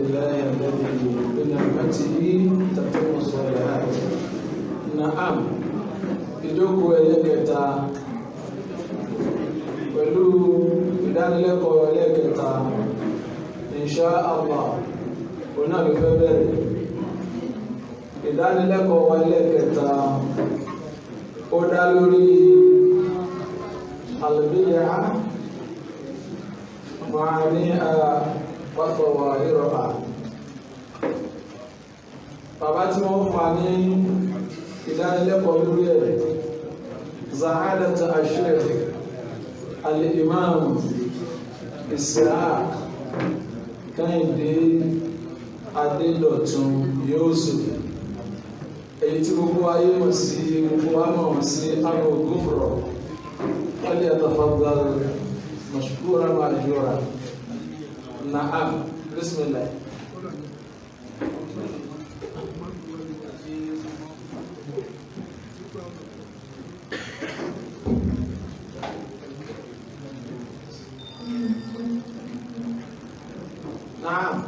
الله الذي بنعمته تتم الصالحات. نعم ìjókòó ẹlẹ́kẹta pẹ̀lú ìdánilẹ́kọ̀ọ́ ẹlẹ́kẹta insha Allah òun náà ló fẹ́ bẹ̀rẹ̀. ìdánilẹ́kọ̀ọ́ ẹlẹ́kẹta ó dá lórí al-bid'ah ma'aniha wa zawahiriha. Bàbá tí wọ́n fà ní ìdánilẹ́kọ̀ọ́ lórí ẹ̀ Sa'adat al-Sheikh al-Imam Ishaq Kẹ́hìndé Adédọ̀tun Yusuf, èyí tí gbogbo ayé mọ̀ sí gbogbo wa mọ̀ sí Abu Ghufra. فليتفضل مشكورا مأجورا. نعم بسم الله. نعم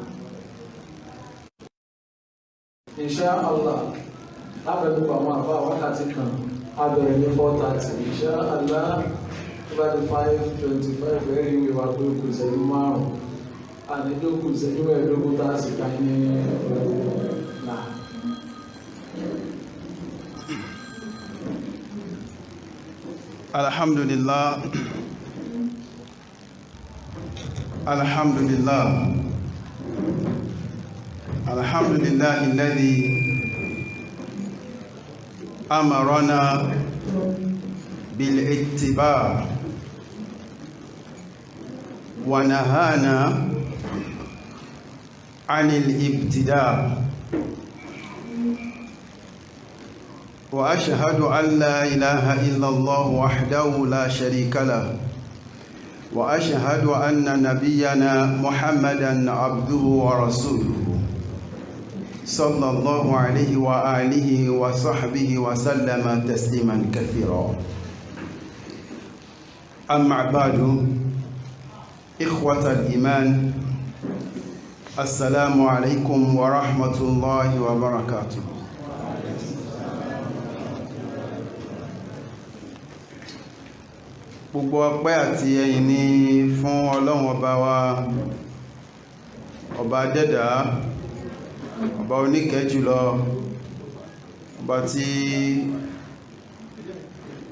إن شاء الله أبدا ما أبغى وقتي كم أبدا نفوتات إن شاء الله بعد 5:25 very we were going to say tomorrow and it took us anywhere to go to us nah. Alhamdulillah alhamdulillah alhamdulillah alladhi amarana bil ittiba' ونهانا عن الابتداع وأشهد أن لا إله إلا الله وحده لا شريك له وأشهد أن نبينا محمدا عبده ورسوله صلى الله عليه وآله وصحبه وسلم تسليما كثيرا. أما بعد، إخوة الإيمان، السلام عليكم ورحمة الله وبركاته. Gbogbo ọpẹ́ àti ẹ̀yìn ni fún Ọlọ́run ọba wa, ọba dẹ́dà, ọba oníkẹ́ jùlọ, ọba tí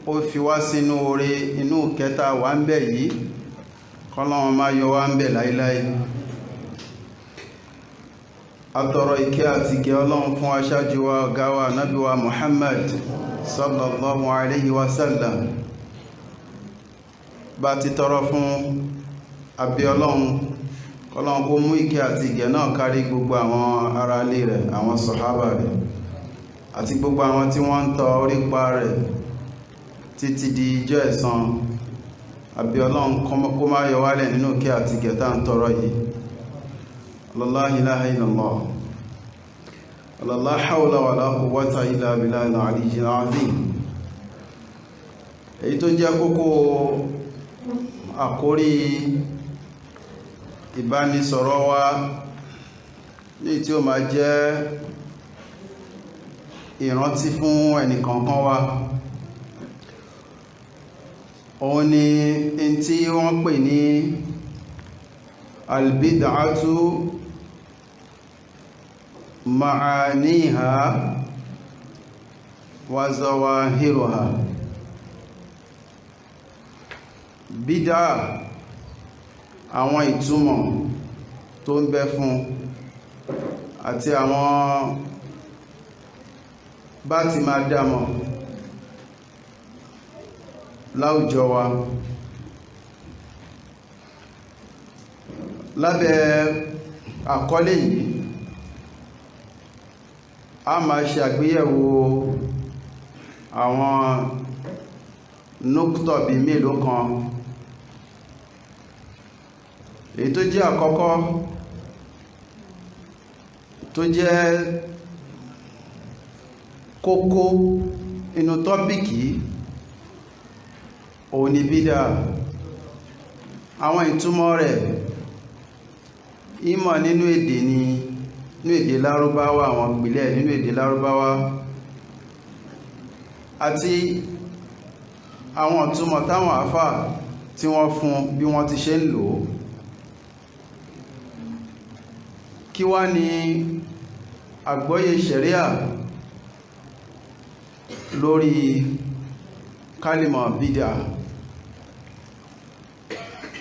ó fi wá sínú oore inú kẹta wà ń bẹ yìí, kọ́lọ́wọ́n máa yọ wá ń bẹ̀ láíláí. Àtọ̀rọ̀ ìkẹ́ àti ìkẹ́ Ọlọ́run fún aṣáájú wa, ọ̀gá wa, Ànábì wa Muhammad sallallahu alayhi wa sallam. Bá ti tọrọ fún àbí Ọlọ́run, kọ́lọ́wọ́n kó mú ìkẹ́ àti ìkẹ́ náà kárí gbogbo àwọn ará ilé rẹ̀, àwọn sàhábà rẹ̀, àti gbogbo àwọn tí wọ́n ń tọ orípa rẹ̀ títí di ijọ́ ẹ̀san. Àbí Ọlọ́run kó máa yọ wálẹ̀ nínú kí àti gẹ̀ta ń tọrọ yìí. La ilaha illallah, la hawla wala quwwata illa billahil aliyyil azim. Èyí tó jẹ́ kókó àkórí ìbánisọ̀rọ̀ wa ní tí ó máa jẹ́ ìrántí fún ẹnìkọ̀ọ̀kan wa, òun ni in tí wọ́n pè ní albid'atu ma'aniha wa zawahiruha. Bídà, àwọn ìtumọ̀ tó ń bẹ fún àti àwọn bá ti máa dámọ̀ láwùjọ wa. Lábẹ́ àkọlé yìí, a máa ṣe àgbéyẹ̀wò àwọn núkútọ̀ bí mélòó kan. Èyí tó jẹ́ àkọ́kọ́ tó jẹ́ kókó inú tọ́pìkì òun ni bídà. àwọn ìtumọ̀ rẹ̀ ìmọ̀ nínú èdè ni nínú èdè Lárúbáwá, àwọn ìpìlẹ̀ nínú èdè Lárúbáwá àti àwọn ìtumọ̀ táwọn àfáà tí wọ́n fún bí wọ́n ti ṣe ń lò ó. Kí wá ní àgbọ́yé ṣẹ̀ríà lórí kálímà bídà?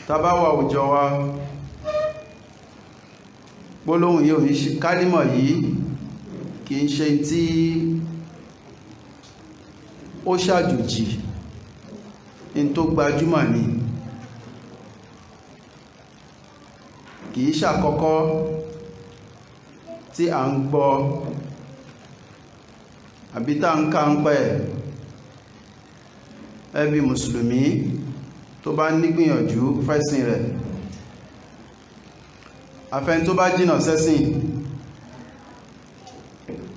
Tá bá wo àwùjọ wa, gbólóhùn yìí ò ní ṣe, kálímà yìí kì í ṣe tí ó ṣàjòjì, in tó gbajúmọ̀ ni, kì í ṣàkọ́kọ́ tí a ń gbọ́ àbí tá ń ká ń pẹ́ ẹbí mùsùlùmí tó bá nígbìyànjú fẹ́sìn rẹ̀. Àfẹ́n tó bá jìnà sẹ́sìn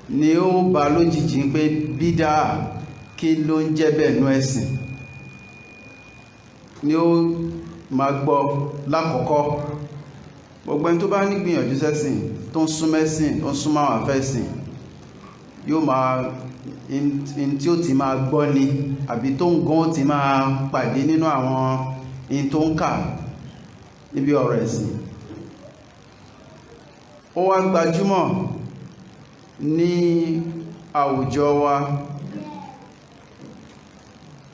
ni ó bá lójijì pé bídà kí ló ń jẹ́ bẹ́ẹ̀ nú ẹ̀sìn, ni ó máa gbọ́ lákọ̀ọ́kọ́. Gbogbo ẹni tó bá nígbìyànjú sẹ́sìn, tó ń súnmẹ́sìn, tó ń súnmọ́ àwọn àfẹ́sìn, yóò máa in tí ó ti máa gbọ́ ni, àbí tó ń gan ó ti máa pàdé nínú àwọn in tó ń kà níbi ọ̀rọ̀ ẹ̀sìn. Ó wá gbajúmọ̀ ní àwùjọ wa.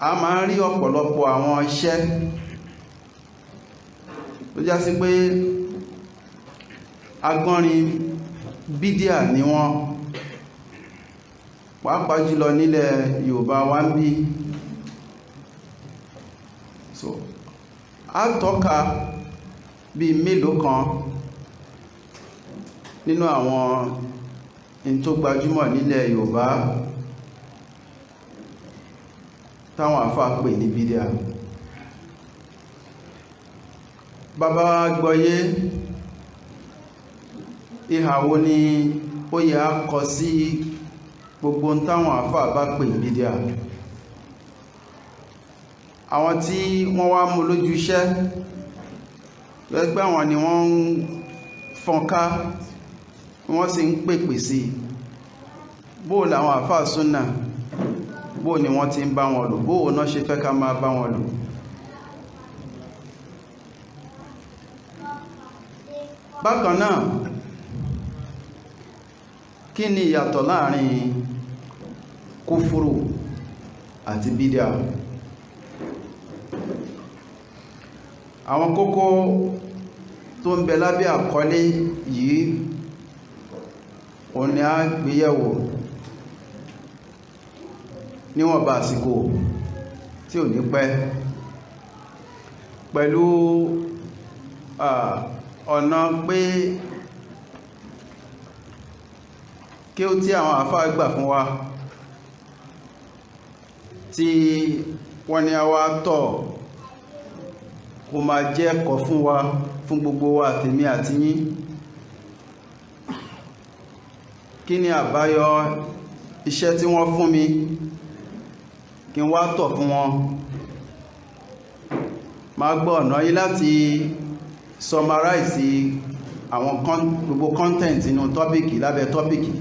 A máa ń rí ọ̀pọ̀lọpọ̀ àwọn iṣẹ́ tó já sí pé agbọ́nrin bídíà ni wọ́n, pàápàá jùlọ nílẹ̀ Yorùbá wa ń bí. So a tọ́ka bí mélòó kan nínú àwọn in tó gbajúmọ̀ nílẹ̀ Yorùbá táwọn àfáà pè ní bídíà. Bàbá gbọ́yé ìhàwó ni ó yẹ á kọ sí gbogbo táwọn àfáà bá pè ní bídíà. Àwọn tí wọ́n wá mú lójú iṣẹ́ lẹ́gbẹ́ àwọn ni wọ́n ń fọ́nká, wọ́n sì ń pèpè sí bóò làwọn àfáà súnnà, bóò ni wọ́n ti ń bá wọn lò, bóò náà ṣe fẹ́ ká máa bá wọn lò. Bákan náà, kí ni ìyàtọ̀ láàrin kúfúrù àti bídíà? Àwọn kókó tó ń bẹ lábẹ́ àkọlé yìí òun ni a gbéyẹ̀wò níwọ̀nba àsìkò tí ò ní pẹ́, pẹ̀lú ọ̀nà pé kí ó tí àwọn àfáà gbà fún wa tí wọ́n ní a wá tọ̀ kó máa jẹ́ ẹ̀kọ́ fún wa, fún gbogbo wa, tèmi àti yín. Kí ni àbáyọ iṣẹ́ tí wọ́n fún mi kí n wá tọ̀ fún wọn? Máa gbọ́ ọ̀nà yìí láti summarize àwọn gbogbo content inú tọ́pìkì, lábẹ́ tọ́pìkì.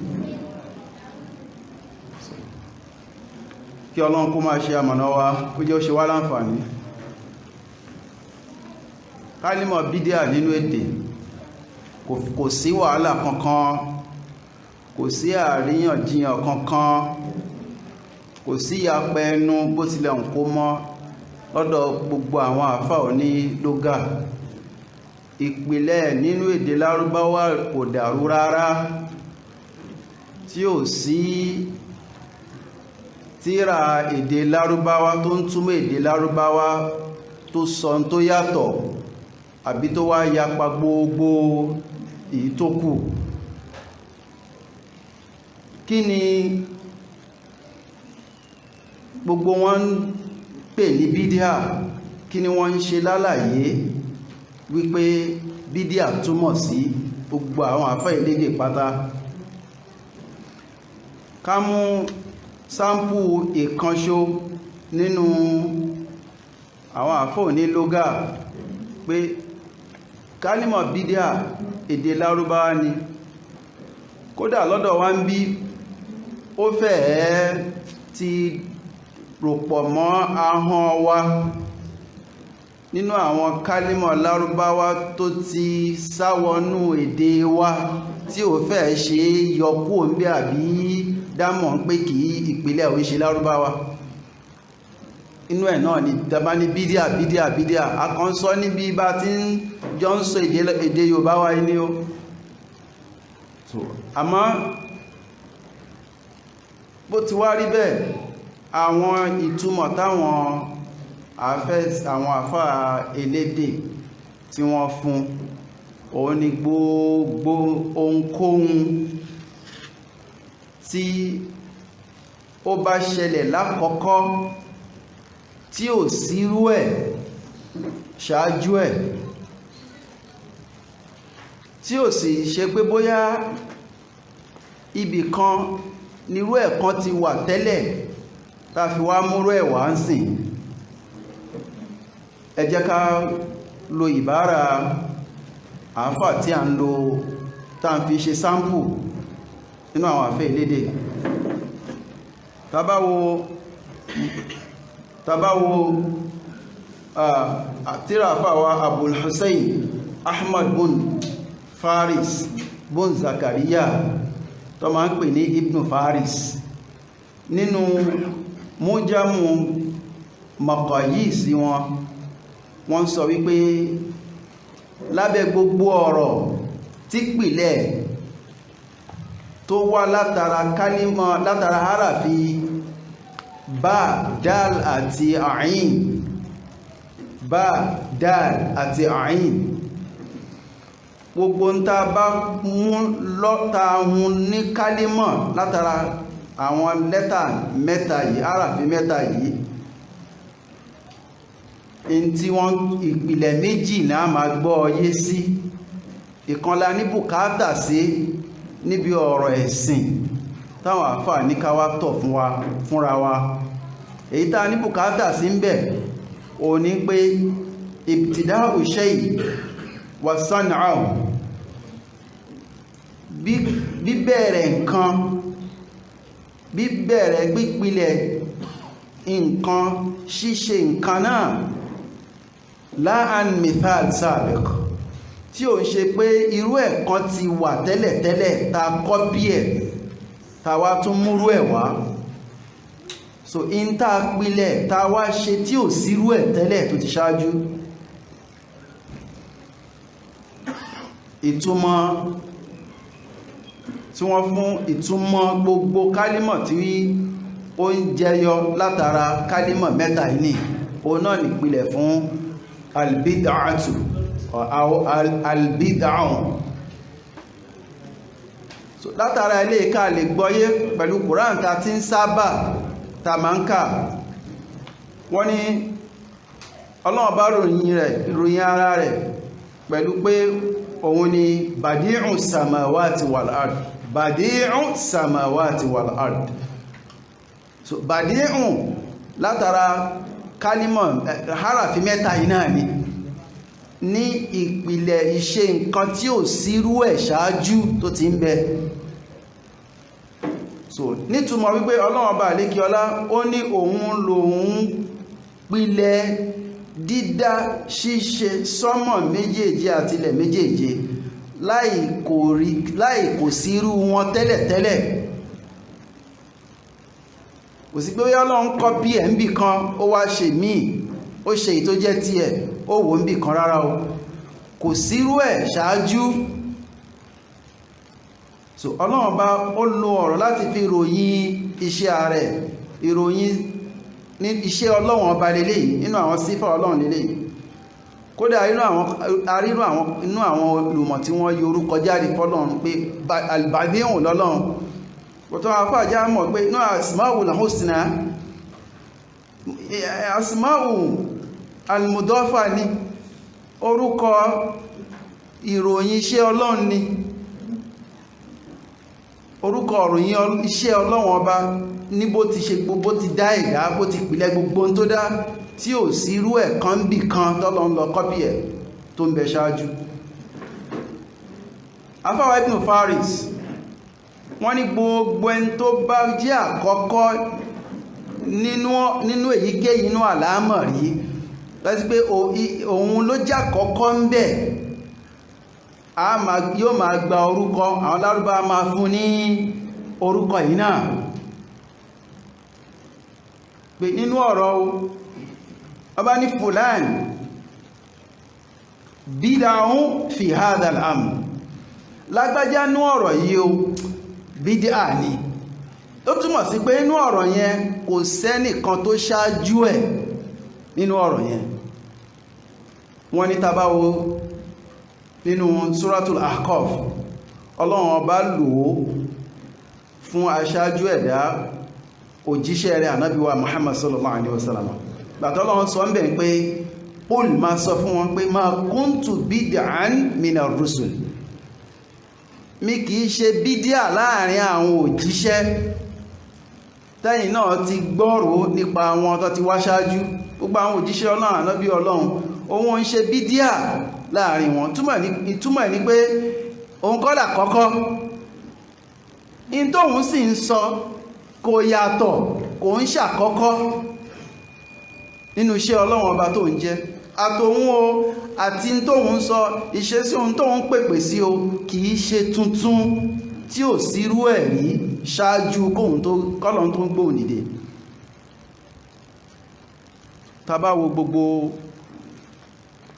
Kí Ọlọ́run kó máa ṣe àmọ̀nà wa, kó jẹ́ ó ṣe wá láǹfààní. Kálímà bídíà nínú èdè kò sí wàhálà kankan, kò sí àríyànjiyàn kankan, kò sí ìyapẹ́ ẹnu bó tilẹ̀ ń kó mọ́ lọ́dọ̀ gbogbo àwọn àfáà oní lógà. Ìpìlẹ̀ nínú èdè Lárúbáwá kò dàrú rárá, tí ò sí tírà èdè Lárúbáwá tó ń túmọ̀ èdè Lárúbáwá tó sọ tó yàtọ̀ àbí tó wá yapa gbogbo èyí tó kù. Kí ni gbogbo wọn ń pè ní bídíà? Kí ni wọ́n ń ṣe lálàyé wípé bídíà túmọ̀ sí gbogbo àwọn àfáà elédè pátá? Ká mú sáǹpù ìkanṣo nínú àwọn àfáà oní lógà pé kálímà bídíà èdè Lárúbáwá ni kódà lọ́dọ̀ wa ń bí ó fẹ́ẹ̀ ti ròpọ̀ mọ́ ahọ́n wa nínú àwọn kálímọ̀ Lárúbáwá tó ti sáwọnú èdè wa tí ò fẹ́ ṣe yọkú òǹbẹ́ àbí dámọ̀ ń pé kí ìpìlẹ̀ ò ṣe Lárúbáwá inú ẹ̀ náà ni dábá ní bídíà akọ́nsọ́ níbi bá ti ń jọ ń sọ èdè Yorùbá wa ní o àmọ́ bó ti wá rí bẹ́ẹ̀ àwọn ìtumọ̀ táwọn àfáà elédè tí wọ́n fún òun ni gbogbo ohunkóhun tí ó bá ṣẹlẹ̀ lákọ̀ọ́kọ́ tí ò sírú ẹ̀ ṣáájú ẹ̀ tí ò sì ṣe pé bóyá ibì kan nírú ẹ̀ kan ti wà tẹ́lẹ̀ tá fi wá múrú ẹ̀ wá ń sìn ẹ jẹ́ ká lo ìbára àáfà tí a ń lo tá ń fi ṣe sáǹpù nínú àwọn àfẹ́ ìlédè tàbáwo tíra àfáwà Abul Hussein Ahmad bun Faris bun Zakariya tó máa ń pè ní Ibn Faris nínú mújámù Maqayis wọ́n sọ wípé lábẹ́ gbogbo ọ̀rọ̀ tí pìlẹ̀ tó wá látara kálímọ̀ látara harafi bá dal àti àyín bá dal àti àyín gbogbo ń ta bá mú lọ́ta hun ní kálímọ̀ látara àwọn lẹ́tà mẹ́ta yìí harafi mẹ́ta yìí in tí wọ́n ìpìlẹ̀ méjì náà máa gbọ́ ọyé sí ìkanlá ní bùkátà sí níbi ọ̀rọ̀ ẹ̀sìn táwọn àfáà ní ká wá tọ̀ fúnra wa èyí tá ní bùkátà sí ń bẹ̀ ò ní pé ibtida'u shay wa san'ahu bíbẹ̀rẹ̀ nǹkan bíbẹ̀rẹ̀ gbípìlẹ̀ nǹkan ṣíṣe nǹkan náà láàn mithal sabiq tí ó ń ṣe pé irú ẹ̀kan ti wà tẹ́lẹ̀tẹ́lẹ̀ ta kọ́pí ẹ̀ ta wá tún múrú ẹ̀ wá so in ta pìlẹ̀ ta wá ṣe tí ò sírú ẹ̀ tẹ́lẹ̀ tó ti ṣáájú ìtumọ̀ tí wọ́n fún ìtumọ̀ gbogbo kálímọ̀ tí ó ń jẹyọ látara kálímọ̀ mẹ́ta ìní òun náà nìpìlẹ̀ fún albid'atu albid'un so látara ilé ìka lè gbọ́yé pẹ̀lú Kùránì ta ti ń sábà ta máa ń kà wọ́n ní Ọlọ́run bá ròyìn ara rẹ̀ pẹ̀lú pé òun ni badi'u samawati wal ard badi'u samawati wal ard so badi'u látara kálímọ̀ harafi mẹ́ta yìí náà ni ní ìpìlẹ̀ iṣẹ́ nǹkan tí ò sírú ẹ̀ ṣáájú tó ti ń bẹ so nítumọ̀ wípé Ọlọ́run bá lékí ọlá ó ní òun lòun pìlẹ̀ dídá ṣíṣe sánmọ̀ méjèèje àti ilẹ̀ méjèèje láì kò sírú wọn tẹ́lẹ̀tẹ́lẹ̀ kò sí pé Ọlọ́run kọ́pí ẹ̀ ń bì kan ó wá ṣe míì ó ṣe èyí tó jẹ́ tiẹ̀ ó wò ń bì kan rárá o kò sírú ẹ̀ ṣáájú so Ọlọ́run bá ó lo ọ̀rọ̀ láti fi ròyìn iṣẹ́ rẹ̀ ìròyìn ní iṣẹ́ Ọlọ́run ọba lélẹ́yìí nínú àwọn sífà Ọlọ́run lélẹ́yìí kódà inú àwọn olùmọ̀ tí wọ́n yọ orúkọ jáde fọ́lọ́run pé albadihun lọ́lọ́run kòtò àfáàjá mọ̀ pé náà asmául husna asmául almudafa ní orúkọ ìròyìn iṣẹ́ Ọlọ́run ni orúkọ ìròyìn iṣẹ́ Ọlọ́run ọba ní bó ti ṣe gbogbo ti dá ẹ̀dá bó ti pìlẹ̀ gbogbo tó dá tí ò sí irú ẹ̀ kan bì kan tọ́lọ́ ń lọ kọ́pì ẹ̀ tó ń bẹ ṣáájú afáwà Ibn Faris wọ́n ní gbogbo ẹni tó bá jẹ́ àkọ́kọ́ nínú èyíkéyìí inú àlámọ̀rí láti pé òun ló jẹ́ àkọ́kọ́ ń bẹ̀ yóò máa gba orúkọ, àwọn Lárúbá máa fún ní orúkọ yìí náà pé nínú ọ̀rọ̀ ọba ní fulan bid'un fi hadha al-amr, lágbájá nú ọ̀rọ̀ yìí o bídíà ni. Ó túmọ̀ sí pé nínú ọ̀rọ̀ yẹn kò sẹ́nìkan tó ṣáájú ẹ̀ nínú ọ̀rọ̀ yẹn. Wọ́n ní tabawo nínú Suratul Ahqaf, Ọlọ́run ọba lò ó fún aṣáájú ẹ̀dá òjíṣẹ́ rẹ̀ Ànábì wa Muhammad sallallahu alaihi wasallam. Gbàtọ́ Ọlọ́run sọ ń bẹ̀ pé Paul máa sọ fún wọn pé ma kuntu bid'an minar rusul, mi kìí ṣe bídíà láàrin àwọn òjíṣẹ́ tẹ́yìn náà ti gbọ́rò nípa wọn tó ti wá ṣáájú. Gbogbo àwọn òjíṣẹ́ Ọlọ́run Ànábì Ọlọ́run òun ń ṣe bídíà láàrin wọn. Ìtumọ̀ ní pé òun kọ́ là kọ́kọ́, in tóhun sì ń sọ kò yàtọ̀, kò ń ṣàkọ́kọ́ nínú iṣẹ́ Ọlọ́run ọba tó ń jẹ́. Àtòun o àti tóhun sọ, ìṣesí ohun tóhun pèpè sí o kìí ṣe tuntun tí ò sírú ẹ̀ rí ṣáájú kọ́lọ̀ tó ń gbóhùn dìde. Tá bá wo gbogbo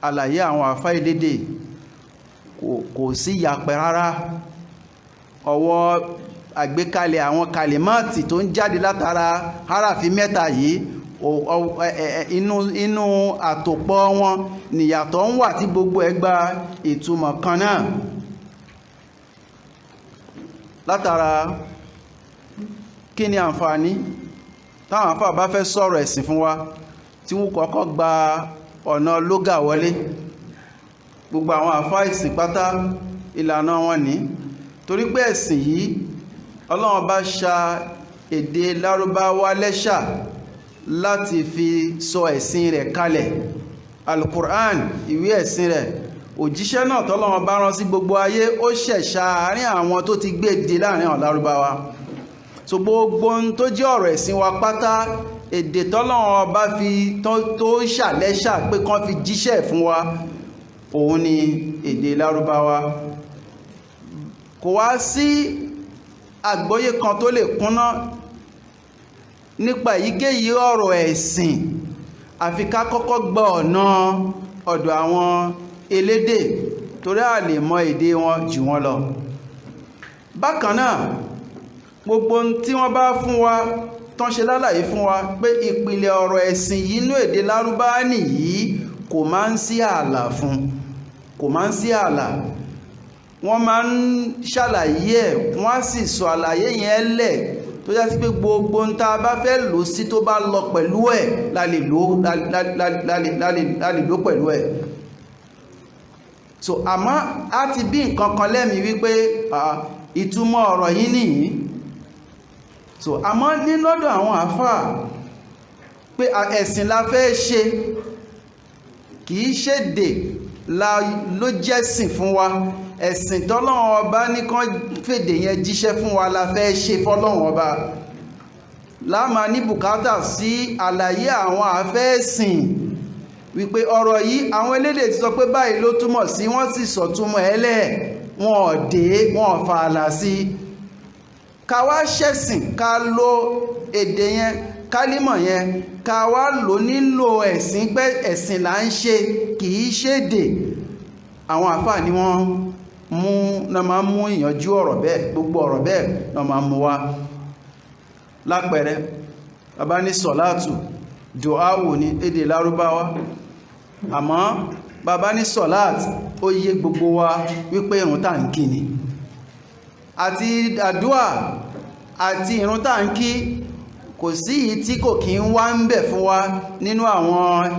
àlàyé àwọn àfá elédè kò sí yàpẹ̀ rárá. Ọwọ́ àgbékalẹ̀ àwọn kàlímátì tó ń jáde látara harafi mẹ́ta yìí, inú àtòpọ̀ wọn nìyàtọ̀ ń wà tí gbogbo ẹ̀ gba ìtumọ̀ kan náà. Látara kí ni àǹfààní táwọn àfá bá fẹ́ sọ̀rọ̀ ẹ̀sìn fún wa tí wọ́n kọ́kọ́ gba ọ̀nà lógà wọlé? Gbogbo àwọn àfá ìsìn pátá ìlànà wọn ní, torí pé ẹ̀sìn yìí Ọlọ́run bá ṣa èdè Lárúbáwá lẹ́ṣà láti fi sọ ẹ̀sìn rẹ̀ kalẹ̀. Al-Qur'an, ìwé ẹ̀sìn rẹ̀, òjíṣẹ́ náà tọ́lọ́run bá rán sí gbogbo ayé, ó ṣẹ̀ṣà àárín àwọn tó ti gbé dìde láàrin àwọn Lárúbáwá. So gbogbo tó jẹ́ ọ̀rọ̀ ẹ̀sìn wa pátá, èdè tọ́lọ́run bá fi tó ṣàlẹ́ṣà pé kán fi jíṣẹ́ fún wa, òun ni èdè Lárúbáwá. Kò wá sí àgbọ́yé kan tó lè kúnná nípa èyíkéyìí ọ̀rọ̀ ẹ̀sìn àfi ká kọ́kọ́ gba ọ̀nà ọ̀dọ̀ àwọn elédè, torí a lè mọ èdè wọn jù wọ́n lọ. Bákan náà, gbogbo tí wọ́n bá fún wa tán ṣe lálàyé fún wa pé ìpìlẹ̀ ọ̀rọ̀ ẹ̀sìn yìí nínú èdè Lárúbáwá nìyí, kò máa ń sí ààlà fún, kò máa ń sí ààlà. Wọ́n máa ń ṣàlàyé ẹ̀, wọ́n á sì sọ àlàyé yẹn lẹ̀ tó já sí pé gbogbo ń ta bá fẹ́ lò sí tó bá lọ pẹ̀lú ẹ̀ la lè lò pẹ̀lú ẹ̀. So àmọ́ á ti bí nǹkan kan lẹ́mìí wípé ìtumọ̀ ọ̀rọ̀ yìí nìyí. So àmọ́ ní lọ́dọ̀ àwọn àfáà pé ẹ̀sìn la fẹ́ ṣe, kìí ṣèdè ló jẹ́sìn fún wa. Ẹ̀sìn tọ́lọ́run ọba ní kán fèdè yẹn jíṣẹ́ fún wa la fẹ́ ṣe fọ́lọ́run ọba. Láàmà ní bùkátà sí àlàyé àwọn àfẹ́ẹ̀sìn wípé ọ̀rọ̀ yìí àwọn elédè ti sọ pé báyìí ló túmọ̀ sí, wọ́n sì sọ túmọ̀ ẹlẹ́, wọn ò dé, wọn ò fààlà sí. Ká wá ṣẹ̀sìn, ká lo èdè yẹn, kálímọ̀ yẹn, ká wá lò nílò ẹ̀sìn pé ẹ̀sìn là ń ṣe kìí ṣèdè. Àwọn àfáà ni wọ́n máa mú ìyànjú ọ̀rọ̀ bẹ́ẹ̀, gbogbo ọ̀rọ̀ bẹ́ẹ̀ náà máa mú wá. Lápẹẹrẹ, bàbá ní sọ̀látù, dùáwò ní èdè Lárúbáwá, àmọ́ bàbá ní sọ̀látù ó yé gbogbo wa wípé ìrun tá ń kí ni. Àti àdúà àti ìrun tá ń kí, kò sí yìí tí kò kí ń wá ń bẹ̀ fún wa nínú àwọn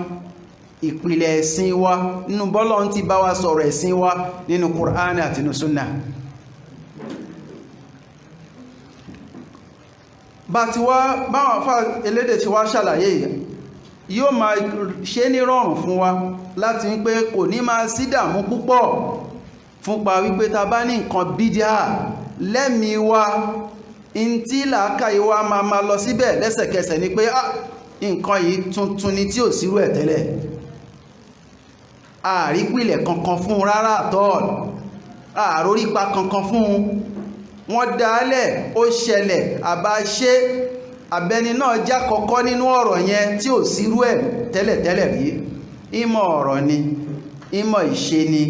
ìpìlẹ̀ ẹ̀sìn wa, nínú bọ́lọ̀ ti bá wa sọ̀rọ̀ ẹ̀sìn wa nínú Kùránì àti nínú Súnnà. Báwọn àfá elédè tí wá ṣàlàyé yóò máa ṣe ní rọrùn fún wa láti wípé kò ní máa sí dàmú púpọ̀ fúnpa wípé ta bá ní nǹkan bídíà lẹ́mìí wa in tí làákàyè wa máa lọ síbẹ̀ lẹ́sẹ̀kẹsẹ̀ ni pé nǹkan yìí tuntun ni tí ò sírú ẹ̀ tẹ́lẹ̀, àrípìlẹ̀ kankan fún rárá àtọ́, àrórípa kankan fún wọn dálẹ̀, ó ṣẹlẹ̀ àbáṣe abẹni náà já kọ́kọ́ nínú ọ̀rọ̀ yẹn tí ò sírú ẹ̀ tẹ́lẹ̀tẹ́lẹ̀ rí. Ìmọ̀ ọ̀rọ̀ ni, ìmọ̀ ìṣe ni,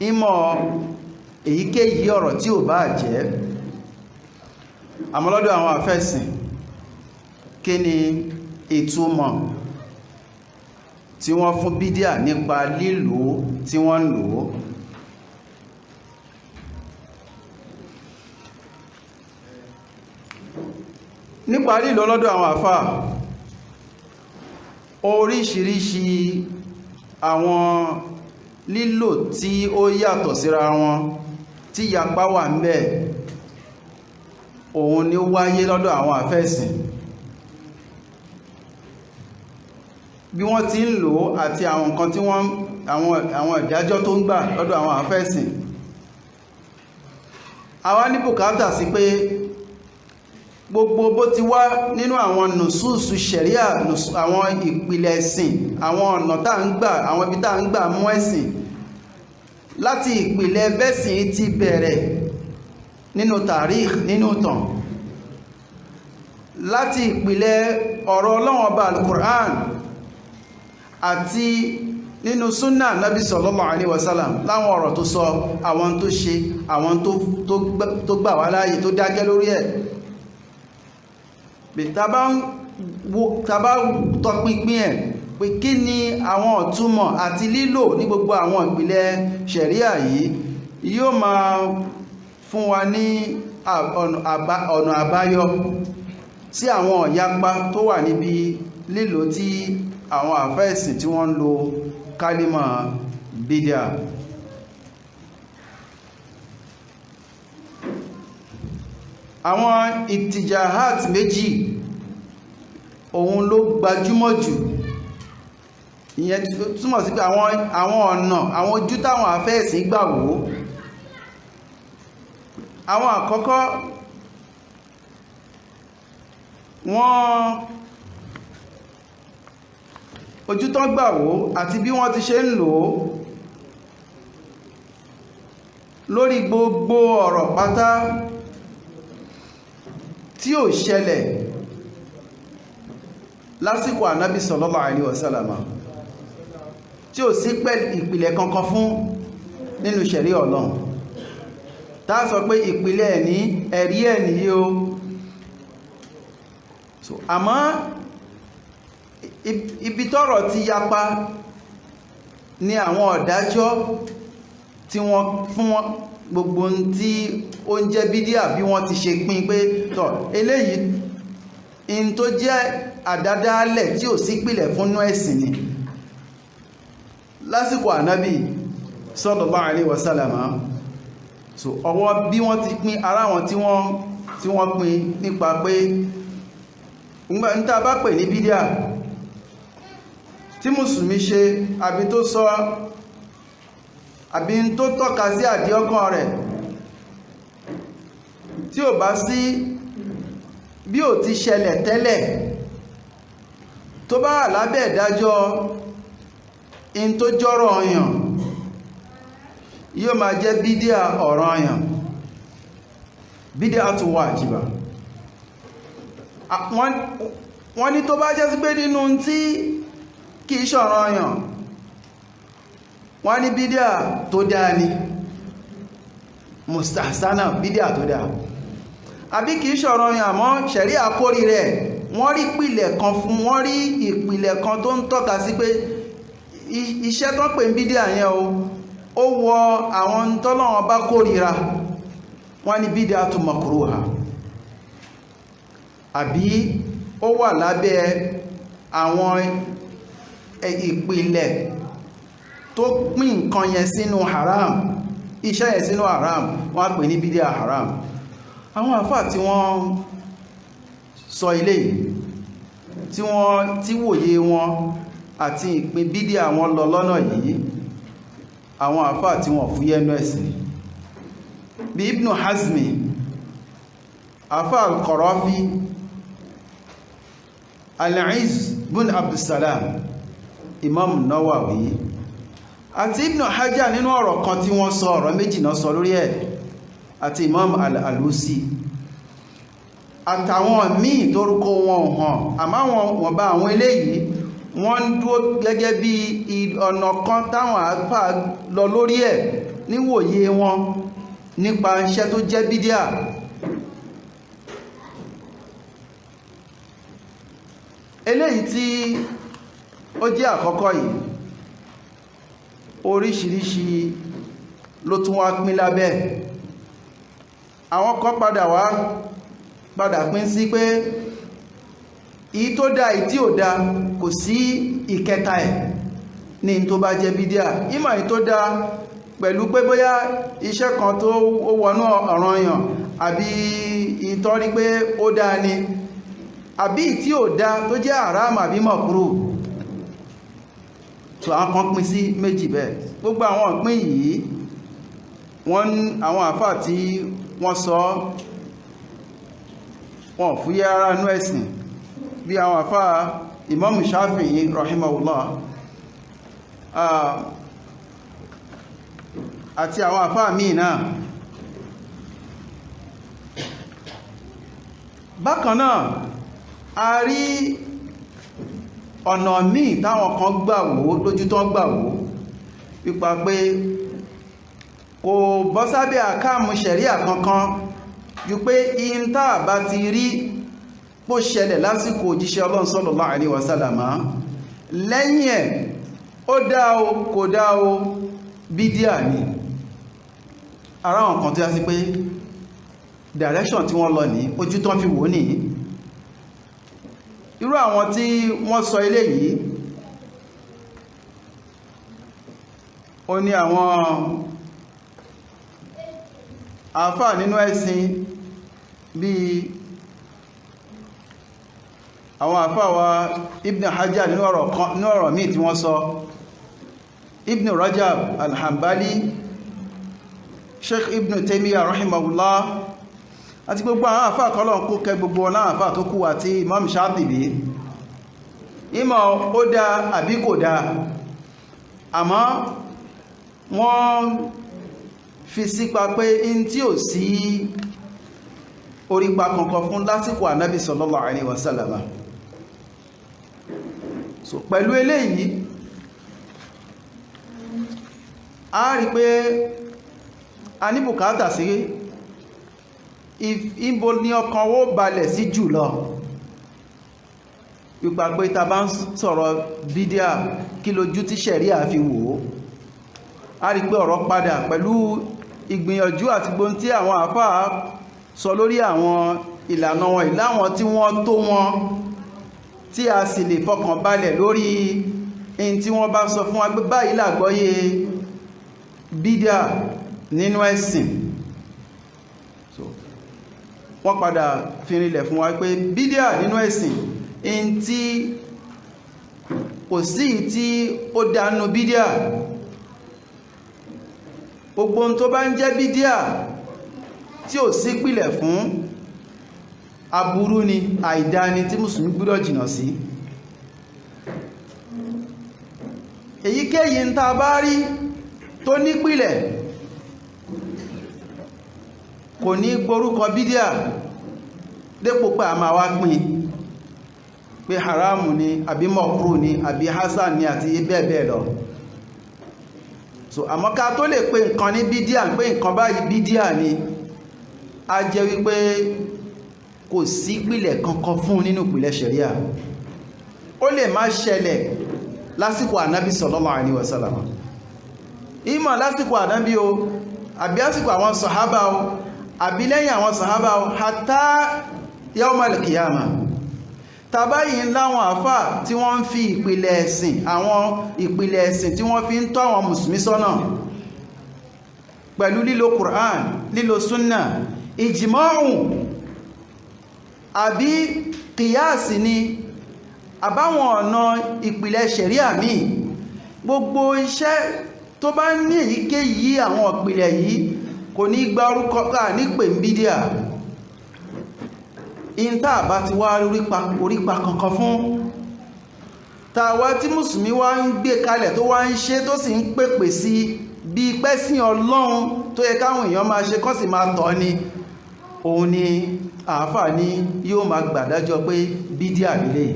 ìmọ̀ èyíkéyìí ọ̀rọ̀ tí ò bá jẹ́. Àmọ́ lọ́dọ̀ àwọn àfẹ́sìn, kí ni ìtumọ̀ tí wọ́n fún bídíà nípa lílò tí wọ́n ń lò ó? Nípa lílò lọ́dọ̀ àwọn àfáà, oríṣiríṣi àwọn lílò tí ó yàtọ̀ síra wọn tí yapa wà ń bẹ, òun ni ó wáyé lọ́dọ̀ àwọn àfẹ́sìn. Bí wọ́n ti ń lò àti àwọn nǹkan tí àwọn ìdájọ́ tó ń gbà lọ́dọ̀ àwọn àfẹ́sìn. Àwa ní bùkátà sí pé gbogbo bó ti wá nínú àwọn nùsùsù ṣẹ̀ríà, àwọn ìpìlẹ̀ ẹ̀sìn, àwọn ọ̀nà tá ń gbà, àwọn ibi tá ń gbà mú ẹ̀sìn, láti ìpìlẹ̀ bẹ́sìn ti bẹ̀rẹ̀ nínú tàríkh, nínú tàn, láti ìpìlẹ̀ ọ̀rọ̀ Ọlọ́run Ọba al-Qur'an àti nínú súnnà Nabi sallallahu alaihi wasallam, láwọn ọ̀rọ̀ tó sọ, àwọn tó ṣe, àwọn tó gbà wá láàyè, tó dákẹ́ lórí ẹ̀. Tàbá tọpinpin ẹ̀ pé kí ni àwọn ọ̀túnmọ̀ àti lílò ní gbogbo àwọn ìpìlẹ̀ ṣẹ̀ríà yìí, yóò máa fún wa ní ọ̀nà àbáyọ sí àwọn ọ̀yapa tó wà níbi lílò tí àwọn àfẹ́ẹ̀sìn tí wọ́n ń lo kálímà bídíà. Àwọn ìtìjàhát méjì òun ló gbajúmọ̀ jù. Ìyẹn túmọ̀ sí pé àwọn ọ̀nà, àwọn ojú táwọn àfẹ́ẹ̀sìn gbà wò. Àwọn àkọ́kọ́, ojú tán gbà wò àti bí wọ́n ti ṣe ń lò ó lórí gbogbo ọ̀rọ̀ pátá tí ò ṣẹlẹ̀ lásìkò ànábì sallallahu alaihi wasallam, tí ò sí ìpìlẹ̀ kankan fún nínú ṣẹ̀ríà Ọlọ́run, tá sọ pé ìpìlẹ̀ ní ẹ̀rí ẹ̀ nìyí o. Àmọ́ ibi tọ́rọ̀ ti yapa ní àwọn ọ̀dájọ́ tí wọ́n fún gbogbo tí ó ń jẹ́ bídíà, bí wọ́n ti ṣe pín pé tọ́ eléyìí in tó jẹ́ àdádálẹ̀ tí ò sí pìlẹ̀ fúnnú ẹ̀sìn ni. Lásìkò ànábì sallallahu alaihi wasallam, ọwọ́ bí wọ́n ti pín ara wọn tí wọ́n pín nípa pé ń tá bá pè ní bídíà tí mùsùlùmí ṣe, àbí tó sọ, àbí tó tọ́ka sí àdíọ́kàn rẹ̀, tí ò bá sí bí ò ti ṣẹlẹ̀ tẹ́lẹ̀, tó bá wà lábẹ́ ìdájọ́ in tó jọ́rọ̀ ọyàn, yóò máa jẹ́ bídíà ọ̀ranyàn, bídíà tó wájìbà. Wọ́n ní tó bá jẹ́ sí pé nínú tí kìí ṣọ̀ranyàn, wọ́n ní bídíà tó dáa ni, mustahsana, bídíà tó dáa. Àbí kìí ṣọ̀ranyàn àmọ́ ṣẹ̀rí àkórí rẹ̀, wọ́n rí ìpìlẹ̀ kan fún, wọ́n rí ìpìlẹ̀ kan tó ń tọ́ka sí pé iṣẹ́ tó pè ń bídíà yẹn ó wọ àwọn tọ́lọ́wọ́n bá kórìíra, wọ́n ní bídíà tó makruha. Àbí ó wà lábẹ́ àwọn ìpìlẹ̀ tó pín nǹkan yẹn sínú haram, iṣẹ́ yẹn sínú haram, wọ́n pè ní bídíà haram. Àwọn àfáà tí wọ́n sọ ilé tí wòye wọn àti ìpín bídíà wọn lọ lọ́nà yìí, àwọn àfáà tí wọ́n fúyẹ́ nú ẹ̀sìn bí Ibn Hazmi, àfáà al-Qarafi, Al-Izz bin Abdussalam, Imam Nawawi àti Ibn Hajar nínú ọ̀rọ̀ kan tí wọ́n sọ, ọ̀rọ̀ méjì náà sọ lórí ẹ̀, àti Imam Al-Alusi àtàwọn míì tórúkọ wọn hàn, àmọ́ wọ́n bá àwọn eléyìí wọ́n ń dúró gẹ́gẹ́ bí ọ̀nà kan táwọn àfáà lọ lórí ẹ̀ níwòye wọn nípa iṣẹ́ tó jẹ́ bídíà. Eléyìí tí ó jẹ́ àkọ́kọ́ yìí oríṣiríṣi ló tún wá pín lábẹ́. Àwọn kan padà pín sí pé èyí tó dá èyí tí ò dá, kò sí ìkẹta ẹ̀ ní tó bá jẹ́ bídíà. Ìmọ̀ èyí tó dá pẹ̀lú pé bóyá iṣẹ́ kan tó wọnú ọ̀ranyàn àbí ìtọ́rí pé ó dá ni, àbí tí ò dá tó jẹ́ haram àbí makruh. So àwọn kan pín sí méjì bẹ́ẹ̀. Gbogbo àwọn ìpín yìí àwọn àfáà tí wọ́n sọ wọn fúyẹ́ ara nú ẹ̀sìn, bí àwọn àfáà Imam Shafi'i rahimahullah àti àwọn àfáà míì náà. Bákan náà a rí ọ̀nà míì táwọn kan gbà wò lójú tán gbà wò pípa pé kò bọ́ sábẹ́ àkáàmù ṣẹ̀ríà kankan ju pé ìntà bá ti rí pó ṣẹlẹ̀ lásìkò òjíṣẹ́ Ọlọ́run sallallahu alaihi wasallam lẹ́yìn ẹ̀ ó dá o kò dá o bídíà ni. Ara wọn kan tó yá sí pé direction tí wọ́n lọ ní ojú tán fi wò ní. Irú àwọn tí wọ́n sọ eléyìí ó ní àwọn àfáà nínú ẹ̀sìn bíi àwọn àfáà wa Ibn Hajar nínú ọ̀rọ̀ míì tí wọ́n sọ, Ibn Rajab al-Hanbali, Sheikh Ibn Taymiyyah rahimahullah àti gbogbo àwọn àfáà kọlọ̀ kó kẹ gbogbo náà àfáà tó kú àti Imam Shatibi. Ìmọ̀ ó dá àbí kò dá, àmọ́ wọ́n fi sípa pé in tí ò sí orípa kankan fún lásìkò Ànábì sallallahu alaihi wasallam. So pẹ̀lú eléyìí a rí pé a ní bùkátà sí ìbò ní ọkàn wó balẹ̀ sí jùlọ pípa pé ta bá ń sọ̀rọ̀ bídíà kí lójú tí ṣẹ̀ríà fi wò ó. A rí pé ọ̀rọ̀ padà pẹ̀lú ìgbìyànjú àti gbóhun tí àwọn àfáà sọ lórí àwọn ìlànà wọn, ìláwọn tí wọ́n tó wọn tí a sì lè fọkàn balẹ̀ lórí in tí wọ́n bá sọ fún wa pé báyìí làgbọ́yé bídíà nínú ẹ̀sìn. So wọ́n padà fi rinlẹ̀ fún wa pé bídíà nínú ẹ̀sìn in tí kò sí tí ó dánú bídíà. Gbogbo ohun tó bá ń jẹ́ bídíà tí ò sí pìlẹ̀ fún aburú ni, àìdáni tí mùsùlùmí gbọ́dọ̀ jìnà sí. Èyíkéyìí ń ta bá rí tó nípìlẹ̀ kò ní gborúkọ bídíà dépò pé a máa wá pín pé haramu ni àbí mọ̀kúrú ni àbí hasan ni àti bẹ́ẹ̀ bẹ́ẹ̀ lọ. So àmọ́ ká tó lè pé nǹkan ní bídíà, pé nǹkan báyìí bídíà ni, a jẹ́ wípé kò sí ìpìlẹ̀ kankan fún nínú ìpìlẹ̀ ṣẹ̀ríà. Ó lè má ṣẹlẹ̀ lásìkò ànábì sallallahu alaihi wasallam, ìmọ̀ lásìkò ànábì o àbí lásìkò àwọn sàhábà o àbí lẹ́yìn àwọn sàhábà o hatta yawmal qiyamah. Tàbáyìn láwọn àfà tí wọ́n ń fi ìpìlẹ̀ ẹ̀sìn, àwọn ìpìlẹ̀ ẹ̀sìn tí wọ́n fi ń tọ́ àwọn mùsùlùmí sọ́nà pẹ̀lú lílo Qur'an, lílo súnnà, ìjìmọ́rùn àbí kìyàsì ni àbáwọn ọ̀nà ìpìlẹ̀ ṣẹ̀ríà míì. Gbogbo iṣẹ́ tó bá ní èyíkéyìí àwọn ìpìlẹ̀ yìí kò ní gba orúkọ káà ní pè ń bídíà ìntà bá ti wá orípa kankan fún tàwa tí mùsùlùmí wá ń gbé kalẹ̀ tó wá ń ṣe tó sì ń pèpè sí bí pẹ́sìn Ọlọ́run tó yẹ káwọn èèyàn máa ṣe kọ́ sì máa tọ́ ni òun ni àáfà ní yóò máa gbàdájọ́ pé bídíà lílé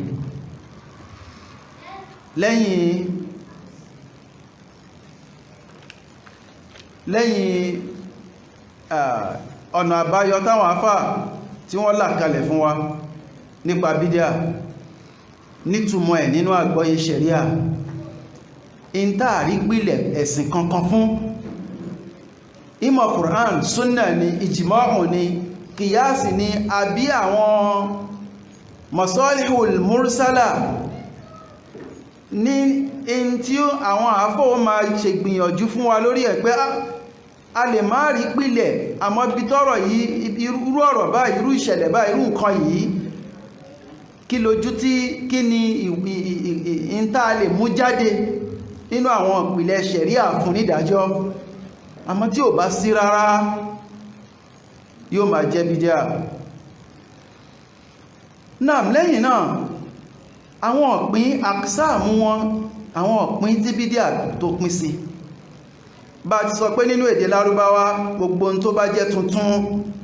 lẹ́yìn ọ̀nà àbáyọ táwọn àáfà tí wọ́n là kalẹ̀ fún wa nípa bídíà nítumọ̀ ẹ̀ nínú àgbọ́yé ṣẹ̀ríà ìntàrí pìlẹ̀ ẹ̀sìn kankan fún ìmọ̀ Qur'an súnnà ni ìjìmọ̀hùn ni kìyàsì ni àbí àwọn masalihul mursala ní in tí àwọn àáfò máa ṣe gbìyànjú fún wa lórí ẹ̀ pé a lè má rí pìlẹ̀ àmọ́ bí tọ́rọ̀ yìí irú ọ̀rọ̀ báyìí irú ìṣẹ̀lẹ̀ báyìí irú nǹkan yìí kí lójú tí kí ni ìntà lè mú jáde nínú àwọn ìpìlẹ̀ ṣẹ̀ríà fún nídàájọ́ àmọ́ tí ò bá sí rárá yóò máa jẹ́ bídíà náà lẹ́yìn náà àwọn ọ̀pín àksáàmú wọn àwọn ọ̀pín tí bídíà tó pín sí bá ti sọ pé nínú èdè lárúbáwá gbogbo tó bá jẹ́ tuntun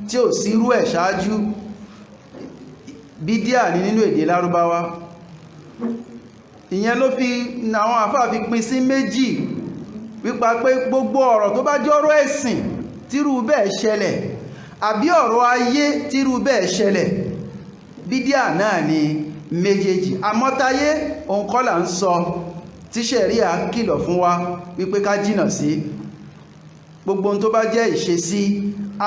tí ò sí irú ẹ̀ ṣáájú bídíà ní nínú èdè lárúbáwá ìyẹn ló fi àwọn àfáà fi pín sí méjì wípa pé gbogbo ọ̀rọ̀ tó bá jọ́rọ̀ ẹ̀sìn tírú bẹ́ẹ̀ ṣẹlẹ̀ àbí ọ̀rọ̀ ayé tírú bẹ́ẹ̀ ṣẹlẹ̀ bídíà náà ni méjèèjì àmọ́tayé òun kọ́ là ń sọ tí ṣẹ̀ríà kìlọ̀ fún wa wípé ká jìnà sí gbogbo tó bá jẹ́ ìṣesí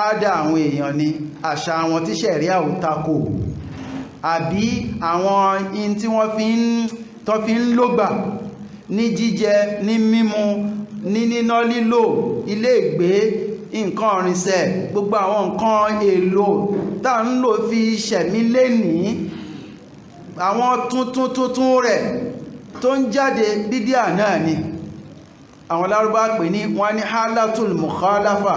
àádá àwọn èèyàn ni àṣà àwọn tí ṣẹ̀ríà ò takò àbí àwọn in tí wọ́n fi ń lògbà ní jíjẹ ní mímu ní níná lílò ilé ìgbé nǹkan ọ̀rìnṣẹ̀ gbogbo àwọn nǹkan èlò tá ń lò fi ṣẹ̀mí lénìí àwọn tuntun rẹ̀ tó ń jáde bídíà náà ni àwọn lárúbá pè ní wọ́n ní halatul mukhalafa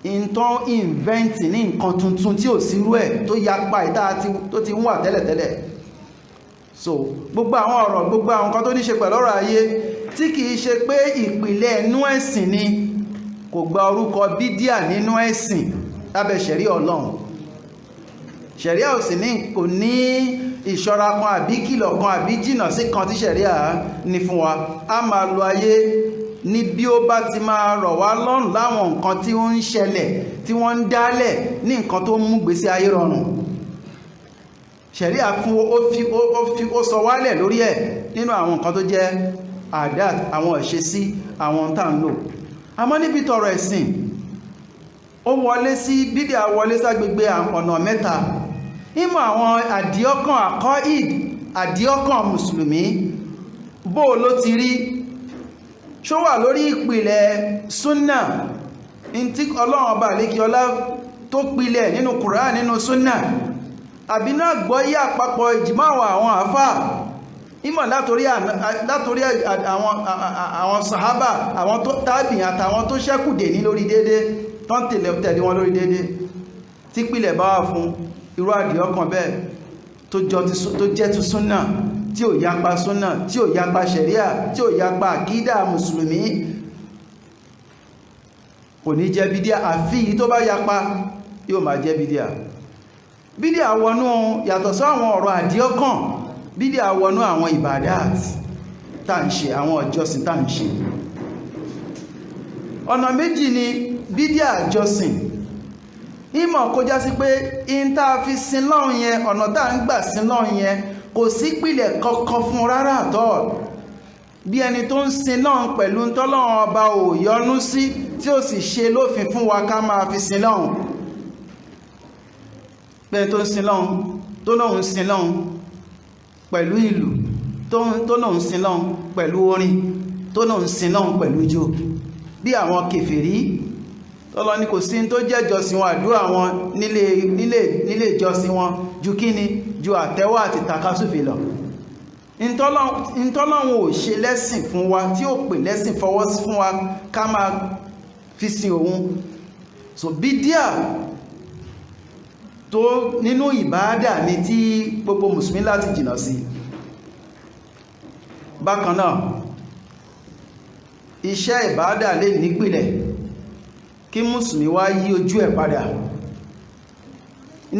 ìntàn invent ní nǹkan tuntun tí ò sírú ẹ̀ tó yapa ìta tó ti ń wà tẹ́lẹ̀tẹ́lẹ̀ so gbogbo àwọn ọ̀rọ̀ gbogbo àwọn nǹkan tó ní ṣe pẹ̀lú ọ̀rọ̀ ayé tí kìí ṣe pé ìpìlẹ̀ inú ẹ̀sìn ni kò gba orúkọ bídíà nínú ẹ̀sìn lábẹ́ ṣẹ̀ríà Ọlọ́run ṣẹ̀ríà ò sì ní kò ní ìṣọ́ra kan àbí kìlọ̀ kan àbí jìnà sí kan tí ṣẹ̀ríà ní fún wa a máa lo ayé ní bí ó bá ti máa rọ̀ wá lọ́rùn láwọn nǹkan tí ó ń ṣẹlẹ̀ tí wọ́n ń dálẹ̀ ní nǹkan tó mú gbésí ayé rọrùn ṣẹ̀ríà fún ó sọ wálẹ̀ lórí ẹ̀ nínú àwọn nǹkan tó jẹ́ àdáàt àwọn ìṣesí àwọn tá ń lò àmọ́ níbi tọ̀rọ̀ ẹ̀sìn ó wọlé sí bídíà wọlé ságbègbè ọ̀nà mẹ́ta ìmọ̀ àwọn àdíọ́kàn àkọ́ìd àdíọ́kàn mùsùlùmí bó ló ti rí ṣó wà lórí ìpìlẹ̀ súnnà in tí Ọlọ́run ọba àlékiọlá tó pilẹ̀ nínú Kùránì nínú súnnà àbí náà gbọ́yé àpapọ̀ ìjìmáwà àwọn àfáà ìmọ̀ látorí àwọn sàhábà àwọn tó tàbí àtàwọn tó ṣẹ́kùdè ní lórí dédé tán tẹ̀lé wọn lórí dédé tí pìlẹ̀ bá wà fún irú àdìọ́kàn bẹ́ẹ̀ tó jẹ́ ti súnnà tí ò yapa súnnà tí ò yapa ṣẹ̀ríà tí ò yapa àkídà mùsùlùmí kò ní jẹ́ bídíà àfi tó bá yapa yóò máa jẹ́ bídíà bídíà wọnú yàtọ̀ sí àwọn ọ̀rọ̀ àdìọ́kàn bídíà wọnú àwọn ìbàdát tá ń ṣe àwọn ìjọsìn tá ń ṣe ọ̀nà méjì ni bídíà ìjọsìn ìmọ̀ kó já sí pé in tá fi sin lọ́hun yẹn ọ̀nà tá ń gbà sin lọ́hun yẹn kò sí pìlẹ̀ kankan fún rárá àtọ́ bí ẹni tó ń sin lọ́hun pẹ̀lú tọ́lọ́hun ọba ò yọ́nú sí tí ó sì ṣe lófin fún wa ká máa fi sin lọ́hun bẹ́ẹ̀ tó ń sin lọ́hun tó náà ń sin lọ́hun pẹ̀lú ìlú tó náà ń sin lọ́hun pẹ̀lú orin tó náà ń sin lọ́hun pẹ̀lú ijó bí àwọn kèfèrí tọ́lọ ní kò sí tó jẹ́ ìjọsìn wọn àdúrà wọn nílé ìjọsìn wọn ju kíni ju àtẹ́wọ́ àti takasúfè lọ ìntọ́lọ́run ò ṣe lẹ́sìn fún wa tí ó pè lẹ́sìn fọwọ́ sí fún wa ká máa fi sin òun. So bídíà tó nínú ìbáadà ní tí gbogbo mùsùlùmí láti jìnà sí. Bákan náà iṣẹ́ ìbáadà lè nípìlẹ̀ kí mùsùlùmí wá yí ojú ẹ̀ padà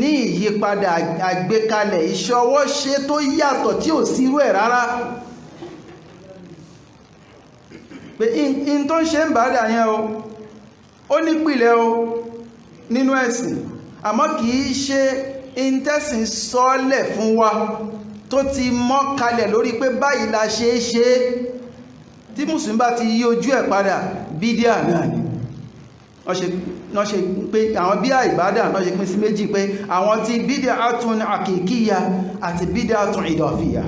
ní ìyípadà àgbékalẹ̀ iṣẹ́ ọwọ́ ṣe tó yàtọ̀ tí ò sí irú ẹ̀ rárá. Pé in tó ń ṣe ń báadà yẹn ó nípìlẹ̀ nínú ẹ̀sìn, àmọ́ kìí ṣe intẹ́sìn sọ́lẹ̀ fún wa tó ti mọ́ kalẹ̀ lórí pé báyìí la ṣe é ṣe. Tí mùsùlùmí bá ti yí ojú ẹ̀ padà, bídíà náà ni wọ́n ṣe pé àwọn bídíà ìbádà náà ṣe pín sí méjì, pé àwọn tí bídíà àtún àkìkíyà àti bídíà àtún ìdọ̀fíyà.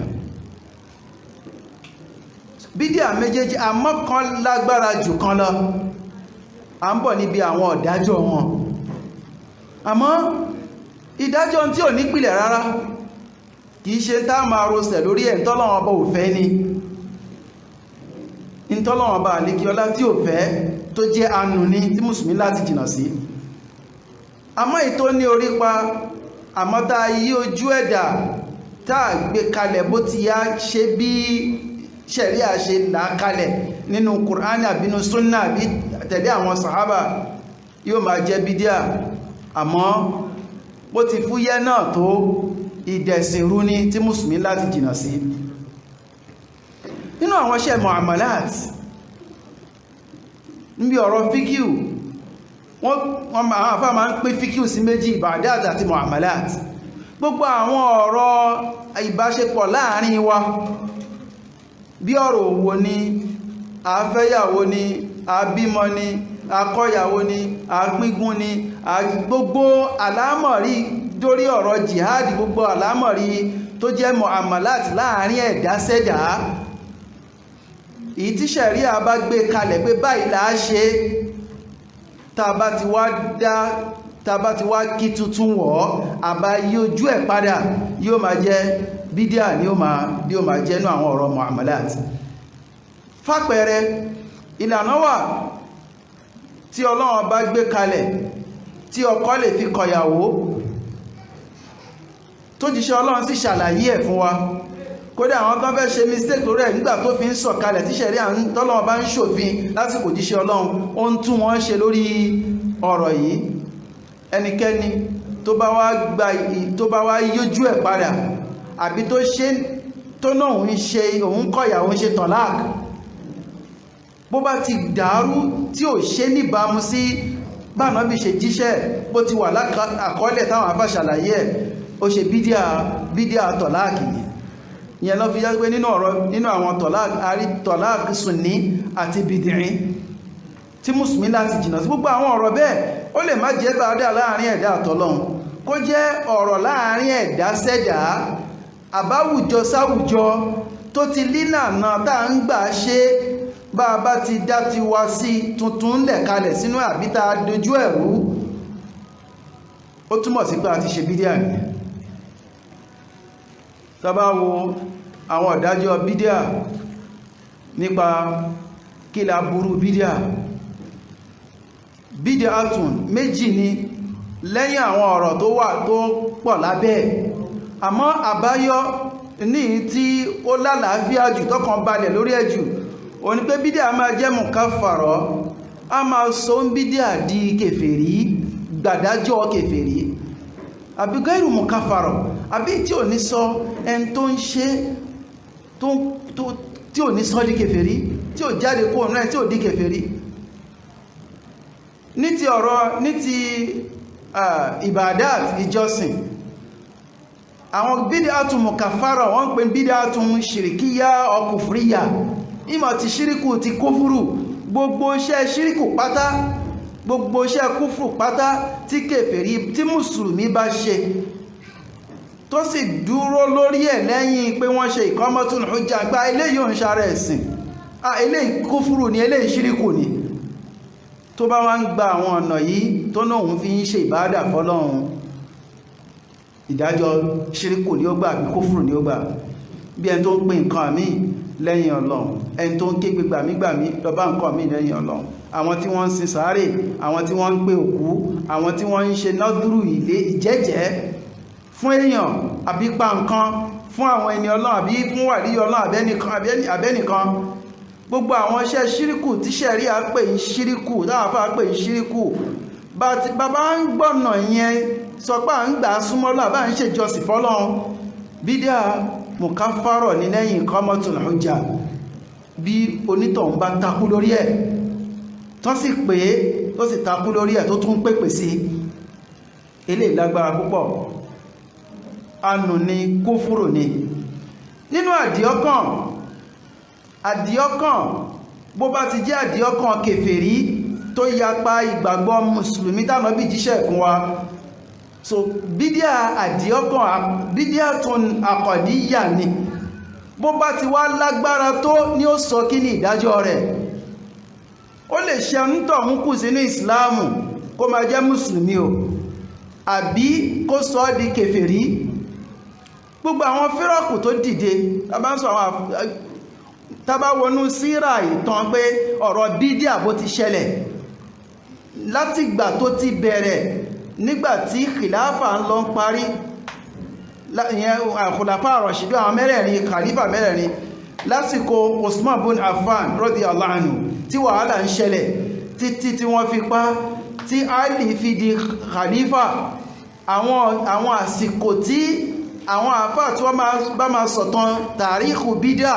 Bídíà méjèèjì àmọ́ kan lágbára jù kan lọ. À ń bọ̀ níbi àwọn ìdájọ́ wọn, àmọ́ ìdájọ́ tí ò nípìlẹ̀ rárá kìí ṣe tá máa rosẹ̀ lórí ẹ̀ ntọ́lọ́wọ́n ọba ò fẹ́ ni, ntọ́lọ́wọ́n ọba àlékiọlá tí ò fẹ́ tó jẹ́ anù ní tí mùsùlùmí láti jìnà sí. Àmọ́ ètò ní orí pa, àmọ́ tá yí ojú ẹ̀dà tá gbé kalẹ̀ bó ti yá ṣe bí ṣẹ̀ríà ṣe là kalẹ̀ nínú Kùránì àbínú súnnà àbí tẹ̀lé àwọn sàhábà, yóò máa jẹ́ bídíà. Àmọ́ bó ti fúyẹ́ náà tó ìdẹ̀sìnrú ní tí mùsùlùmí láti jìnà sí. Nínú àwọn iṣẹ́ muamalat níbi ọ̀rọ̀ fíkíù, wọ́n àfá máa ń pín fíkíù sí méjì, ìbàdát àti muamalat. Gbogbo àwọn ọ̀rọ̀ ìbáṣepọ̀ láàrin wa bí ọ̀rọ̀ òwò ni, àfẹ́yàwó ni, àbímọ ni, akọ́yàwó ni, àpígún ni, gbogbo àlámọ̀rí dórí ọ̀rọ̀ jihad, gbogbo àlámọ̀rí tó jẹ́ muamalat láàrin ẹ̀dá sẹ́dá, èyí tí ṣẹ̀ríà bá gbé kalẹ̀ pé báyìí là á ṣe, tàbá ti wá kí tuntun wọ̀ àbá yí ojú ẹ̀ padà, yóò máa jẹ́ bídíà ni ó máa jẹ́ nú àwọn ọ̀rọ̀ muamalat. Fàpẹẹrẹ ìlànà wà tí Ọlọ́run bá gbé kalẹ̀ tí ọkọ lè fi kọyàwó, tó jíṣẹ́ Ọlọ́run sì ṣàlàyé ẹ̀ fún wa. Kódà àwọn kan fẹ́ ṣe mistake lórí ẹ̀ nígbà tó fi ń sọ̀kalẹ̀ tí ṣẹ̀ríà tọ́lọ́run bá ń ṣòfin lásìkò jíṣẹ́ Ọlọ́run, ó ń tún wọ́n ṣe lórí ọ̀rọ̀ yìí. Ẹnikẹ́ni tó bá wá yójú ẹ̀ padà àbí tó náà ń ṣe òun kọ̀yàwó ń ṣe tọ̀lák, bó bá ti dàrú tí ò ṣe níbàámu sí bánábì ṣe jíṣẹ́ bó ti wà lákọọ́lẹ̀ táwọn àfáà ṣàlàyé ẹ̀, ó ṣe bídíà tọ̀láàkì. Ìyẹn ló fi yá pé nínú àwọn tọ̀láàkì sunni àti bìdìrín tí mùsùlùmí láti jìnà sí. Gbogbo àwọn ọ̀rọ̀ bẹ́ẹ̀ ó lè má jẹ́ bàdá láàrin ẹ̀dá àtọlọ́hun, kó jẹ́ ọ̀rọ̀ láàrin ẹ̀dá sẹ́dá àbáwùjọ sáwùjọ tó ti lílànà tá ń gbà ṣe, bá a bá ti dá ti wá sí tuntun lẹ̀ kalẹ̀ sínú àbíta dojú ẹ̀rú, ó túmọ̀ sí pé a ti ṣe bídíà ní. Tábá wo àwọn ìdájọ́ bídíà nípa kí la burú bídíà tún méjì ni lẹ́yìn àwọn ọ̀rọ̀ tó wà tó pọ̀ lábẹ́, àmọ́ àbáyọ ní tí ó lálàáfíà jù tọ́kàn balẹ̀ lórí ẹ̀jù ó ní pé bídíà máa jẹ́ mùkáfàrọ̀, a máa sọ ń bídíà di kèfèrí, gbàdájọ́ kèfèrí, àbí gairu mùkáfàrọ̀, àbí tí ò ní sọ ẹni tó ń ṣe tí ò ní sọ di kèfèrí, tí ò jáde kó ọ̀nà tí ò di kèfèrí. Ní ti ìbàdát ìjọsìn, àwọn bídíàtù mùkáfàrọ̀ wọ́n pè bídíàtù ṣìríkíyà ọkùfríyà, ìmọ̀ ti ṣíríkù ti kúfúrù, gbogbo iṣẹ́ ṣíríkù pátá, gbogbo iṣẹ́ kúfúrù pátá tí kèfèrí tí mùsùlùmí bá ṣe tó sì dúró lórí ẹ̀ lẹ́yìn pé wọ́n ṣe ìkọ́mọ́tún hujja gba eléyìí ò ń ṣàrẹ̀ ẹ̀sìn, eléyìí kúfúrù ni, eléyìí ṣíríkù ni, tó bá wá ń gba àwọn ọ̀nà yìí tó náà ń fi ń ṣe ìbádà fọ́lọ́run, ìdájọ́ ṣíríkù ni ó gbà àbí kúfúrù ni ó gbà. bí ẹni tó ń pè nǹkan àmì lẹ́yìn Ọlọ́run, ẹni tó ń ké gbàmígbàmí lọ bá nǹkan àmì lẹ́yìn Ọlọ́run, àwọn tí wọ́n ń sin sàárè, àwọn tí wọ́n ń pè òkú, àwọn tí wọ́n ń ṣe nádúrù ilé ìjẹ́jẹ́ fún èèyàn àbí pa nǹkan fún àwọn ẹni Ọlọ́run àbí fún wàlí Ọlọ́run àbẹ́nìkan. Gbogbo àwọn iṣẹ́ ṣíríkù tí ṣẹ̀ríà pè ń ṣíríkù, táwọn àfáà pè ń ṣíríkù, bàbá ń gbọ́nà yẹn sọ pé à ń gbà súnmọ́lọ́ àbá ń ṣèjọsìn fọ́lọ́run, bídíà mùkáfárọ̀ ní lẹ́yìn iqamatul hujja. Bí onítọ̀hún bá takú lórí ẹ̀ tán sì pé tó sì takú lórí ẹ̀ tó tún pèpè sí, eléyìí lágbára púpọ̀, anù ni, kúfúrù ni. Nínú àdìọ́kàn bó bá ti jẹ́ àdìọ́kàn kèfèrí tó yapa ìgbàgbọ́ mùsùlùmí tánàbí jíṣẹ́ fún wa, so bídíà àdìọ́kàn, bídíà tún àkọ̀díyà ni. Bó bá ti wá lágbára tó ní ó sọ kí ni ìdájọ́ rẹ̀. Ó lè ṣe ń tọ̀ mú kù sínú ìsìláàmù kó máa jẹ́ mùsùlùmí o, àbí kó sọ ọ́ di kèfèrí. Gbogbo àwọn fíràkù tó dìde tàbá wọnú síra ìtàn pé ọ̀rọ̀ bídíà bó ti ṣẹlẹ̀ láti ìgbà tó ti bẹ̀rẹ̀, nígbàtí kìláfà ń lọ ń parí, àkùlàfà rọ̀ṣìdó àwọn mẹ́rẹ̀ẹ̀rin, khalifa mẹ́rẹ̀ẹ̀rin lásìkò Usman bin Affan radiyallahu anhu, tí wàhálà ń ṣẹlẹ̀ títí tí wọ́n fi pa, tí Ali fi di khalifa. Àwọn àsìkò tí àwọn àfáà tí wọ́n bá máa sọ̀tàn tàríkù bídíà,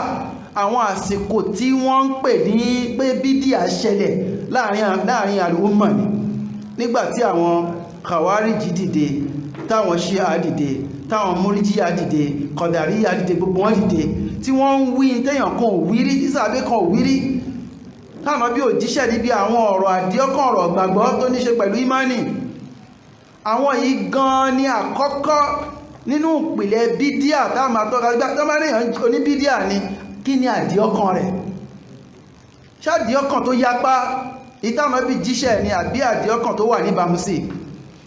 àwọn àsìkò tí wọ́n ń pè ní pé bídíà ṣẹlẹ̀ láàrin àlùmọ̀ ni. Nígbàtí àwọn kàwáríjì dìde, táwọn ṣíà dìde, táwọn múríjíà dìde, kọ̀dàríyà dìde, gbogbo wọn dìde, tí wọ́n ń wí tẹ́yàn kan ò wírí, tí sàbẹ́ kan ò wírí, táwọn bí òjíṣẹ́ níbi àwọn ọ̀rọ̀ àdíọ́kàn ọ̀rọ̀ gbàgbọ́ tó ní ṣe pẹ̀lú ìmánì. Àwọn yìí gan ni àkọ́kọ́ nínú ìpìlẹ̀ bídíà táwọn àtọ́ka oníbídíà ni. Kí ni àdíọ́kàn rẹ̀? Ṣàdíọ́kàn tó yapa ìtànà bí jíṣẹ́ ni, àbí àdíọ́kàn tó wà níbàmú sí?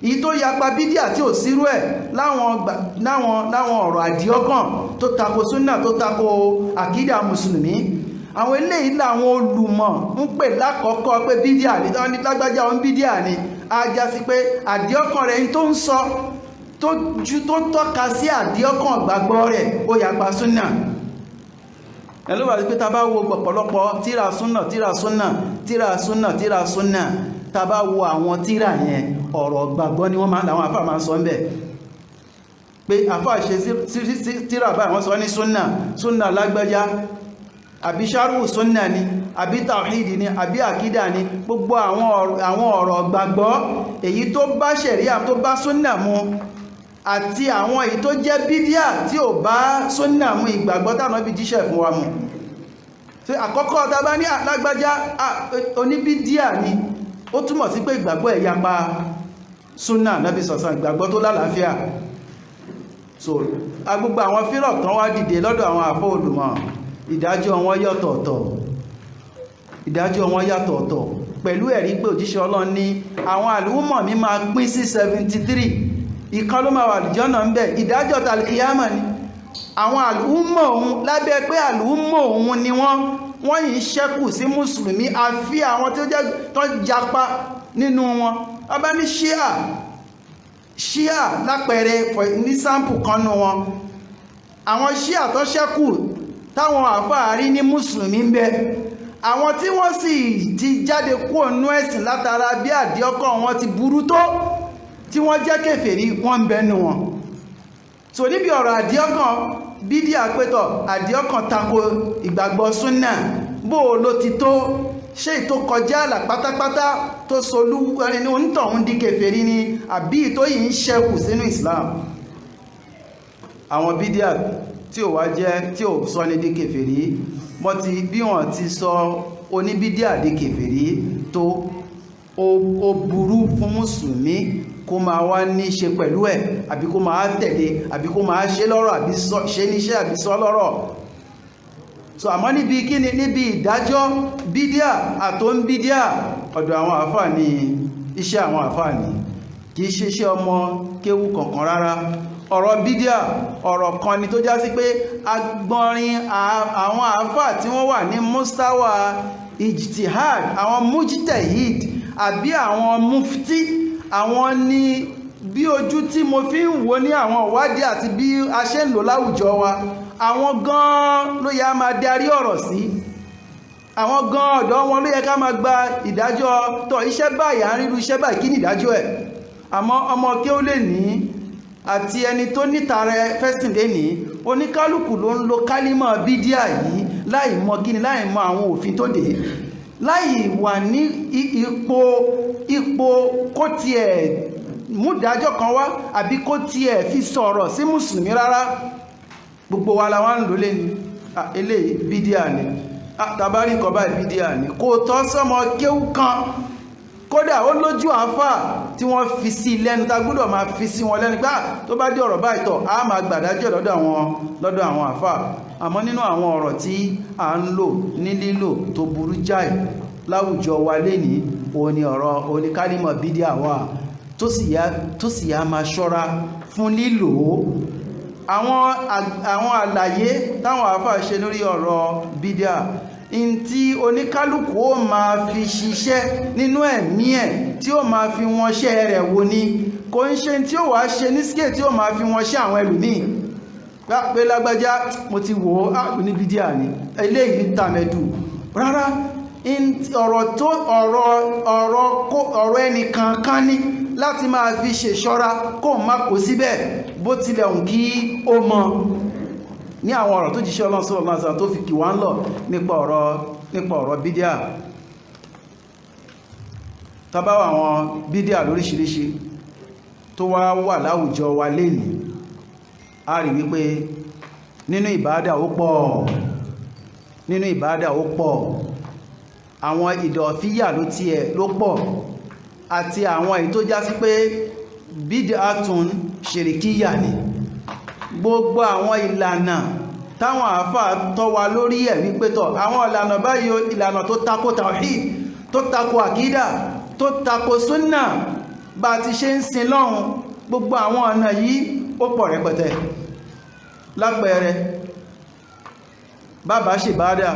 Èyí tó yapa bídíà tí ò sírú ẹ̀ láwọn ọ̀rọ̀ àdíọ́kàn tó tako súnnà, tó tako àkídà mùsùlùmí. Àwọn eléyìí làwọn olùmọ̀ ń pè lákọ̀ọ́kọ́ pé bídíà ní, tán ní lágbájá ohun bídíà ni, a já sí pé àdíọ́kàn rẹ̀ tó ń sọ tó tọ́ka sí àdíọ́kàn gbàgbọ́ rẹ̀ ó yapa súnnà. Ẹlọ́wà sí pé ta bá wo ọ̀pọ̀lọpọ̀ tíra súnnà, ta bá wo àwọn tíra yẹn ọ̀rọ̀ gbàgbọ́ ni wọ́n láwọn àfáà máa sọ ń bẹ̀. Pé àfáà ṣe tíra báyìí wọ́n sọ ní súnnà lágbájá, àbí ṣárù súnnà ni, àbí tàwhídì ni, àbí àkídà ni. Gbogbo àwọn ọ̀rọ̀ gbàgbọ́ èyí tó bá ṣẹ̀ríà tó bá súnnà mu, àti àwọn èyí tó jẹ́ bídíà tí ò bá súnnà mú ìgbàgbọ́ tánà bí jíṣẹ́ fún wa mú. Tí àkọ́kọ́ ta bá ní alágbájá oníbídíà ni, ó túmọ̀ sí pé ìgbàgbọ́ ẹ̀ yapa súnnà nábì sọ̀sán, ìgbàgbọ́ tó lálàáfíà. So agbogbo àwọn fírọ̀ kan wá dìde lọ́dọ̀ àwọn àfọ́ olùmọ̀, ìdájọ́ wọn yàtọ̀ọ̀tọ̀ pẹ̀lú ẹ̀rí pé òjíṣẹ́ Ọlọ́run ní àwọn àlùmọ̀ mi máa pín sí 73, ìkan ló máa wà àlùjànnà ń bẹ. Ìdájọ́ tàlkìyámà ni àwọn àlùmọ̀ òun, lábẹ́ pé àlùmọ̀ òun ni wọ́n yìí ṣẹ́kù sí mùsùlùmí, àfi àwọn tí ó jẹ́ tó japa nínú wọn. A bá ní ṣíà lápẹẹrẹ ní sáǹpù kan nú wọn, àwọn ṣíà tó ṣẹ́kù táwọn àfáàrí ní mùsùlùmí ń bẹ, àwọn tí wọ́n sì ti jáde kúrò nú ẹ̀sìn látara bí àdíọ́kàn wọn ti burú tó, tí wọ́n jẹ́ kèfèrí, wọ́n ń bẹnu wọn. So níbi ọ̀rọ̀ àdíọ́kàn bídíà pẹ́tọ̀, àdíọ́kàn tako ìgbàgbọ́ súnnà, bó ló ti tó, ṣé ìtó kọjá àlà pátápátá tó solú ẹni ní onítọ̀hún di kèfèrí ni, àbí ìtó yìí ń ṣẹ́kù sínú Islam. Àwọn bídíà tí ò wá jẹ́ tí ò sọ ní di kèfèrí, bí wọ́n ti sọ oníbídíà di kèfèrí tó, ó burú fún mùsùlùmí kó máa wá ní ṣe pẹ̀lú ẹ̀, àbí kó máa tẹ̀lé, àbí kó máa ṣe lọ́rọ̀, àbí ṣe níṣẹ́, àbí sọ lọ́rọ̀. So àmọ́ níbi kíni, níbi ìdájọ́ bídíà àtó ń bídíà, ọ̀dọ̀ àwọn àfáà ni, iṣẹ́ àwọn àfáà ni. kìí ṣe iṣẹ́ ọmọ kéwú kankan rárá. Ọ̀rọ̀ bídíà ọ̀rọ̀ kan ni tó já sí pé agbọ́nrin àwọn àáfàá tí wọ́n wà ní mustawa ijtihad, àwọn mujtahid àbí àwọn mufti, àwọn ní bí ojú tí mo fi ń wò ní àwọn ìwádìí àti bí a ṣe ń lò láwùjọ wa, àwọn gan ló yẹ máa darí ọ̀rọ̀ sí, àwọn gan ọ̀dọ̀ wọn ló yẹ ká máa gba ìdájọ́ tọ̀ iṣẹ́ báyìí à ń ríru iṣẹ́ báyìí kí ni ìdájọ́ ẹ̀. Àmọ́ ọmọ kí ó lè ní àti ẹni tó níta rẹ fẹ́sìn lé ní oníkálùkù ló ń lo kálímọ̀ bídíà yìí láì mọ kíni, láì mọ àwọn òfin tó dé, láì wà ní ipò kó tiẹ̀ múdájọ́ kan wá àbí kó tiẹ̀ fi sọ̀rọ̀ sí mùsùlùmí rárá. Gbogbo wa la wá ń lò lé ní eléyìí bídíà ni, tàbárí nǹkan báyìí bídíà ni, kò tọ́ sọ́mọ kéwú kan. Kódà ó lójú àáfà tí wọ́n fi sí lẹ́nu, tá gbọ́dọ̀ máa fi sí wọn lẹ́nu gbá tó bá dé ọ̀rọ̀ báyìí tọ̀ á máa gbàdájọ́ lọ́dọ̀ àwọn àáfà. Àmọ́ nínú àwọn ọ̀rọ̀ tí a ń lò ní lílò tó burú jáì láwùjọ wa lénìí òun ni ọ̀rọ̀ oníkálímọ̀ bídíà wà, tó sì yá máa ṣọ́ra fún lílò. Àwọn àlàyé táwọn àáfà ṣe lórí ọ̀rọ̀ bídíà in tí oníkálùkù ó máa fi ṣiṣẹ́ nínú ẹ̀mí ẹ̀ tí ó máa fi wọn ṣẹ́ rẹ̀ wo ni, kò ń ṣe tí ó wá ṣe ní síkè tí ó máa fi wọn ṣẹ́ àwọn ẹlòmíì pé lágbájá mo ti wò ó ní bídíà ni eléyìí tàmẹ́dù rárá. ọ̀rọ̀ ẹnìkankan ní láti máa fi ṣèṣọ́ra kó má kó síbẹ̀ bó tilẹ̀ hùn kí ó mọ ní àwọn ọ̀rọ̀ tó jíṣẹ́ Ọlọ́run sallallahu alaihi wasallam tó fi kì wá ń lọ nípa ọ̀rọ̀ bídíà. Tàbáwà àwọn bídíà lóríṣiríṣi tó wà láwùjọ wa lénìí, a rí wípé nínú ìbádà ó pọ̀, àwọn ìdọ̀fíyà ló pọ̀, àti àwọn èyí tó já sí pé bídíàtún ṣìrìkíyà ni. Gbogbo àwọn ìlànà táwọn àáfà tọ́ wa lórí ẹ̀ wípé tọ̀ àwọn ìlànà báyìí ìlànà tó tako tawhid, tó tako àkídà, tó tako súnnà bá ti ṣe ń sin lọ́hun, gbogbo àwọn ọ̀nà yìí ó pọ̀ rẹpẹtẹ. Lápẹẹrẹ bàbá ṣe bádà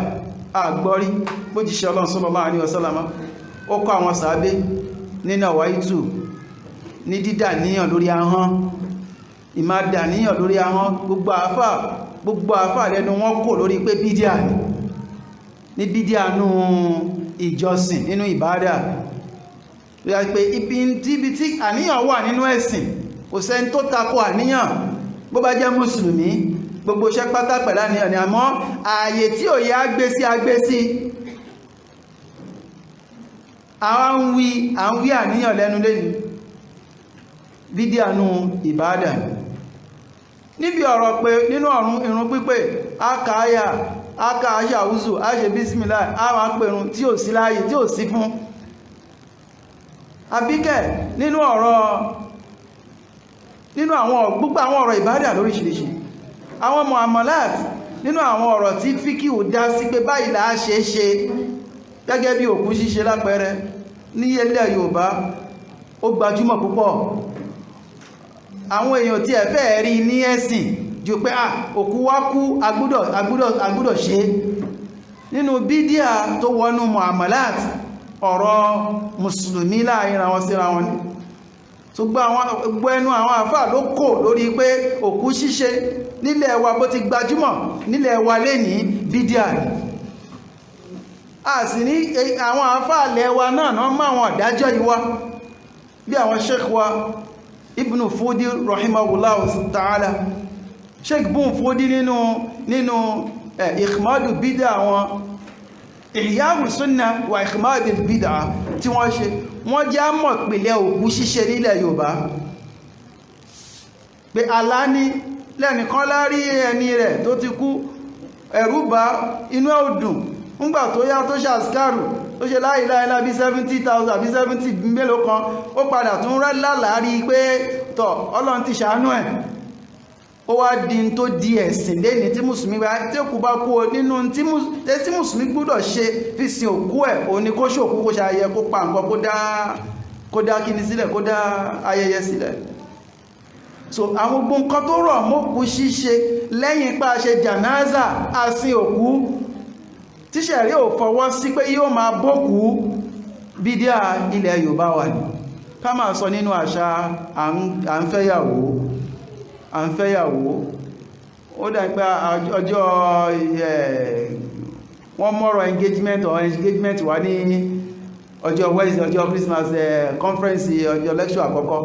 àgbọ́rí bó jíṣẹ́ Ọlọ́run sallallahu alaihi wasallam ó kọ́ àwọn sàábé nínú àwáìtù ní dídà níyàn lórí ahọ́n, ìmá dàníyàn lórí ahọ́n. Gbogbo àfà lẹ́nu wọn kò lórí pé bídíà ní bídíà nú ìjọsìn nínú ìbádà. Rí pé ibi tí àníyàn wà nínú ẹ̀sìn kò sẹ́ni tó tako àníyàn bó bá jẹ́ mùsùlùmí, gbogbo iṣẹ́ pátá pẹ̀lá ní ọ̀nà. Àmọ́ ààyè tí ò yẹ agbésí à ń wí àníyàn lẹ́nu lẹ́nu bídíà nú ìbádà. Níbi ọ̀rọ̀ pé nínú ìrun pípé akáyà aṣàwúzù aṣe bísmìlá àwọn apẹ̀rún tí ò sí láàyè tí ò sí fún. Àbíkẹ́ nínú gbogbo àwọn ọ̀rọ̀ ìbádà lóríṣiríṣi, àwọn muamalat nínú àwọn ọ̀rọ̀ tí fíkíù dá sí pé báyìí là á ṣe gẹ́gẹ́ bí òkú ṣíṣe lápẹẹrẹ ní ilẹ̀ Yorùbá ó gbajúmọ̀ púpọ̀. Àwọn èèyàn tí ẹ fẹ́ rí ní ẹ̀sìn jù pé òkú wá kú agbúdọ̀ ṣe. Nínú bídíà tó wọnú muamalat ọ̀rọ̀ mùsùlùmí láàrin àwọn síra wọn ni. tó gbọ́ ẹnu àwọn àfáà ló kò lórí pé òkú ṣíṣe nílẹ̀ wa bó ti gbajúmọ̀ nílẹ̀ wa lè ní bídíà ni a sì ní àwọn àfáà lẹ̀ wa náà mọ́ àwọn àdájọ́ yìí wá bí àwọn sheikh wa Ibn Fudi rahimahullahu ta'ala sheikh Ibn Fudi nínú ikhmadu bídà wọn Ihya'u Sunnah wa ikhmadul bid'ah tí wọ́n ṣe wọ́n jẹ́ mọ̀ pìlẹ̀ òkú ṣíṣe nílẹ̀ Yorùbá pé aláni lẹ́nìkan lárí ẹni rẹ̀ tó ti kú ẹ̀rù bá inú ọdún ńgbà tó yá tó ṣe àsìkárù tó ṣe la ilaha illa bí 70,000 bí 70 mélòó kan ó padà tún rẹ́ láàrí pé tọ̀ Ọlọ́run ti ṣàánú ẹ̀ ó wá di tó di ẹ̀sìn lẹ́ni tí mùsùlùmí wá tí òkú bá kú nínú tí mùsùlùmí gbọ́dọ̀ ṣe fi sin òkú ẹ̀ o ní kó ṣòkú kó ṣayẹ kó pa nǹkan kó dá kó dá kíni sílẹ̀, kó dá ayẹyẹ sílẹ̀. So àwọn gbogbo nǹkan tó rọ̀ mọ́kú ṣíṣe lẹ́yìn pé a ṣe jànáza àsìn òkú tíṣẹ̀rí ò fọwọ́ sí pé yóò máa bókú bídíà ilẹ̀ Yorùbá wà ní. Ká máa sọ nínú àṣà à ń fẹ́yàwó ó dà pé ọjọ́ wọ́n mọ́rọ̀ engagement wà ní ọjọ́ Wednesday, ọjọ́ Christmas conference, ọjọ́ lecture àkọ́kọ́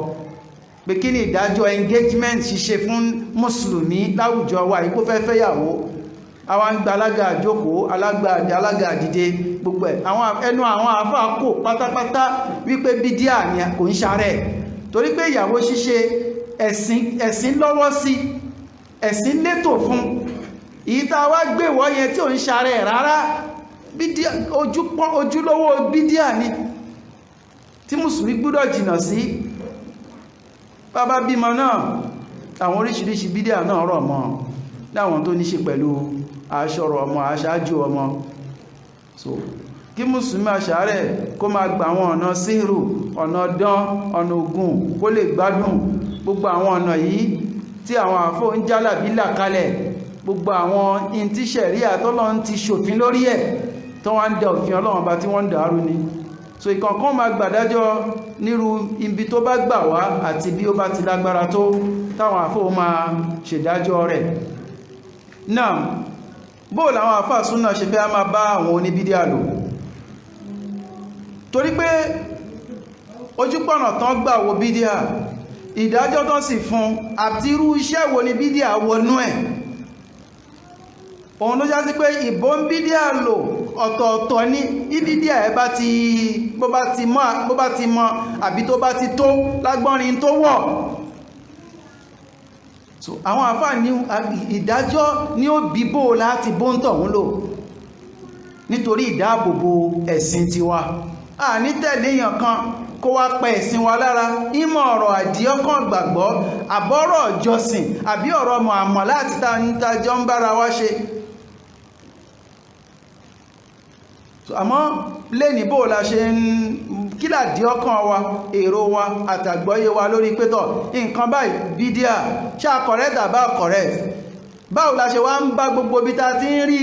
pé kí ni ìdájọ́ engagement ṣíṣe fún mùsùlùmí láwùjọ wa ipò fẹ́ fẹ́yàwó. Àwọn gba alága àjókòó, alága àdìde gbogbo ẹ̀, ẹnu àwọn àfáà kò pátápátá wípé bídíà ni kò ń ṣàrẹ̀, torí pé ìyàwó ṣíṣe ẹ̀sìn lọ́wọ́ sí, ẹ̀sìn létò fún. Ìta wá gbèwọ́ yẹn tí ò ń ṣàrẹ̀ rárá, bídíà ojúlówó bídíà ni tí mùsùlùmí gbọ́dọ̀ jìnnà sí. Bàbá bímọ náà àwọn oríṣiríṣi bídíà náà rọ̀ mọ́ láwọn tó ní ṣe pẹ̀lú aṣọ́rọ̀ ọmọ, aṣáájú ọmọ. So kí mùsùlùmí àṣàrẹ̀ kó máa gba àwọn ọ̀nà síhìrù, ọ̀nà dán, ọ̀nà ògùn kó lè gbádùn gbogbo àwọn ọ̀nà yìí tí àwọn àfó ń jálàbí là kalẹ̀, gbogbo àwọn intí ṣẹ̀ríà tọ́lọ́run ti ṣòfin lórí ẹ̀ tó wá ń dẹ òfin Ọlọ́run bá tí wọ́n ń dàrú ni. So ìkọ̀ọ̀kan máa gbàdájọ́ nírú ibi tó bá gbà wá àti bí ó bá ti lágbára tó táwọn àfó máa ṣèdájọ́ rẹ̀. Náà bóò làwọn àfáà súnnà ṣe fẹ́ máa bá àwọn oníbídíà lò, torí pé ojúpọ̀nà tán gbà wo bídíà, ìdájọ́ tán sì fún àti irú iṣẹ́ wo ni bídíà wọnú ẹ̀. Òun ló já sí pé ìbò ń bídíà lò ọ̀tọ̀ọ̀tọ̀ ní ìbídíà ẹ bó bá ti mọ́ àbí tó bá ti tó lágbọ́nrin tó wọ̀. So àwọn àfáà ní ìdájọ́ ní ó bíbò láti bóńtọ̀ ń lò nítorí ìdáàbòbò ẹ̀sìn tiwa. A ní tẹ̀lé èèyàn kan kó wá pẹ ẹ̀sìn wa lára, ìmọ̀ ọ̀rọ̀ àdíọ́kàn gbàgbọ́, àbọ́rọ̀ ìjọsìn àbí ọ̀rọ̀ mọ̀àmọ̀ láti tajọ́ ń bára wá ṣe. Àmọ́ lè ní bó la ṣe ń kílà díọ́kàn wa, èrò wa àtàgbọ́yé wa lórí pétọ̀ nǹkan báyìí bídíà ṣá correct àbá correct. Báwo la ṣe wá ń bá gbogbo bí ta ti ń rí,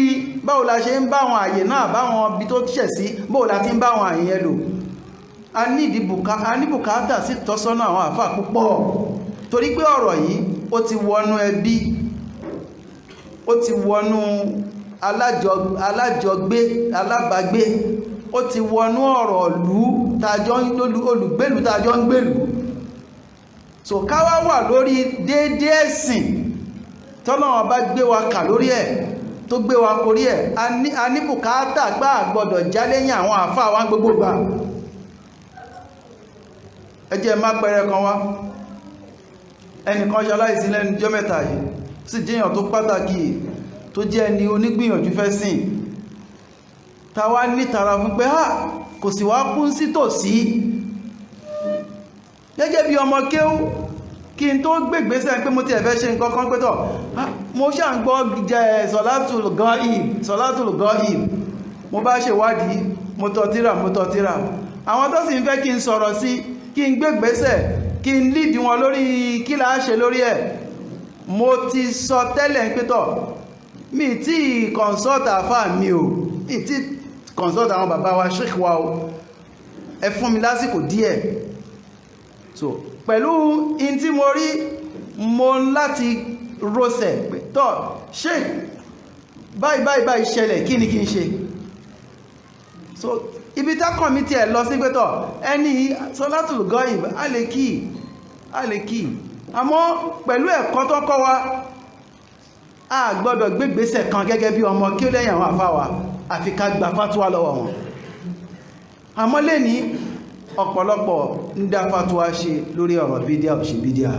báwo la ṣe ń bá àwọn àyè náà báwọn bí tó ṣẹ̀ sí, báwo la ti ń bá àwọn àyè yẹn lò. A ní bùkátà sí tọ́sọ́nà àwọn àfáà púpọ̀, torí pé ọ̀rọ̀ yìí ó ti wọnú ẹbí, ó ti wọnú alájọgbé, alábàgbé, ó ti wọnú ọ̀rọ̀ olùgbèlú tàjọ́ ń gbèlú. So káwá wà lórí déédé ẹ̀sìn tọ́lọ́wọ́n bá gbé wa kà lórí ẹ̀, tó gbé wa korí ẹ̀. A ní bùkátà gbá àgbọ̀dọ̀ jálẹ́yìn àwọn àfáà wa gbogbo gbà. Ẹ jẹ́ má pẹ̀rẹ̀ kan wá, ẹnìkan ṣaláìsí lẹ́nu jọ́ mẹ́ta yìí, sì jẹ́yàn tó pàtàkì tó jẹ́ ẹni onígbìyànjú fẹ́ sìn. Ta wá nítara fún pé kò sì wá kún sí tòsí gẹ́gẹ́ bí ọmọ kéwú, kí n tó gbégbésẹ̀ pé mo ti ẹ̀fẹ́ ṣe nǹkan kan pẹ́tọ̀ mo ṣà ń gbọ́ jẹ́ sọ̀látùl ghaib, mo bá ṣe wádìí, mo tọ̀ tírà. Àwọn tó sì ń fẹ́ kí n sọ̀rọ̀ sí, kí n gbégbésẹ̀, kí n lídì wọn lórí kí la ṣe lórí ẹ̀, mo ti sọ tẹ́lẹ̀ pẹ́tọ̀ mi tí consult àfáà mi ò, mi tí consult àwọn bàbá wa sheikh wa o, ẹ fún mi lásìkò díẹ̀. So pẹ̀lú in tí mo rí, mo láti rọ́sẹ̀ pé tọ́ sheikh báyìí ṣẹlẹ̀, kí ni kí n ṣe. So ibi tákàn mi tí ẹ lọ sí pẹ́tọ̀ ẹni sọ́látùl ghaib a lè kí, àmọ́ pẹ̀lú ẹ̀kọ́ tó kọ́ wa a gbọ́dọ̀ gbégbésẹ̀ kan gẹ́gẹ́ bí ọmọ kí ó lẹ́yìn àwọn àfáwà àfi ká gba fátúwà lọ́wọ́ wọn. Àmọ́ lè ní ọ̀pọ̀lọpọ̀ ń dá fátúwà ṣe lórí ọ̀rọ̀ bídíà ò ṣe bídíà,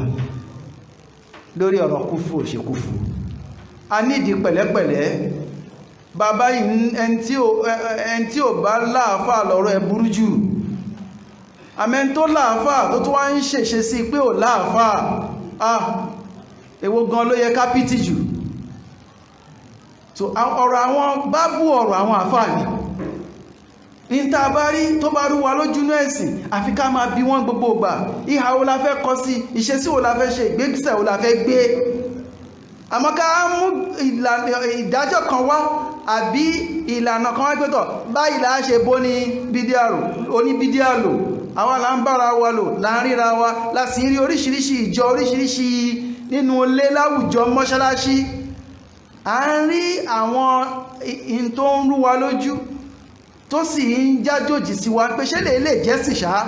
lórí ọ̀rọ̀ kúfù ò ṣe kúfù. A nídi pẹ̀lẹ́pẹ̀lẹ́. Bàbá yìí ẹni tí ò bá láàfáà lọ́rọ̀ ẹ burú jù, àmẹ́ni tó láàfáà tó tó wá ń ṣèṣe sí pé ò láàfáà, èwo gan ló yẹ kápítì jù. So ọ̀rọ̀ àwọn bábú ọ̀rọ̀ àwọn àfáà ni, ní tá bá rí tó bá rú wa lójú ní ẹ̀sìn àfi ká máa bi wọ́n gbogbo ìgbà ìhà wo la fẹ́ kọ sí, ìṣesí wo la fẹ́ ṣe, ìgbésẹ̀ wo la fẹ́ gbé. Àmọ́ ká mú ìdájọ́ kan wá àbí ìlànà kan wá pẹ́tọ̀ báyìí là á ṣe bó ní bídíà lò, àwa là ń bára wa lò, là ń ríra wa, la sì rí oríṣiríṣi ìjọ oríṣiríṣi nínú ilé láwùjọ mọ́ṣáláṣí. À ń rí àwọn in tó ń rú wa lójú tó sì ń jájòjì sí wa pé ṣé lè jẹ́ sì ṣá.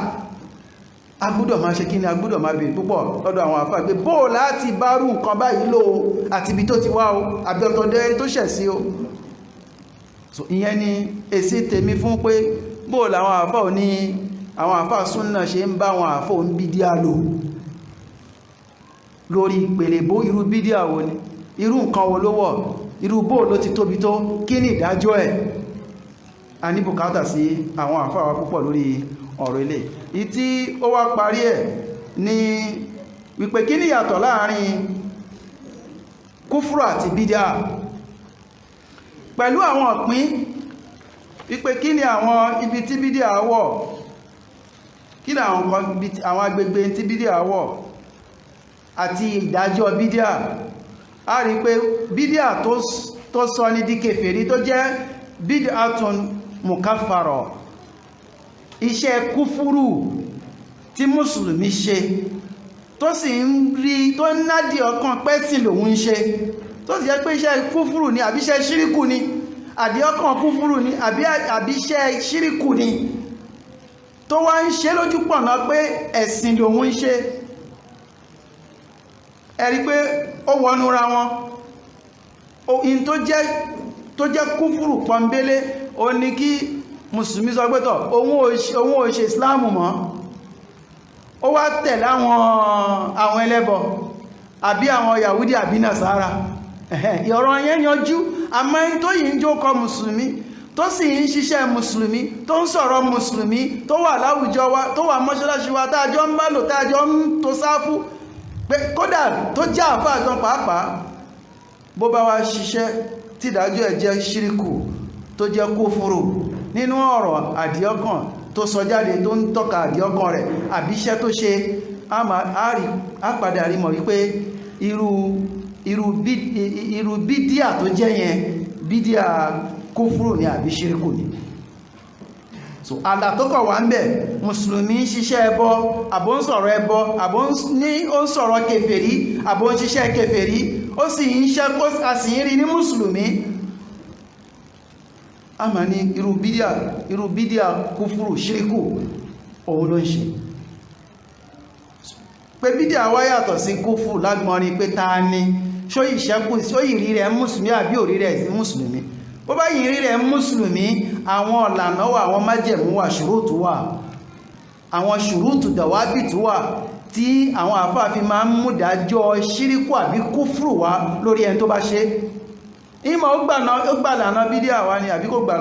A gbọ́dọ̀ máa ṣe kí ni, a gbọ́dọ̀ máa bèèrè púpọ̀ lọ́dọ̀ àwọn àfáà pé bó láti bá rú nǹkan báyìí lò ó àti ibi tó ti wá o àbí ọ̀tọ̀dẹ́ tó ṣẹ̀ sí o. So ìyẹn ni èsì tèmi fún pé bó làwọn àfáà ò ní àwọn àfáà súnnà ṣe ń bá àwọn àfáà ń bídíà lò lórí ìpele bó irú bídíà wo ni, irú nǹkan wo ló wọ̀, irú bó ló ti tóbi tó, kí ni ìdájọ́ ẹ̀. A ní bùkátà sí àwọn àfáà wa púpọ̀ lórí ọ̀rọ̀ ilé. Ìtí ó wá parí ẹ̀ ní wípé kí ni yàtọ̀ láàrin kúfúrù àti bídíà, pẹ̀lú àwọn ìpín wípé kí ni àwọn ibi tí bídíà wọ̀, kí ni àwọn agbègbè tí bídíà wọ̀ àti ìdájọ́ bídíà. A rí pé bídíà tó sọ ní di kèfèrí tó jẹ́ bídíàtun mukaffara, iṣẹ́ kúfúrù tí mùsùlùmí ṣe tó sì ń rí tó ń nádìí ọkàn pẹ́sìn lòun ń ṣe, tó sì jẹ́ pé iṣẹ́ kúfúrù ni àbí iṣẹ́ ṣíríkù ni, àdí ọkàn kúfúrù ni àbí iṣẹ́ ṣíríkù ni, tó wá ń ṣe lójú pọ̀nà pé ẹ̀sìn lòun ń ṣe. Ẹ rí pé ó wọnúra wọn. In tó jẹ́ kúfúrù pọ̀nbélé ó ní kí mùsùlùmí sọ pé tọ̀ òun ò ṣe ìsìláàmù mọ́, ó wá tẹ̀lé àwọn ẹlẹ́bọ àbí àwọn yahudi àbí nàsárà. Ọ̀rọ̀ yẹn yanjú. Àmọ́ ẹni tó yìí ń jókòó mùsùlùmí tó sì ń ṣiṣẹ́ mùsùlùmí tó ń sọ̀rọ̀ mùsùlùmí tó wà láwùjọ wa tó wà mọ́ṣáláṣí wa tájọ́ ń bá lò tájọ́ ń to sáfú pé kódà tó jẹ́ àfáà gan pàápàá, bó bá wá ṣiṣẹ́ tí ìdájọ́ ẹ̀ jẹ́ ṣíríkù tó jẹ́ kúfúrù nínú ọ̀rọ̀ àdíọ́kàn tó sọ jáde tó ń tọ́ka àdíọ́kàn rẹ̀ àbí iṣẹ́ tó ṣe, a padà rí mọ̀ wípé irú bídíà tó jẹ́ yẹn bídíà kúfúrù ni àbí ṣíríkù ni. So àlà tó kọ̀ wá ń bẹ̀, mùsùlùmí ń ṣiṣẹ́ ẹbọ àbó ń sọ̀rọ̀ ẹbọ àbó ó ń sọ̀rọ̀ kèfèrí àbó ń ṣiṣẹ́ kèfèrí, ó sì ń ṣẹ́ kó a sì ń rí ní mùsùlùmí. A máa ní irú bídíà kúfúrù ṣíríkù òun ló ń ṣe. Pé bídíà wá yàtọ̀ sí kúfúrù lágbọ́nrin pé ta ni ṣó ìṣẹ́kù ṣó ìrí rẹ̀ mùsùlùmí àbí òrí rẹ̀ sí mùsùlùmí. Bó bá yìí rí rẹ̀ mùsùlùmí, àwọn ọ̀lànà wà, àwọn májẹ̀mú wà, ṣùrútù wà, àwọn ṣùrútù dàwábìtù wà tí àwọn àfáà fi máa ń mú dájọ́ ṣíríkù àbí kúfúrù wá lórí ẹni tó bá ṣe. Ìmọ̀ ó gbà ìlànà bídíà wá ni àbí kò gbà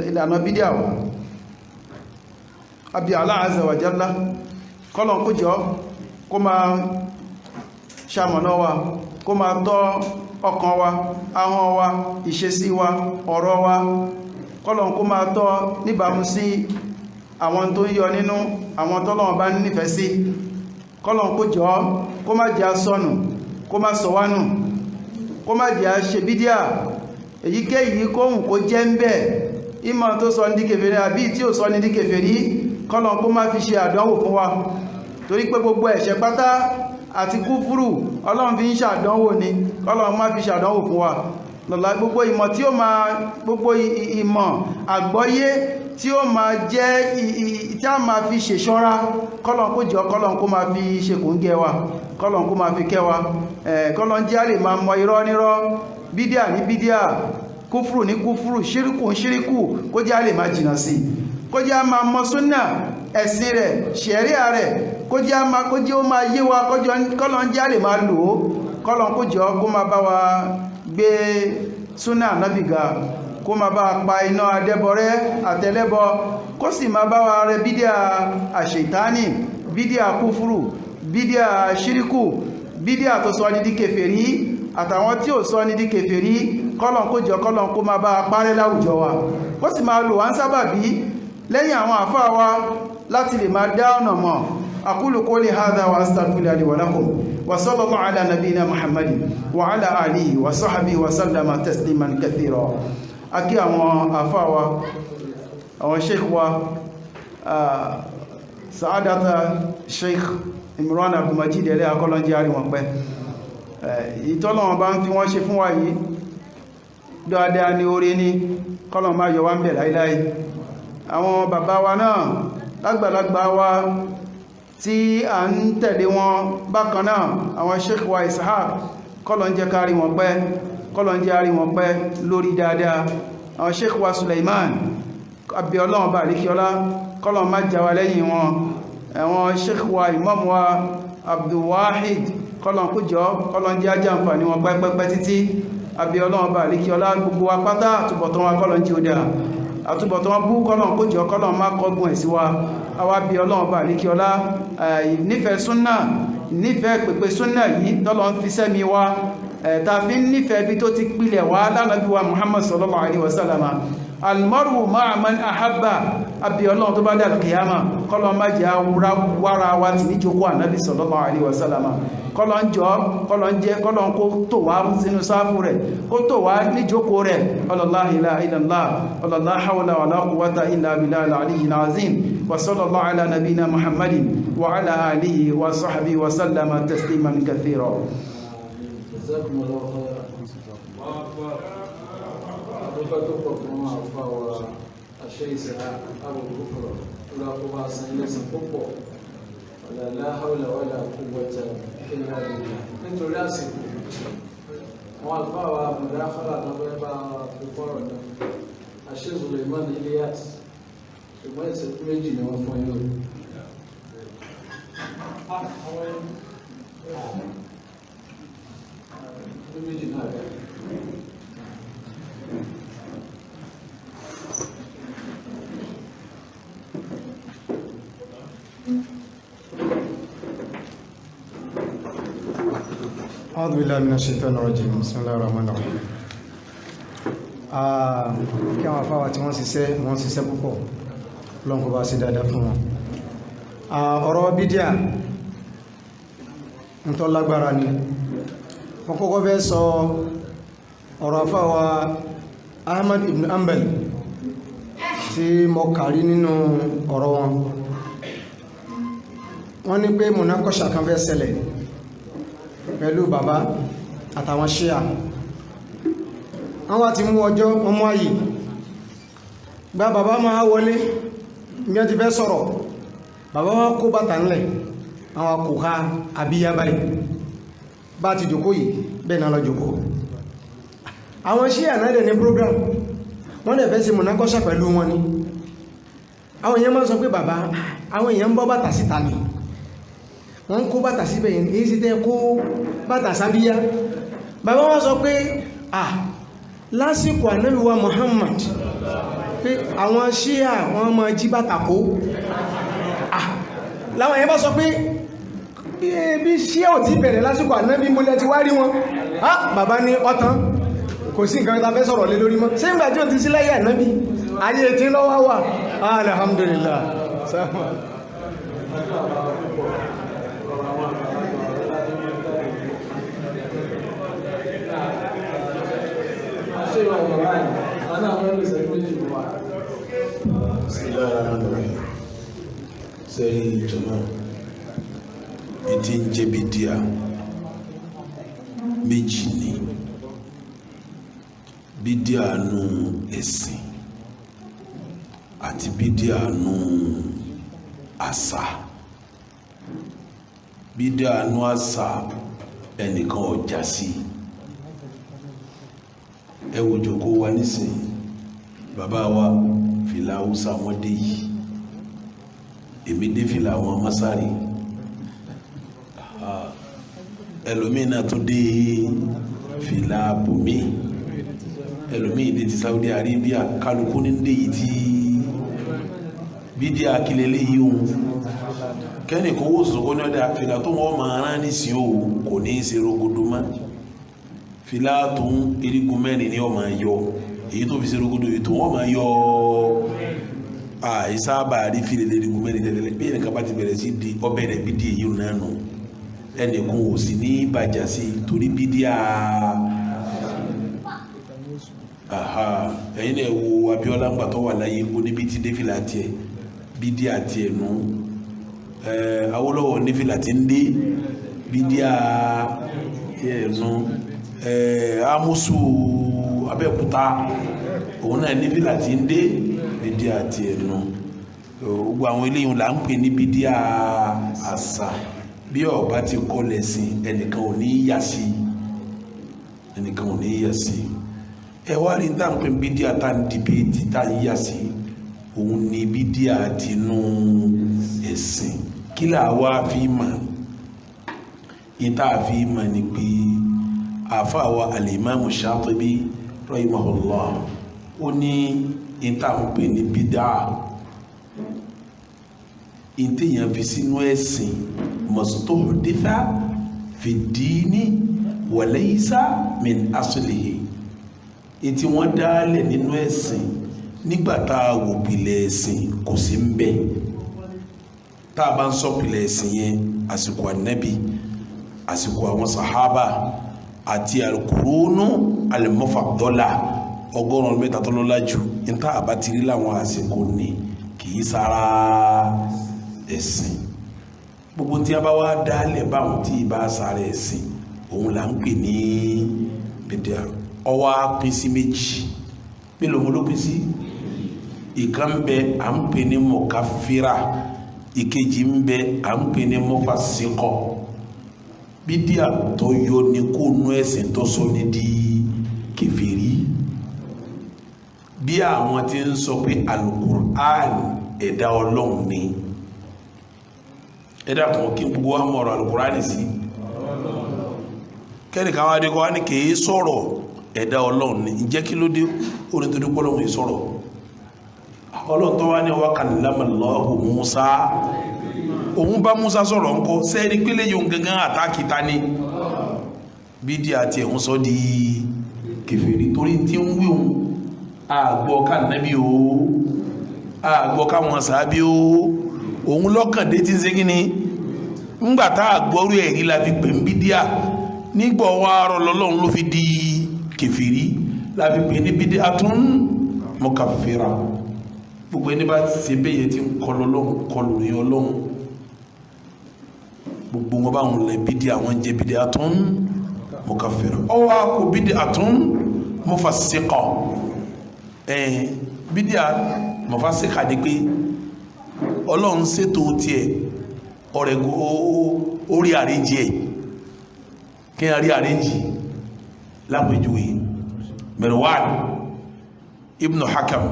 ìlànà bídíà wá. Àbí Allah azza wa jalla kọ́lọ̀n kó jọ kó máa ṣamọ̀nà wa, kó máa tọ́ ọkàn wa, ahọ́n wa, ìṣesí wa, ọ̀rọ̀ wa, kọ́lọ̀n kó máa tọ́ níbàmú sí àwọn tó ń yọ nínú àwọn tọ́lọ́run bá nífẹ̀ẹ́ sí. Kọ́lọ̀n kó jọ kó má jẹ́ asọ́nù, kó má sọ wá nù, kó má jẹ́ ṣe bídíà èyíkéyìí kóhùn kó jẹ́ ń bẹ̀. Ìmọ̀ tó sọ ní kèfèrí àbí tí ò sọ ní kèfèrí, kọ́lọ̀n kó má fi ṣe àdánwò fún wa, torí pé gbogbo ẹ̀ṣẹ̀ pátá àti kúfúrù Ọlọ́run fi ń ṣàdánwò ni, kọ́lọ̀n má fi ṣàdánwò fún wa. Lọ́la gbogbo ìmọ̀ tí ó máa gbogbo ìmọ̀ àgbọ́yé tí ó máa jẹ́ tí a máa fi ṣèṣọ́ra, kọ́lọ̀n kó jọ kọ́lọ̀n kó máa fi ṣe kòńgẹ́ wa, kọ́lọ̀n kó máa fi kẹ́ wa, kọ́lọ̀n jẹ́ a lè máa mọ irọ́ nírọ́, bídíà ní bídíà, kúfúrù ní kúfúrù, ṣíríkù ní ṣíríkù, kó jẹ́ a lè máa jìnà sí, kó jẹ́ a máa mọ súnnà ẹ̀sìn rẹ̀, ṣẹ̀ríà rẹ̀, kó jẹ́ ó máa yé wa, kọ́lọ̀n jẹ́ a lè máa lò ó, kọ́lọ̀n kó jọ kó máa bá wa gbé súnnà Ànábì ga, kó máa bá pa iná adẹ́bọrẹ́ àtẹlẹ́bọ, kó sì máa bá wa rẹ bídíà àṣètánì, bídíà kúfúrù, bídíà ṣíríkù, bídíà tó sọ ní di kèfèrí àtàwọn tí ò sọ ní di kèfèrí. Kọ́lọ̀n kó jọ kọ́lọ̀n kó máa bá parẹ́ láwùjọ wa, kó sì máa lò wá ń sábàbí lẹ́yìn àwọn àfáà wa láti lè máa dá ọ̀nà mọ̀. aqulu qawli hadha wa astaghfirullaha li wa lakum wa sallallahu ala nabiyyina Muhammadin wa ala alihi wa sahbihi wa sallama tasliman kathira. Akí àwọn àfáà wa, àwọn sheikh wa, Sa'adata Sheikh Imran Abdul Majid ẹlẹ́ akọ́lọ́njẹ́ àrí wọn pẹ́. Ìtọ́lọ́wọ́n bá ń fi wọ́n ṣe fún wa yìí dáadáa ní orí ní kọ́lọ̀ máa yọ wá ń bẹ̀ láíláí. Àwọn bàbá wa náà lágbàlagbà wa tí a ń tẹ̀lé wọn bákan náà, àwọn Sheikh wa Ishaq kọ́lọ́njẹ́ kárí wọn pẹ́, kọ́lọ́njẹ́ àrí wọn pẹ́ lórí dáadáa. Àwọn Sheikh wa Suleiman àbí Ọlọ́run bá àríkíọlá kọ́lọ̀ má jáwa lẹ́yìn wọn. Àwọn Sheikh wa Imam wa Abdul Wahid kọ́lọ̀ kújọ kọ́lọ̀ jẹ́ àjàǹfààní wọn pẹ́pẹ́pẹ́ títí. Àbí Ọlọ́run bá àríkíọlá gbogbo wa pátá àtúbọ̀tán wa kọ́lọ̀ jí ó dáa, àtúbọ̀tán wa bú kọ́lọ̀ kújọ kọ́lọ̀ má kọ́gùn ẹ̀ sí wa. Àwa bí Ọlọ́run bá àríkíọlá nífẹ̀ẹ́ súnnà, nífẹ̀ẹ́ pèpè súnnà yìí tọ́lọ ń fi sẹ́mi wa ta fi ń nífẹ̀ẹ́ bí tó ti pilẹ̀ wá lánàbí wa Muhammad sallallahu alaihi wasallam. Almaru ma'a man ahabba. Àbí Ọlọ́run tó bá dà kìyàmà kọ́lọ̀ má jẹ́ wára wa ti ní jókòó ànábì sallallahu alaihi wasallam. Kọ́lọ̀ ń jọ, kọ́lọ̀ ń jẹ́, kọ́lọ̀ ń kó tó wá sínú sáfù rẹ̀, kó tó wá ní jókòó rẹ̀. La ilaha illallah, la hawla wala quwwata illa billahil aliyyil azim. Wa sallallahu ala nabiyyina Muhammadin wa ala alihi wa sahbihi wa sallama tasliman kathira. Jazakumullahu khairan. Àdúgbò tó pọ̀ fún àwọn àfáwà àṣẹ ìsẹ̀lá àbòkúfọ̀rọ̀ lọ́kọ́wà san ilẹ̀sìn púpọ̀. La hawla wala quwwata illa billah. Nítorí àsìkò, àwọn àfáwà àbùdá fọ́lá lọ́wọ́ bá púpọ̀rọ̀ náà. Àṣẹ Suleiman Ilyas, ṣùgbọ́n ìṣẹ́jú méjì ni wọ́n fún yóò. Méjì náà rẹ̀. أعوذ بالله من الشيطان الرجيم بسم الله الرحمن الرحيم. Kí àwọn afáwà tí wọ́n ṣiṣẹ́ púpọ̀ lọ́n kó bá sí dáadáa fún wọn. Ọ̀rọ̀ bídíà ń tọ́ lágbára ni. Wọ́n kọ́kọ́ fẹ́ sọ ọ̀rọ̀ afáwà Ahmad ibn Hanbal tí mo kàrí nínú ọ̀rọ̀ wọn. Wọ́n ní pé munakọ́ṣà kan fẹ́ ṣẹlẹ̀ pẹ̀lú bàbá àtàwọn ṣíà. Wọ́n wá ti mú ọjọ́, wọ́n mú ààyè. Gba bàbá máa wọlé bí wọ́n ti fẹ́ sọ̀rọ̀. Bàbá wọn kó bàtà ńlẹ̀, àwọn kò ha àbíyá báyìí. Bá ti jòkó yìí bẹ́ẹ̀ náà lọ jòkó. Àwọn ṣíà náà dẹ̀ ní program, wọ́n dẹ̀ fẹ́ ṣe munakọ́ṣà pẹ̀lú wọn ni. Àwọn èèyàn máa sọ pé bàbá, àwọn èèyàn ń bọ́ bàtà síta ni, wọ́n kó bàtà síbẹ̀ yìí, èyí sí tẹ́ kó bàtà sábíyá. Bàbá wọ́n sọ pé lásìkò Ànábì wa Muhammad pé àwọn ṣíà wọ́n máa jí bàtà kó. Láwọn èèyàn bá sọ pé bí ṣíà ò ti bẹ̀rẹ̀ lásìkò Ànábì múlẹ̀ ti wá rí wọn. Bàbá ní ọ̀tán kò sí nǹkan ta fẹ́ sọ̀rọ̀ lé lórí mọ́. Ṣé ìgbà tí ó ti sí láyé Ànábì ayé tí lọ́wọ́ wà? Alhamdulillah. Sẹ́rí ìjọba ìdí ń jẹ́ bídíà méjì ni. Bídíà nù ẹ̀sìn àti bídíà nù àṣà. Bídíà nù àṣà ẹnìkan ọjà sí. Ẹ wo jókòó wa nísìnyí, bàbá wa fìlà Haúsá wọn dé yìí, èmi dé fìlà wọn Masari, ẹlòmíì náà tún dé fìlà bùnmí, ẹlòmíì dé ti Saudi Arabia, kálukú ní dé yìí tí bídíà akílélé yìí òun kẹ́ni kó wó sọ́kọ́ ní ọdá fìlà tó wọ́n máa rán ní sí o kò ní í ṣe rogodo mọ́. Fìlà tó ń erigun mẹ́rin ní ó máa yọ, èyí tó fi ṣe rogodo èyí tó wọ́n máa yọ ìsáàbà rí fìlẹ̀ lérí gúnmẹ́rin tẹ́lẹ̀ bí ẹnìkan bá ti bẹ̀rẹ̀ sí di ọbẹ̀ rẹ̀ bí díẹ̀ yìí náà nù ẹnìkan ò sì ní bàjá sí torí bí díẹ̀ ẹ̀yin náà wo Abíọ́lá ń gbàtọ́ wà láyé oníbi tí défìlà tiẹ̀ bí díẹ̀ tiẹ̀ nù Awólọ́wọ̀ nífìlà tí ń dé bí díẹ̀ tiẹ̀ nù Amusu Abẹ́òkúta òun náà nífìlà tí ń dé bídíà àti ẹnu gbogbo àwọn eléyìí là ń pè ní bídíà àṣà bí ọba ti kọlẹ̀ sí ẹnìkan ò ní yà sí ẹ wá rí tá à ń pè bídíà tá à ń dìbéètì tá à ń yà sí òun ní bídíà àtinú ẹ̀sìn kí là wá fi mọ̀ yìí tá a fi mọ̀ ni pé àfàwọ̀ al-Imam Shatibi rahimahullah ó ní ìtàn pè ní bídà ìtẹ̀yàn fi sínú ẹ̀sìn mastuhditha fi dini wa laysa min aslihi ìtí wọ́n dálẹ̀ nínú ẹ̀sìn nígbàtá wò pìlẹ̀ ẹ̀sìn kò sí ń bẹ tá a bá ń sọ pìlẹ̀ ẹ̀sìn yẹn àsìkò ànábì àsìkò àwọn sàhábà àti al-qurunu al-mufaddala ọgọ́rùn mẹ́ta tó lọ́lá jù níta àbátìrí láwọn àsìkò ní kìí sára ẹ̀sìn gbogbo tí a bá wá dálẹ̀ báwọn tí ìbá sára ẹ̀sìn òun là ń pè ní bídíà ọwá pín sí méjì mélòó mo ló pín sí ìkan ń bẹ à ń pè ní mọ̀káfíra ìkejì ń bẹ à ń pè ní mọ́fàsíkọ̀ bídíà tó yọ ní kó nú ẹ̀sìn tó sọ ní di kèfèrí bí àwọn tí ń sọ pé alukur'an ẹ̀dá ọlọ́run ni ẹ̀dá kan kí gbogbo wa mọ̀rọ̀ alukur'an sí kẹ́nìkan wá dé kọ́ wá ní kìí sọ̀rọ̀ ẹ̀dá ọlọ́run ni ǹjẹ́ kí ló dé orin tó dé pọ́lọ́run yìí sọ̀rọ̀ ọlọ́run tó wá ní wa kallama Allahu Musa òun bá Musa sọ̀rọ̀ ńkọ́ sẹ́ẹ̀rí pélé yóò gangan àtàkì ta ni bídí àti ẹ̀hún sọ di kèfèrí torí tí ń wí àgbọ̀ ká nàbí o àgbọ̀ ká wọn sàábí o òun lọ́kàn dé tí ń ṣe kíni ńgbàtá àgbọ̀rú ẹ̀rí la fi pè ń bídíà nígbà wà rọ̀ lọ́lọ́run ló fi di kèfèrí la fi pè ní bídíà tún mukaffira gbogbo ẹni bá ṣe bẹ́yẹ tí ń kọlù ọlọ́run kọlù rí ọlọ́run gbogbo wọn bá wọn lẹ bídíà wọn jẹ bídíà tún mukaffira ọwọ́ kò bídíà tún mufassiqa bídíà mufassiqa ni pé ọlọ́run ṣètò tiẹ̀ ọ̀rẹ́ orí àríjì ẹ̀ kí n rí àríjì lápẹjúwe Marwan ibn Hakam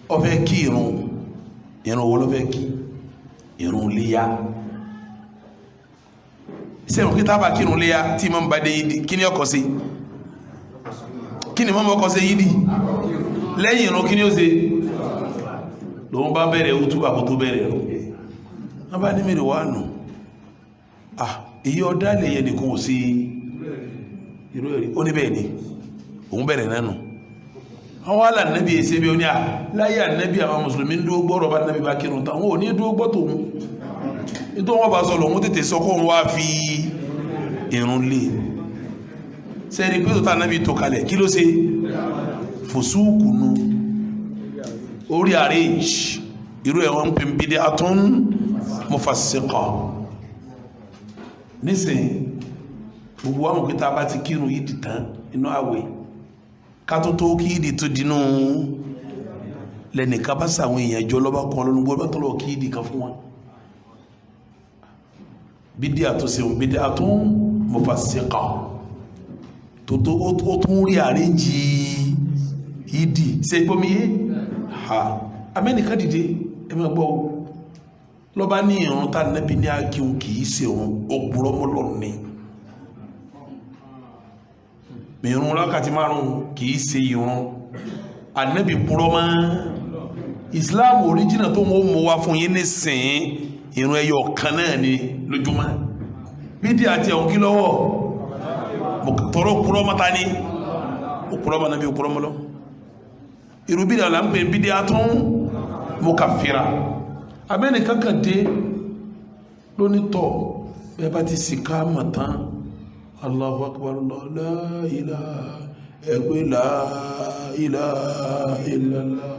ó fẹ́ kí irun wo ló fẹ́ kí irun léyá sẹ́wọ̀n kí tábà kírun léyá tí mọ́ bá dé yídi kí ni ọkọ̀ sí kí ni mọ́ ọkọ̀ sí yídi lẹ́yìn irun kí ni ó ṣe lòun bá bẹ̀rẹ̀ útúbà kó tó bẹ̀rẹ̀ rùn wọ́n bá ní mẹ́rin wà nù èyí ọdá lè yẹ nìkan ò sí irú ẹ̀rí ó ní bẹ́ẹ̀ ni òun bẹ̀rẹ̀ nánu àwọn alànẹ́bí ẹsẹ́ bí ó ní láyé ànẹ́bí àwọn mùsùlùmí ń dúó gbọ́rọ̀ bá nẹ́bí bá kírun tán wọ́n ò ní dúó gbọ́ tòun nítorí wọ́n bá sọ lòun tètè sọ kó wá fi irun lé sẹ́ẹ̀rí pé tó tá nẹ́bí tó kalẹ̀ kí ló ṣe fòsúùkù nù orí àríjì irú ẹ̀wọ̀n pè ń bídé atún mufassiqa nísìn gbogbo àwọn òkúta bá ti kírun yìí dì tán inú àwẹ̀ ká tó tó kí ìdí tó dínú lẹ́nìká bá sàwọn èèyàn jọ lọ́bá kan lọ́nà gbọ́dọ̀ tó lọ kí ìdí kan fún wọn bídí àtúnṣe bídí àtún mufassiqa tó ó tún rí àríjì ìdí ṣe gbọ́míyé ha amẹ́nìkan dìde ẹmẹ́ gbọ́ lọ́bá ní ìrún tá nẹ́bí ní akíhun kìí ṣe òun ògbúrọ́mọ́lọ́ ní ìrún lákàtí márùn kìí ṣe ìrún ànẹ́bí púrọ́mọ́ Islam oríjìnà tó wọ́n mọ́ wá fún yín ní sìn ìrún ẹyọ kan náà ni lójúmọ́ bídí àti ẹ̀hún kí lọ́wọ́ tọrọ púrọ́mọ́ ta ní òpúrọ́mọ́ náà bí òpúrọ́mọ́lọ́ irú bídíà là ń pè bídíà tún mukaffira abẹ́ni kankan dé lónítọ̀ bẹ́ẹ̀ bá ti sì ká mọ̀ tán Allahu akbar la ilaha ẹgbẹ́ la ilaha illallah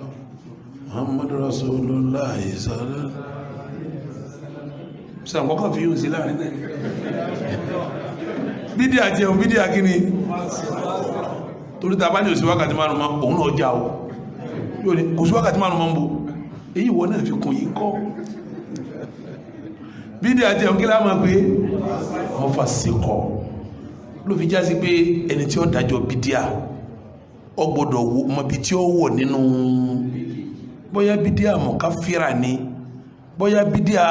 Muhammadu rasulullah ìsàlẹ̀ sí àkọ́kọ́ fi yóò sí láàrin náà bídíà jẹun bídíà kí ni torí tàbá ní òsì wákàtí márùn mọ́ òun náà já o yóò ní kò sí wákàtí márùn mọ́ ń bò èyí wọ́n náà fi kún yí kọ́ bídíà jẹun kí láàmà pé wọ́n fà sí kọ́ ló fi já sí pé ẹni tí ó dájọ́ bídíà ó gbọ́dọ̀ mọ̀bí tí ó wọ̀ nínú bóyá bídíà mukaffira ni bóyá bídíà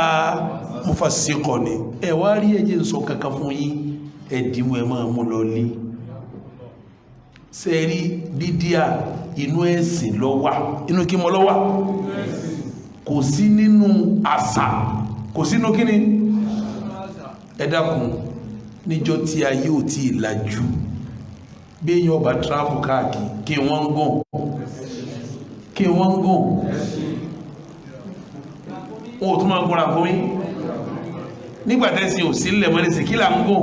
mufassiqa ni ẹ wá rí ẹjẹ́ ń sọ kankan fún yín ẹ̀dìmọ̀ ẹ̀ máa mú lọ lé sẹ́rí bídíà inú ẹ̀sìn ló wà inú kí mọ́ ló wà kò sí nínú àṣà kò sínú kí ni ẹ dákun níjọ́ tí ayé ò tí ì lajú bí èèyàn ọba travel káàkiri kí wọ́n ń gùn wọn ò tún máa gúnra fún yí nígbàtẹ́sí ò sí ilẹ̀ mọ́lẹ́sì kí là ń gùn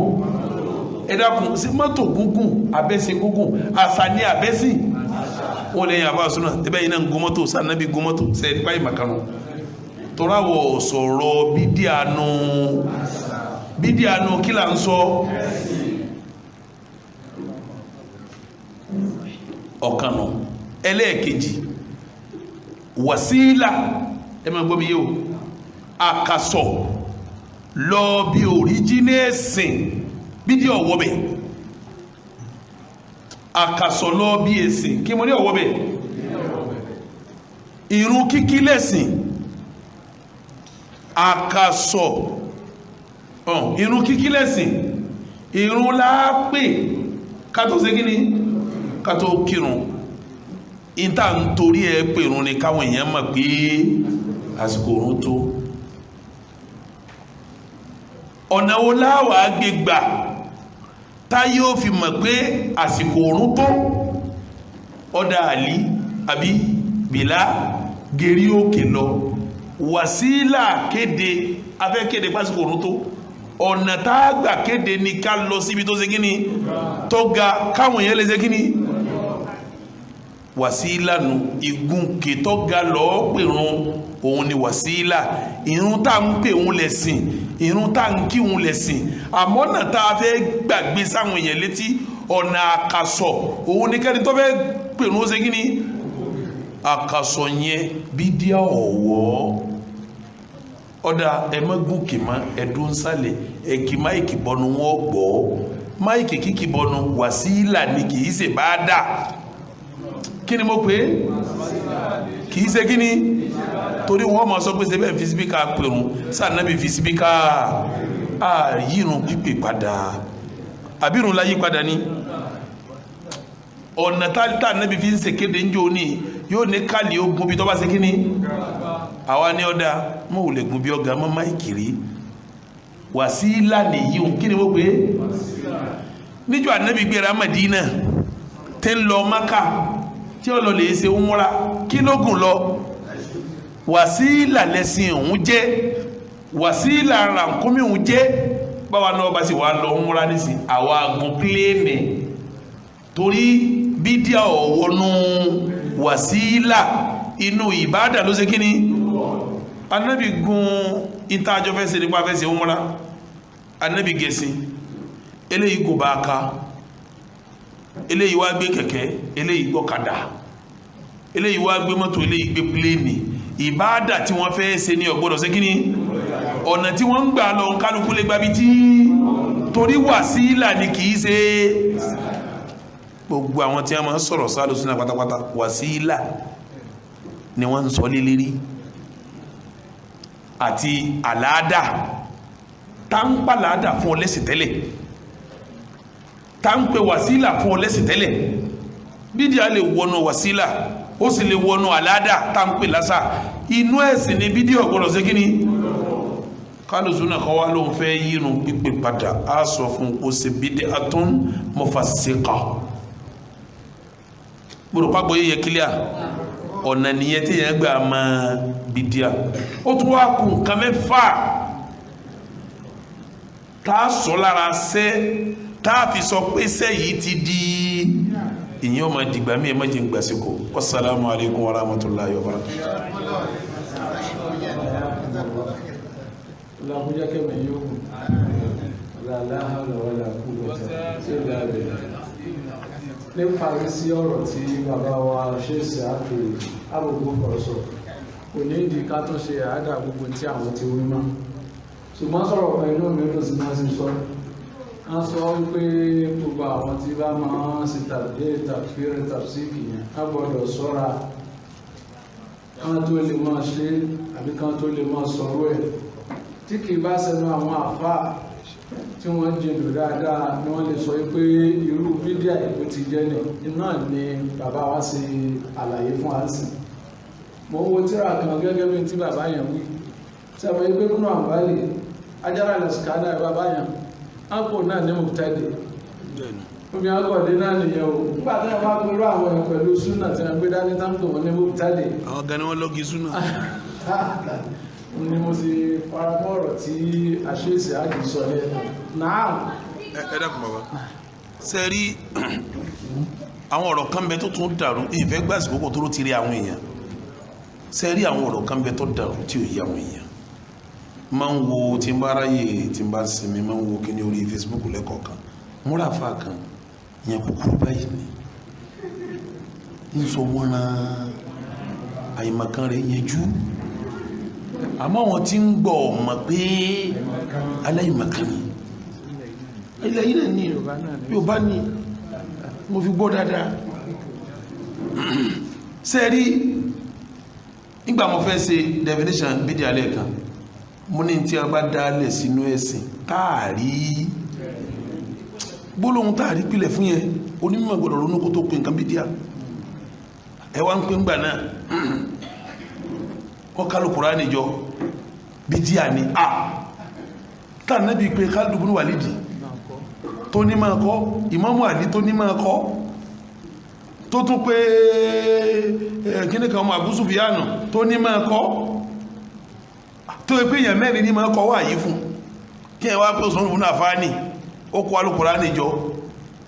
ẹ dákun sí mọ́tò gúngùn abẹ́sí gúngùn àṣà ní abẹ́sí wọ́n lè yàn àbá súnà tẹ́bẹ́ yìí náà ń gún mọ́tò sànàbí gún mọ́tò sẹ́ẹ̀rí báyìí màkànù tọ́ráwọ̀ sọ̀rọ̀ bídíànù kí là ń sọ ọ̀kanù ẹlẹ́ẹ̀kejì wàsílà ẹ máa gbọ́ mi yóò àkàsọ̀ lọ bí òríjínẹ́sìn bídí ọ̀wọ́bẹ̀ àkàsọ̀ lọ bí ẹ̀sìn kí mo ní ọ̀wọ́bẹ̀ ìrun kíkí lẹ́sìn àkàsọ̀ ìrun kíkí lẹ́sìn ìrun láàpè kátó ṣe kí ni kátó kírun ìta ń torí ẹ pèrún ni káwọn èèyàn mọ̀ pé àsìkò òrùn tó ọ̀nà wo láwàá gbégbà táyé ó fi mọ̀ pé àsìkò òrùn tó ọ̀dà àlí àbí bìlá gèrí òkè lọ wàsílà kéde afẹ́ kéde pásìkò òrùn tó ọ̀nà tá a gbà kéde ni ká lọ síbi tó ṣe kíni tó ga káwọn èèyàn lè ṣe kíni wàsílà nù ìgúnkè tó ga lọ́ọ́ pèrún òun ni wàsílà ìrun tá ń pè òun lẹ̀sìn ìrun tá ń kí òun lẹ̀sìn àmọ́ náà tá a fẹ́ gbàgbé sáwọn èèyàn létí ọ̀nà àkàsọ̀ òun ni kẹ́ni tó fẹ́ pèrún ó ṣe kí ni àkàsọ̀ yẹn bídíà ọ̀wọ́ ọ̀dà ẹ̀mẹ́gùnkè má ẹ̀dùn sálẹ̀ ẹ̀kì máìkì bọnu wọn gbọ́ máìkì kíkì bọnu wàsílà ni kì í ṣe bá dà kí ni mo pè é kì í ṣe kí ni torí wọ́n máa sọ pé ṣe bẹ́ẹ̀ fi síbíkà pèrún sànàbí fi síbíkà àyírun pípè padà àbírun láyé padà ní ọ̀nà tá nàbí fi ń ṣe kéde ń jò ní yóò ní kálí ogun bí tó bá ṣe kí ni àwa ní ọ̀dà mọ́ ò lè gun bí ọ̀gá mọ́ máìkì rí wàsílà nìyí kí ni mo pè é níjọ́ ànábì gbéra Mádínà tẹ́ ń lọ Mákà tí ó lọ lè ṣe umura kí ló gùn lọ wàsílà lẹ́sìn òun jẹ́ wàsílà rànkúmí òun jẹ́ báwa náà bá sì wà lọ umura nísìn àwa gun pléènì torí bídíà ọ̀wọ́nú wàsílà inú ìbádà ló ṣe kí ni anábì gun ìtajọ fẹ́ ṣe nípa fẹ́ ṣe umura anábì gẹ̀ẹ́sì eléyìí kò bá ká eléyìí wá gbé kẹ̀kẹ́ eléyìí gbọ́kadà eléyìí wá gbé mọ́tò eléyìí gbé pléènì ìbáàdà tí wọ́n fẹ́ ṣe ní ọ̀gbọ́dọ̀ ṣe kí ni ọ̀nà tí wọ́n ń gbà lọ kálukú lè gbábi tí torí wàsílà ni kìí ṣe gbogbo àwọn tí a máa ń sọ̀rọ̀ sáàlù sínú pátápátá wàsílà ni wọ́n ń sọ lé lérí àti àlàádà tá ń pa làádà fún ọ lẹ́sìn tẹ́lẹ̀ tá ń pe wàsílà fún ọ lẹ́sìn tẹ́lẹ̀ bídíà lè wọnú wàsílà ó sì lè wọnú àlàádà tá ń pè lásà inú ẹ̀sìn ni bídíà ọ̀gbọ́dọ̀ sí kíní kálùsùn náà kọ́ wá ló ń fẹ́ yírun pípé padà á sọ fún ó sì bídíà atún mufassiqa gbọ́dọ̀ pàgbọ́ yẹ kílíà ọ̀nà nìyẹn tí yẹn gbà máa bìdíà ó tún wá kù nǹkan mẹ́fà tá a sọ lára sẹ́ tá a fi sọ pé sẹ́ yìí ti di ìyẹn ọmọ dìgbà mí ẹ má jẹ́ gbàsíkò wasalaamu alaykum wa rahmatulahi wa barakatuh. Lakuja keme yóò la láhàlà wà láàkú lọ́tà tí ó dábẹ̀. Ní parí sí ọ̀rọ̀ tí bàbá wa ṣe ṣe àkèrè àbògbò kọ̀ọ̀sọ̀, kò ní ìdí ká tó ṣe àádà gbogbo tí àwọn ti wí mọ́. Ṣùgbọ́n sọ̀rọ̀ kan inú mi ló sì máa ṣe sọ. A sọ wípé gbogbo àwọn tí bá máa ń ṣe tàbí tàbífẹ́rẹ́ tàbísíkì yẹn, a gbọ́dọ̀ ṣọ́ra kán tó lè máa ṣe àbí kán tó lè máa sọ̀rọ̀ ẹ̀. Tí kì í bá sẹ́nu àwọn àfáà tí wọ́n jìnlò dáadáa ni wọ́n lè sọ pé irú bídíà ìlú ti jẹ́ iná ni bàbá wa ṣe àlàyé fún àǹsì. Mo wo tírà kan gẹ́gẹ́ bí tí bàbá yẹn wí sẹ́wọ̀n ẹgbẹ́ kúnnú àǹbálì ajára lẹ́sìkádà bàbá yẹn ápò náà ní mùtẹ́dì omi akọ̀dé náà nìyẹn o nígbà tí wọ́n bá pẹ̀lú àwọn ẹ̀ pẹ̀lú súnà tí wọ́n gbé dání táǹkì wọn ní mùtẹ́dì. Àwọn gan ni wọ́n lọ́gì súnà. Ni mo ti faramọ́ ọ̀rọ̀ tí àṣeèsì àjì sọ yẹn náà. Ẹ dákun bàbá ṣe rí àwọn ọ̀rọ̀ kan bẹ tó tún dàrú ìfẹ́ gbàsí kókò tó ló ti rí àwọn èèyàn ṣe rí àwọn ọ̀rọ̀ kan bẹ tó dàrú tí ò yí àwọn èèyàn máa ń wo tí n bá ráyè tí n bá sinmi máa ń wo kí ní orí Facebook lẹ́kọ̀ọ̀kan múra fa kan yẹn kúkúrú báyìí ni ń sọ wọn na àyèmọ̀kan rẹ̀ yẹn jú àmọ́ wọn ti ń gbọ́ ọmọ pé aláìmọ̀kan ni ilẹ̀ yìí náà ní Yorùbá ní mo fi gbọ́ dáadáa sẹ́rí nígbà mo fẹ́ ṣe definition bídí alẹ́ kan mo ní tí a bá dálẹ̀ sínú ẹ̀sìn táàrí gbólóhùn táàrí pìlẹ̀ fún yẹn onímọ̀ gbọ́dọ̀ ronú kó tó pè nǹkan bídíà ẹ wá ń pè ń gbà náà wọ́n kálù Kùránì jọ bídíà ni a tàà náà bí pé Khalid ibn Walid tó ní máa kọ́ Ìmámù Àlí tó ní máa kọ́ tó tún pé kíní kan ọmọ Abu Sufyanu tó ní máa kọ́ tó pé èèyàn mẹ́rin ní máa kọ́ wà yìí fún kí ẹ wá pé Usman ibn Affan ó kọ́ Al-Kùránì jọ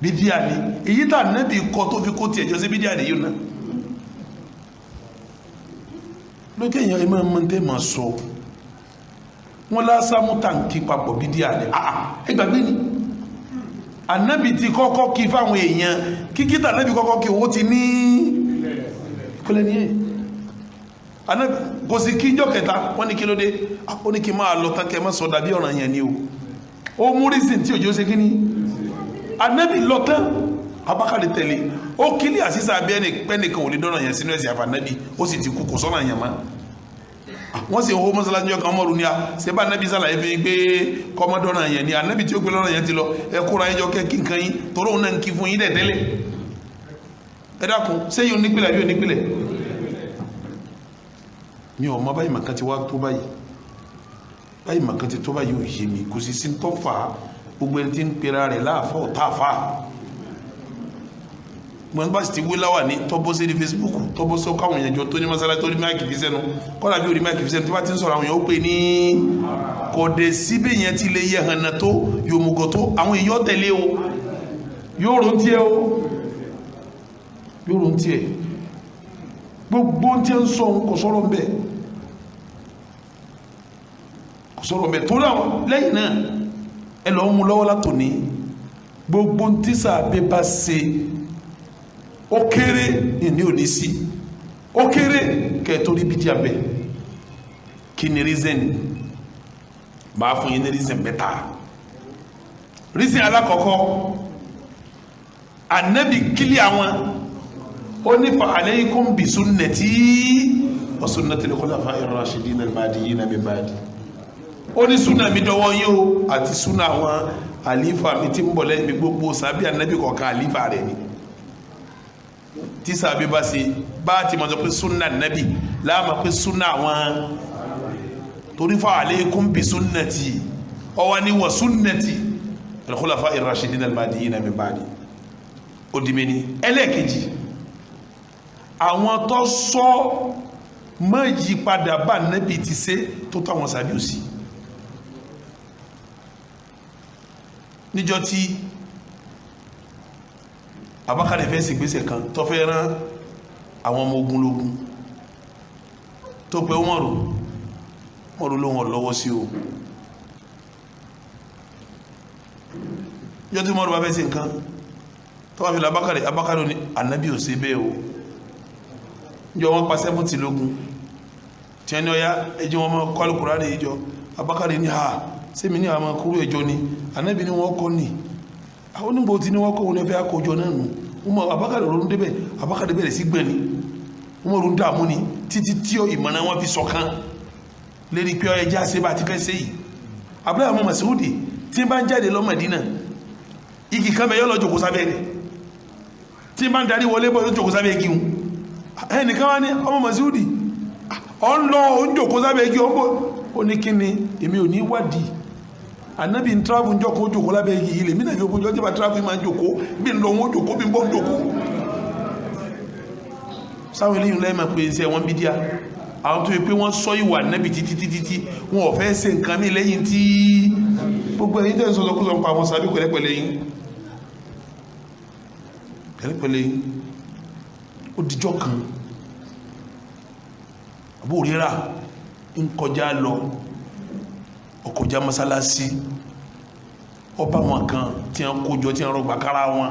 bídíà ni èyí tàà náà bí kọ́ tó fi kó tiẹ̀ jọ sí bídíà ni yìí náà lókè èèyàn ẹmọ mọ́ntẹ́ ma sọ wọ́n lásámú tàǹkì papọ̀ bí díà ní ẹgbàgbé ni Ànábì ti kọ́kọ́ kí fáwọn èèyàn kíkítà Ànábì kọ́kọ́ kí owó ti ní ìpínlẹ̀ ní ẹ̀ Ànábì kò sí kíjọ́ kẹta wọ́n ní kí ló dé ó ní kí máa lọ tán kẹ mọ́ sọ dàbí ọ̀ràn yẹn ni ó mú rísìn tí òjò ṣe kí ni Ànábì lọ tán Abakari tẹ̀lé ó kílí àṣìṣà bí ẹni pẹ́nìkan ò lè dọ́nà yẹn sínú ẹ̀sìn àfànẹ́bí ó sì ti kú kò sọ́nà yẹn má wọ́n sì hó mọ́sálásí ọkàn mọ́rún ní a ṣe bá nẹ́bí sálàyé fi gbé kọ́mọ́dọ́nà yẹn ni ànẹ́bí tí ó gbé lọ́nà yẹn ti lọ ẹ kóra ẹjọ́ kẹ́kí nǹkan yín torí òun náà ń kí fún yín dẹ̀tẹ́lẹ̀ ẹ dákun ṣé yóò nípìlẹ̀ bí ó nípìlẹ̀ mi ò mọ báyìí màkàn ti wá tó báyìí màkàn ti tó báyìí ò yé mi kò sì sí ń tọ́ fà á gbogbo ẹni tí ń pera rẹ̀ láàfọ̀ ò tá fà á gbọ́n bá sì ti wí láwà ní tọ́bọ́ sí ní Facebook tọ́bọ́ sí ọkọ̀ àwọn èèyàn jọ tó ní masala tó ní máìkì fi sẹ́nu kọ́lá bí orí máìkì fi sẹ́nu tí wọ́n ti ń sọ̀rọ̀ àwọn èèyàn ó pè ní kọ̀dẹ̀ síbẹ̀ yẹn ti lè yẹ hànà tó yòmùgọ̀ tó àwọn èèyàn tẹ̀lé o yóò rún tiẹ̀ o yóò rún tiẹ̀ gbogbo tí ń sọ kò sọ̀rọ̀ mbẹ́ kò sọ̀rọ̀ mbẹ́ tó láwọn lẹ́yìn náà ẹ lọ́ mú lọ́wọ́ látòní gbogbo tí sàbẹ̀ bá ṣe ó kéré ní òní sí ó kéré kẹtòrí bí díà bẹ kí ni reason máa fún yín ní reason mẹ́ta reason alákọ̀ọ́kọ́ Ànábì kílí àwọn ó ní fa alaykum bi sunnati wa sunnati al-khulafa'ir rashidin al-mahdiyyin min ba'di ó ní súnà mi dọwọ́ yín o àti súnà àwọn àlífà mi tí ń bọ̀ lẹ́yìn mi gbogbo sàbí Ànábì kọ̀ọ̀kan àlífà rẹ̀ ni tí sàbí bá ṣe bá ti mọ̀ sọ pé súnà Nábì láàmà pé súnà àwọn torí fa alaykum bi sunnati ọwọ́ ni wa sunnati al-khulafa'ir rashidin al-mahdiyyin min ba'di ó di méní ẹlẹ́ẹ̀kejì àwọn tó sọ mọ́ yí padà bá nẹ́bí ti ṣe tó táwọn sàbí òsì níjọ́ tí Abubakar fẹ́ sí gbésẹ̀ kan tó fẹ́ rán àwọn ọmọ ogun lógun tó pé Umaru ló wọn lọ́wọ́ sí o yọ́ tí Umaru bá fẹ́ sí nǹkan tó wá fi Abubakar ní ànábì ò sí bẹ́ẹ̀ o jọ wọn pa 70 lógun tí ẹni ọya ẹjọ́ wọn máa kọ́ Al-Qur'ani ìjọ Abubakar ní ha sẹ́mi ní àwọn kúrò ẹjọ́ ni ànábì ni wọ́n kọ́ ní àwọn onígbò tí ní wọ́n kọ́ wọn lẹ́fẹ́ àkójọ náà nù Abubakar ronú débẹ̀ Abubakar bẹ̀rẹ̀ sí gbẹ̀ni wọ́n ronú dààmú ni títí tí ìmọ̀nà wọn fi sọ̀kan lérí pé ẹjẹ́ àṣebà ti fẹ́ ṣe yìí abúlé àwọn Mas'udi tí bá ń jáde lọ Mádínà igi kan bẹ̀ yọ́ lọ jòkó sábẹ́ rẹ̀ tí bá ń darí wọlé bọ́ yóò jòkó sábẹ́ igi hun ẹnìkan wá ní ọmọ Mas'udi ọ ń lọ oún jòkó sábẹ́ igi ọgbọ́ ó ní kí ni èmi ò ní wádìí Ànábì ń travel jòkó jòkó lábẹ́ igi ilẹ̀ mí náà yóò bójú ọjọ́ bá travel máa jòkó bí ń lọ wọn jòkó bí ń bọ́ jòkó sáwọn eléyìn lẹ́mọ̀ pé iṣẹ́ wọn bí díà àwọn tó yẹ pé wọ́n sọ ìwà Ànábì títí wọn ò fẹ́ ṣe nǹkan mí lẹ́yìn tí gbogbo ẹ̀yin tẹ́ ń sọ sọkúsọ ń pa àwọn sábẹ́ pẹ̀lẹ́pẹ̀lẹ́ yín ó dijọ́ kan Abu Hurairah ń kọjá lọ ọkọjá masalasi ọba wọn kan tí wọ́n kójọ tí wọ́n rọgbà kára wọn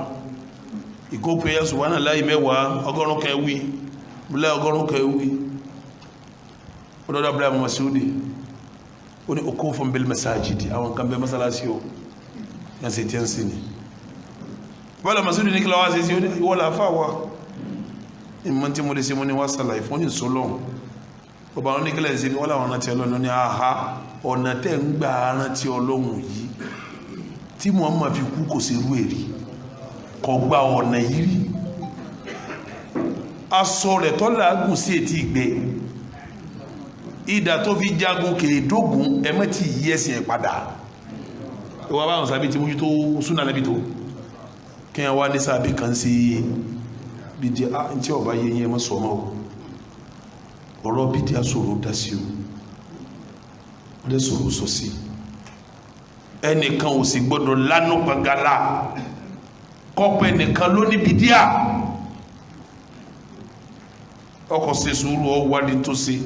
ìkópe yẹ subhanallahi mẹ́wàá ọgọ́rùn kẹwì bílẹ̀ ọgọ́rùn kẹwì ọdọ́dọ́ abúlé Mas'udi ó ní okó fún bil masajidi àwọn kan bẹ masalasi o yẹn sì tí ń sin ni bọ́lá Mas'udi ní kí lọ́wọ́ sí ìwọ́lá fáwọ́ ìmọ̀ tí mo lè ṣe mo ní wá sàlàyé fún ìṣọ́lọ́hun ọba wọn ní kílẹ̀ sí wọ́n láwọn rántí Ọlọ́run ní àhá ọ̀nà tẹ́ ń gbà rántí Ọlọ́run yìí tí Muhammad fi kú kò sí rú èrì kò gba ọ̀nà yìí rí aṣọ rẹ̀ tó làágùn sí ètí ìgbẹ́ ìdà tó fi jagun kèédógún ẹmẹ́tì yí ẹ̀sìn ẹ̀ padà ìwà báwọn sábẹ́ tí mójú tó súnà lẹ́bí tó kí wọ́n wá ní sábẹ́ kan sí bídí tí ọba yẹ yẹ mọ́ sọmọ́ ọ̀rọ̀ bídí àsọ̀rọ̀ dá sí o lè sọ̀rọ̀ sọ sí ẹnìkan ò sì gbọ́dọ̀ lánà gbàgàlà kọ́pọ̀ ẹnìkan ló ní bídí à ọkọ̀ sí sùúrù ọwádìí tó sí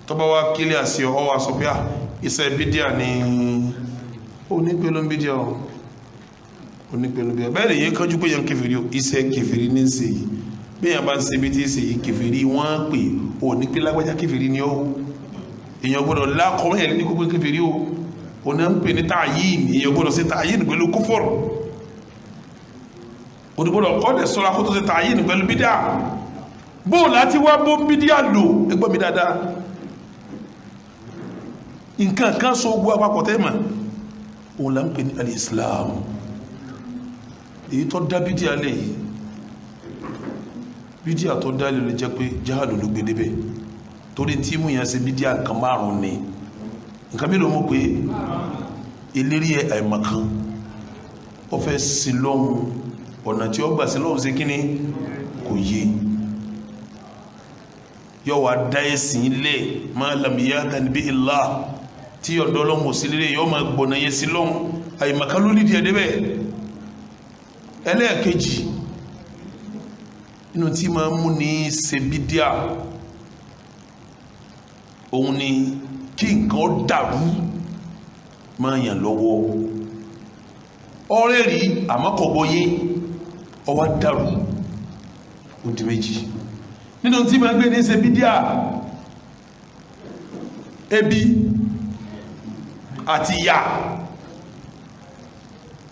tọ́bá wá kílẹ̀ àṣẹ ọwá sọ pé iṣẹ́ bídí à ní onípẹ̀lú bídí à onípẹ̀lú bídí à bẹ́ẹ̀ lè yẹ kánjú pé yẹn kèfèrí iṣẹ́ kèfèrí ní ṣe yìí bẹ́yàn bá ń ṣe bí tí ṣe yìí kèfèrí wọ́n pè ò ní pé lágbájá kèfèrí ni ó èèyàn gbọ́dọ̀ lákọ̀ọ́ ẹ̀ ní gbogbo kèfèrí ó ní ń pè ní tààyìn èèyàn gbọ́dọ̀ sí tààyìn pẹ̀lú kúfọ̀rọ̀ ó ní gbọ́dọ̀ kọ́ dẹ̀ sọ́ra kó tó sí tààyìn pẹ̀lú bídíà bóò láti wá bó bídíà lò ẹgbọ́n mi dáadáa nǹkan kan so gbọ́ apapọ̀ tẹ́mà òun là ń pè ní al-Islam èyí tó dá bídíà lẹ̀ yìí bídíà tó dá lè jẹ́ pé jáàlù ló gbé débẹ̀ torí tí mú yẹn ṣe bídíà nǹkan márùn ni nǹkan bí ló mú pé ìlérí àìmọ̀kan ó fẹ́ sí lọ́hun ọ̀nà tí ó gbà sí lọ́hun sí kíní kò yé yóò wá dá ẹ̀sìn ilé ma lam ya'zan bihi Allah tí ọ̀dọ́ lọ́hun sí lérè yóò máa gbọ̀nà yẹ sí lọ́hun àìmọ̀kan ló nídìí ẹ̀dẹ́bẹ̀ ẹlẹ́ẹ̀kejì inú tí ma mú ní ṣe bídíà òun ni kí nǹkan dàrú máa yàn lọ́wọ́ ọ̀rẹ́ rí àmọ́kọ̀gbọ́yé ọwá dàrú ó di méjì nínú tí ma gbé ní ṣe bídíà ebi àti ìyà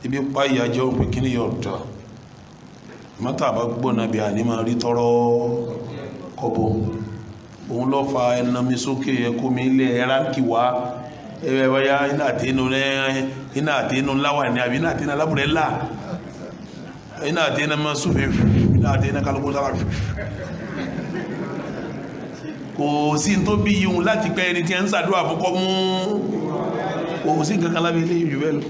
ebi pa ìyà jẹ́ òpin kí ní yọ̀ ọ̀dọ́ mọ́tà bá gbọ́nà bí a ní máa rí tọrọ kọ́bọ̀ òun lọ fa ẹnà mi sókè ẹkú mi ilẹ̀ ẹránkì wá ẹwẹ́ wáyá iná àtẹ́nu láwà ní àbí iná àtẹ́nu alábùrẹ́ là iná àtẹ́nu máa súnfẹ́ iná àtẹ́nu kálukú sára kò sí tó bí yíò láti pẹ́ ẹni tí ẹ ń ṣàdúrà fúnkọ́ mú kò sí nǹkan kan lábẹ́ ilé yìí jù bẹ́ẹ̀ lọ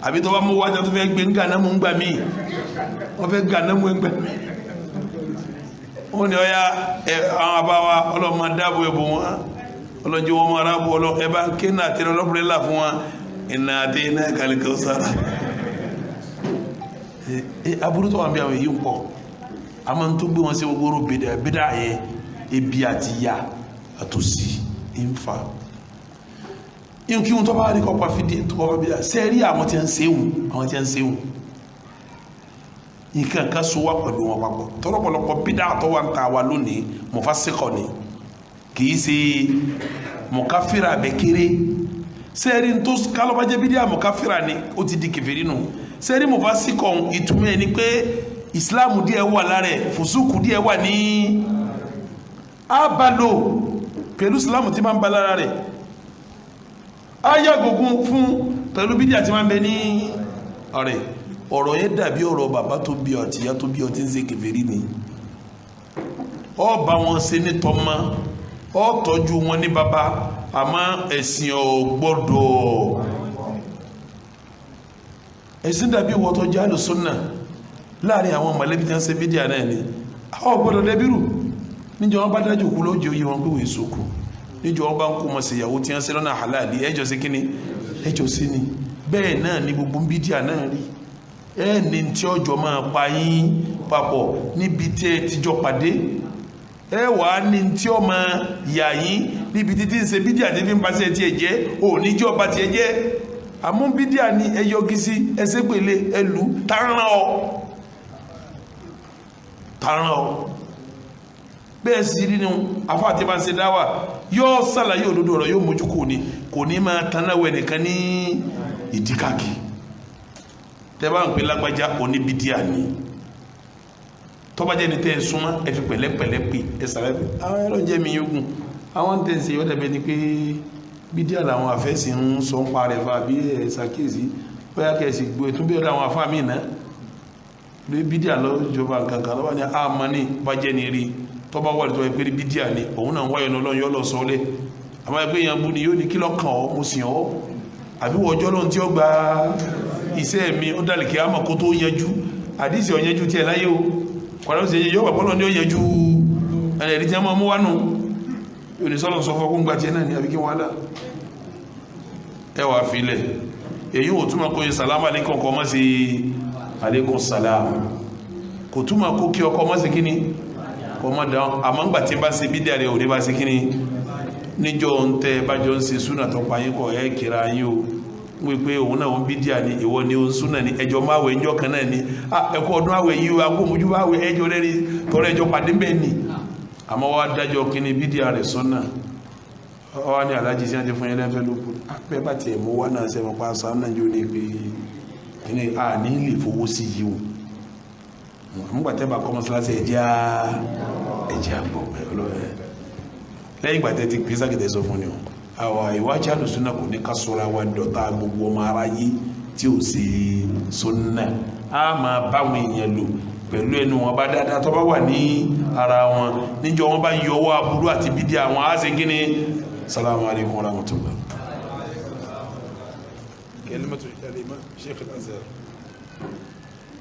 àbí tó bá mú wájá tó fẹ́ gbé ń gànámù ń gbà míì wọ́n fẹ́ gànámù ẹgbẹ́ wọ́n ní ọya àwọn àbáwá ọlọ́mọ dáàbò ẹ̀bù wọn ọlọ́jọ́ wọn máa rábò ọlọ́ ẹ̀bá ké náà tẹ́lẹ̀ ọlọ́pùrẹ́là fún wọn iná àti iná kàlíkà sára aburú tó wà bí àwọn èyí ń pọ̀ a máa ń tó gbé wọn sí gbogbo bídà yẹn ebi àti ya àtòsí ń fa kí wọn tó bá rí kọ́pá fìdí tó kọ́pá bídà sẹ́ẹ̀rí àwọn tí ń sẹ́wọ̀n nǹkan kan so wá pẹ̀lú wọn papọ̀ tọ́lọ́pọ̀lọpọ̀ bídà tó wà ń ta wa lónìí mọ̀fásíkọ̀ ni kì í ṣe mọ̀káfíra bẹ̀ kéré sẹ́ẹ̀rí tó kálọ́bàjẹ́ bídà mọ̀káfíra ni ó ti di kèfèrí nù sẹ́ẹ̀rí mọ̀fásíkọ̀ ìtumọ̀ ẹ̀ ni pé ìsìláàmù díẹ̀ wà lára ẹ̀ fùsùkù díẹ̀ wà ní abalo pẹ̀lú ìsìláàmù tí máa ń ba lára rẹ̀ ayágogun fún pẹ̀lú bídà tí máa ń bẹ ní ọ̀rọ̀ yẹn dàbí ọ̀rọ̀ bàbá tó bí ọ àti ìyá tó bí ọ tí ń ṣe kèfèrí ni ọ bá wọn ṣe ní tọ́mọ ọ tọ́jú wọn ní bàbá àmọ́ ẹ̀sìn ò gbọ́dọ̀ ẹ̀sìn dàbí ìwọ́tọ̀ jẹ́ àlùsùnnà láàrin àwọn mọ̀lẹ́bí tí wọ́n ṣe bídíà náà ni àwọn gbọ́dọ̀ lẹ́bírù níjọ wọn bá dájú kú lójú oyé wọn pé wòye sókù níjọ wọn bá ń kó mọ̀ sí ìyàwó tí wọ́n ṣe lọ́nà àhàlàlì ẹjọ́ sí kíní ẹjọ́ sí ni bẹ́ẹ̀ náà ni gbogbo bídíà náà rí ẹni tí ọjọ́ máa pa yín papọ̀ níbi tí ẹ ti jọ pàdé ẹ wà á ní tí ọ máa yà yín níbi títí ń ṣe bídíà tí fi ń paṣẹ tí ẹ jẹ́ òníjọ́ bá tiẹ̀ jẹ́ àmú bídíà ni ẹ yọgi sí ẹsẹ̀ pèlè ẹlù tààràn ọ bẹ́ẹ̀ sì rí ni afọ àti bá ń ṣe dáwà yóò sàlàyé òdodo ọ̀rọ̀ yóò mójú kò ní máa tanáwẹ̀ nìkan ní ìdíkàkì tẹ́bá ń pè lágbájá oní bídíà ni tọ́bájẹ́ ni tẹ́ ẹ súnmọ́ ẹ fi pẹ̀lẹ́pẹ̀lẹ́ pè ẹ sàrẹ́ pé àwọn ẹ̀rọ jẹ́ mi yógùn àwọn tẹ́ ń ṣe yọ́dẹ̀bẹ̀ ni pé bídíà làwọn àfẹ́sì ń sọ ń parẹ́ fà bí ẹ̀ ṣàkíyèsí bóyá kẹsì gbé tún bí ọ̀dọ̀ àwọn afá mi náà lórí bídíà lọ́jọba nǹkankan lọ́wọ́ ni a mọ́ ní bájẹ́ ni rí tọ́bá wà lítọ́ ẹgbẹ́ bídíà ni òun náà wáyọ̀ lọ́lọ́ yọ́ lọ sọ́lẹ̀ àmọ́ ẹgbẹ́ yẹn bú ni yóò ní kí lọ́kàn ọ́ mo sì ọ́ àbí wọ́jọ́ lóhun tí ó gba iṣẹ́ mi ó dálì kí á mọ̀ kó tó yanjú àdísì ọ̀yanjú tí ẹ̀ láyé o kọ̀dọ̀ sí yọ́ pẹ̀pọ̀lọ́ ní ó yanjú ẹ̀rẹ̀ tí a máa mú wánú onísọ́lọ̀ sọ fọ́kún gbà tí ẹ̀ náà ní àbíkí wọ́n dá ẹwà fílẹ̀ èyí ò túnmọ̀ kó yẹ sàlámà alékùn kọ mọ́ sí alékùn sàlámà kò túnmọ̀ kó kí ọkọ mọ́ sí kíní kọ mọ́ dáun àmọ́ ń gbà tí bá ṣe bídíà rẹ̀ ò ní bá sí kíní níjọ́ ń tẹ́ bájọ́ ń ṣe súnà tó pa yín kọ ẹ́ kíra yín o wípé òun náà ń bídíà ni ìwọ ni ó ń súnà ní ẹjọ́ máa wẹ̀ ẹjọ́ kan náà ni ẹkọ́ ọdún àwẹ̀ yìí agbóhùnmójú bá wẹ̀ ẹjọ́ rẹ̀ tọrọ ẹjọ́ pàdé bẹ́ẹ̀ ni àmọ́ wá dájọ́ kíní bídíà rẹ̀ sọ́nà ọwá ní alájí sí àti fún ilẹ̀ fẹ́ lókù pẹ́ bá ti ẹ̀mọ́ wá náà sẹ́mọ̀ pa sáà náà yóò ní pé ní à ní lè fowó sí yíò àmúgbàtẹ́bà kọmọsílásí ẹjẹ́ àgbọ̀ lẹ́yìn ìgbàtẹ́ ti pèsè àkìtẹ́ sọ fún ni ọ àwọ̀ ìwájú àlùsúnà kò ní ká sọ́ra wa dọ̀tá gbogbo ọmọ aráyé tí ò sí súnà á máa báwọn èèyàn lò pẹ̀lú ẹnu wọn bá dáadáa tó bá wà ní ara wọn níjọ wọn bá yọwọ́ aburú àti bídí àwọn á ṣe kí ni salamu alaikum warahmatullah. kalimatu sheikh al-azhar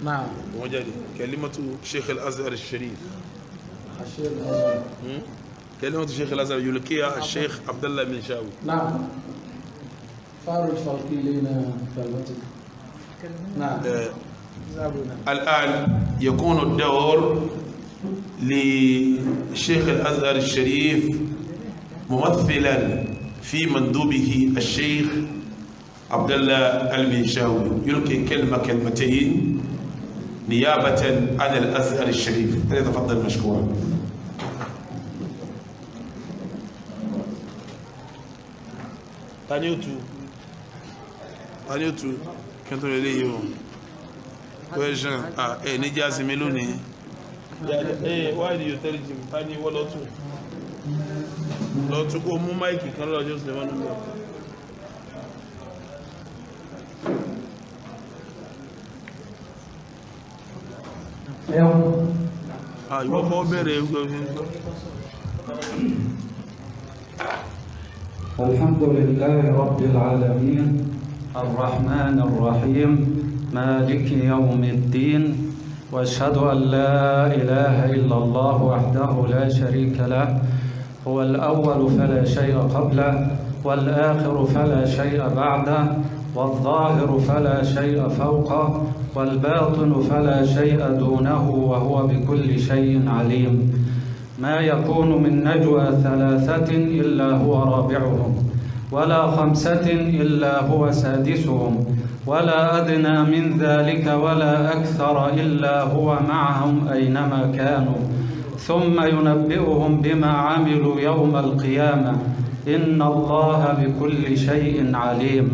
naam wọ́n jáde kalimatu sheikh al-azhar al-sharif kalimatu sheikh al-azhar yulqiya sheikh abdullah bin shawi naam farij falqi lana kalmatik naam الآن يكون الدور لشيخ الأزهر الشريف ممثلا في مندوبه الشيخ عبد الله المنشاوي يلقي كلمتين نيابة عن الأزهر الشريف فليتفضل مشكورا. تانيوتو كنتم لديه question ní jásí mi lónìí why do you tell him ta ni wọ́n lọ́tún kó mú máìkì kan lọ́jọ́ sí lẹ́wọ́n nígbà ìwọ́n kọ́ bẹ̀rẹ̀ alhamdulillahi rabbil alamin arrahman arrahim مالك يوم الدين وأشهد أن لا إله إلا الله وحده لا شريك له، هو الأول فلا شيء قبله، والآخر فلا شيء بعده، والظاهر فلا شيء فوقه، والباطن فلا شيء دونه، وهو بكل شيء عليم. ما يكون من نجوى ثلاثة إلا هو رابعهم، ولا خمسة إلا هو سادسهم، ولا أدنى من ذلك ولا أكثر إلا هو معهم أينما كانوا، ثم ينبئهم بما عملوا يوم القيامة، إن الله بكل شيء عليم.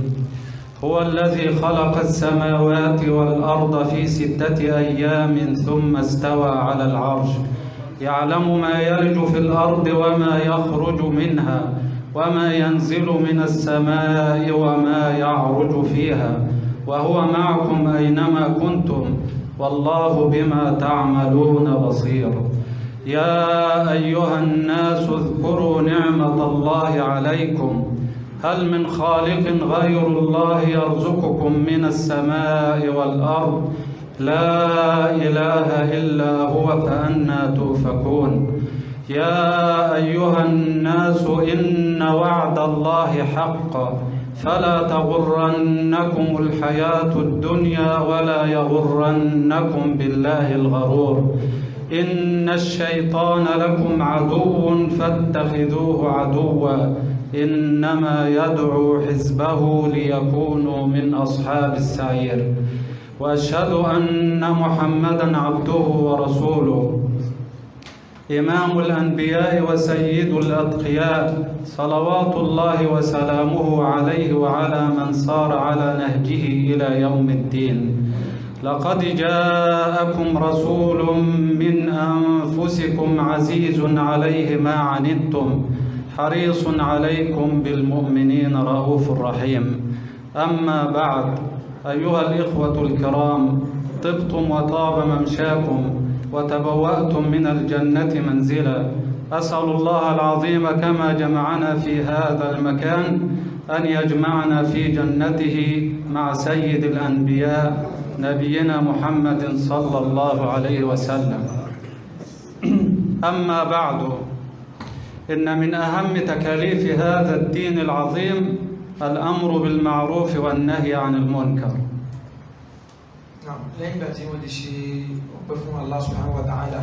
هو الذي خلق السماوات والأرض في 6 أيام ثم استوى على العرش، يعلم ما يلج في الأرض وما يخرج منها، وما ينزل من السماء وما يعرج فيها، وهو معكم أينما كنتم، والله بما تعملون بصير. يا أيها الناس اذكروا نعمة الله عليكم، هل من خالق غير الله يرزقكم من السماء والأرض؟ لا إله إلا هو فأنى تؤفكون. يا أيها الناس إن وعد الله حق، فلا تغرنكم الحياة الدنيا ولا يغرنكم بالله الغرور. إن الشيطان لكم عدو فاتخذوه عدوا، إنما يدعو حزبه ليكونوا من أصحاب السعير. وأشهد أن محمدًا عبده ورسوله، إمام الأنبياء وسيد الأتقياء، صلوات الله وسلامه عليه وعلى من صار على نهجه إلى يوم الدين. لقد جاءكم رسول من أنفسكم عزيز عليه ما عنتم، حريص عليكم بالمؤمنين رؤوف رحيم. أما بعد، أيها الإخوة الكرام، طبتم وطاب ممشاكم وتبوأتم من الجنة منزلا. أسأل الله العظيم كما جمعنا في هذا المكان أن يجمعنا في جنته مع سيد الأنبياء نبينا محمد صلى الله عليه وسلم. أما بعد، إن من أهم تكاليف هذا الدين العظيم الأمر بالمعروف والنهي عن المنكر. lẹ́yìn ìgbà tí wọ́n ti ṣe ọpẹ́ fún Allah subhanahu wa ta'ala,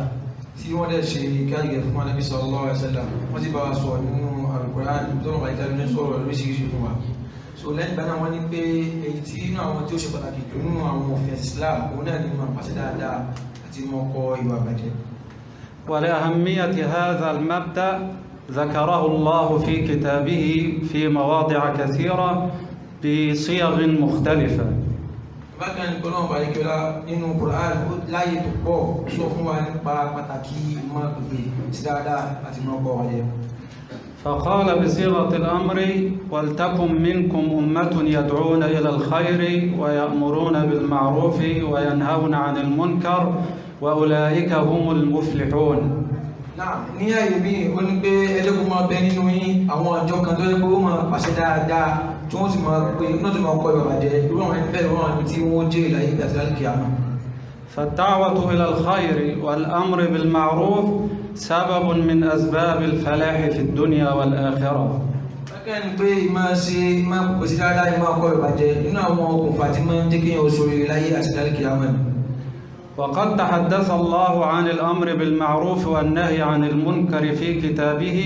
tí wọ́n dẹ̀ ṣe káàkiri fún Ànábì sallallahu alaihi wasallam, wọ́n ti bá wa sọ nínú Al-Qur'an tó lọ́wọ́ ìtàrí ní sọ̀rọ̀ lóríṣiríṣi fún wa. So lẹ́yìn ìgbà náà wọ́n ní pé èyí tí inú àwọn tí ó ṣe pàtàkì jù nínú àwọn òfin Islam òun náà ni máa pàṣẹ dáadáa àti mọ́ kọ ìwà bàjẹ́. ولأهمية هذا المبدأ ذكره الله في كتابه في مواضع كثيرة بصيغ مختلفة. bákan ní kọ́nà ọba ìkẹ́lá nínú Qur'an láyé tó pọ̀ sọ fún wa nípa pàtàkì mọ́ pípé sí dáadáa àti mọ́ kọ́ wáyé. فقال بصيغة الأمر: ولتكن منكم أمة يدعون إلى الخير ويأمرون بالمعروف وينهون عن المنكر وأولئك هم المفلحون. náà ní àyè mi ó ní pé ẹlẹ́kùn máa bẹ nínú yín àwọn àjọ kan tó yẹ pé ó máa pàṣẹ dáadáa tí wọ́n sì máa pé náà tó máa kọ́ ìwà bàjẹ́ irú àwọn ẹni bẹ́ẹ̀ wọ́n àti tí wọ́n jẹ́ ìlàyé àti láìkíyàmá. فالدعوة إلى الخير والأمر بالمعروف سبب من أسباب الفلاح في الدنيا والآخرة. bákan ní pé máa ṣe máa pèsè dáadáa máa kọ́ ìwà bàjẹ́ nínú àwọn okùnfà tí máa ń jẹ́ kéèyàn oṣù ìlàyé àti láìkíyàmá. وقد تحدث الله عن الأمر بالمعروف والنهي عن المنكر في كتابه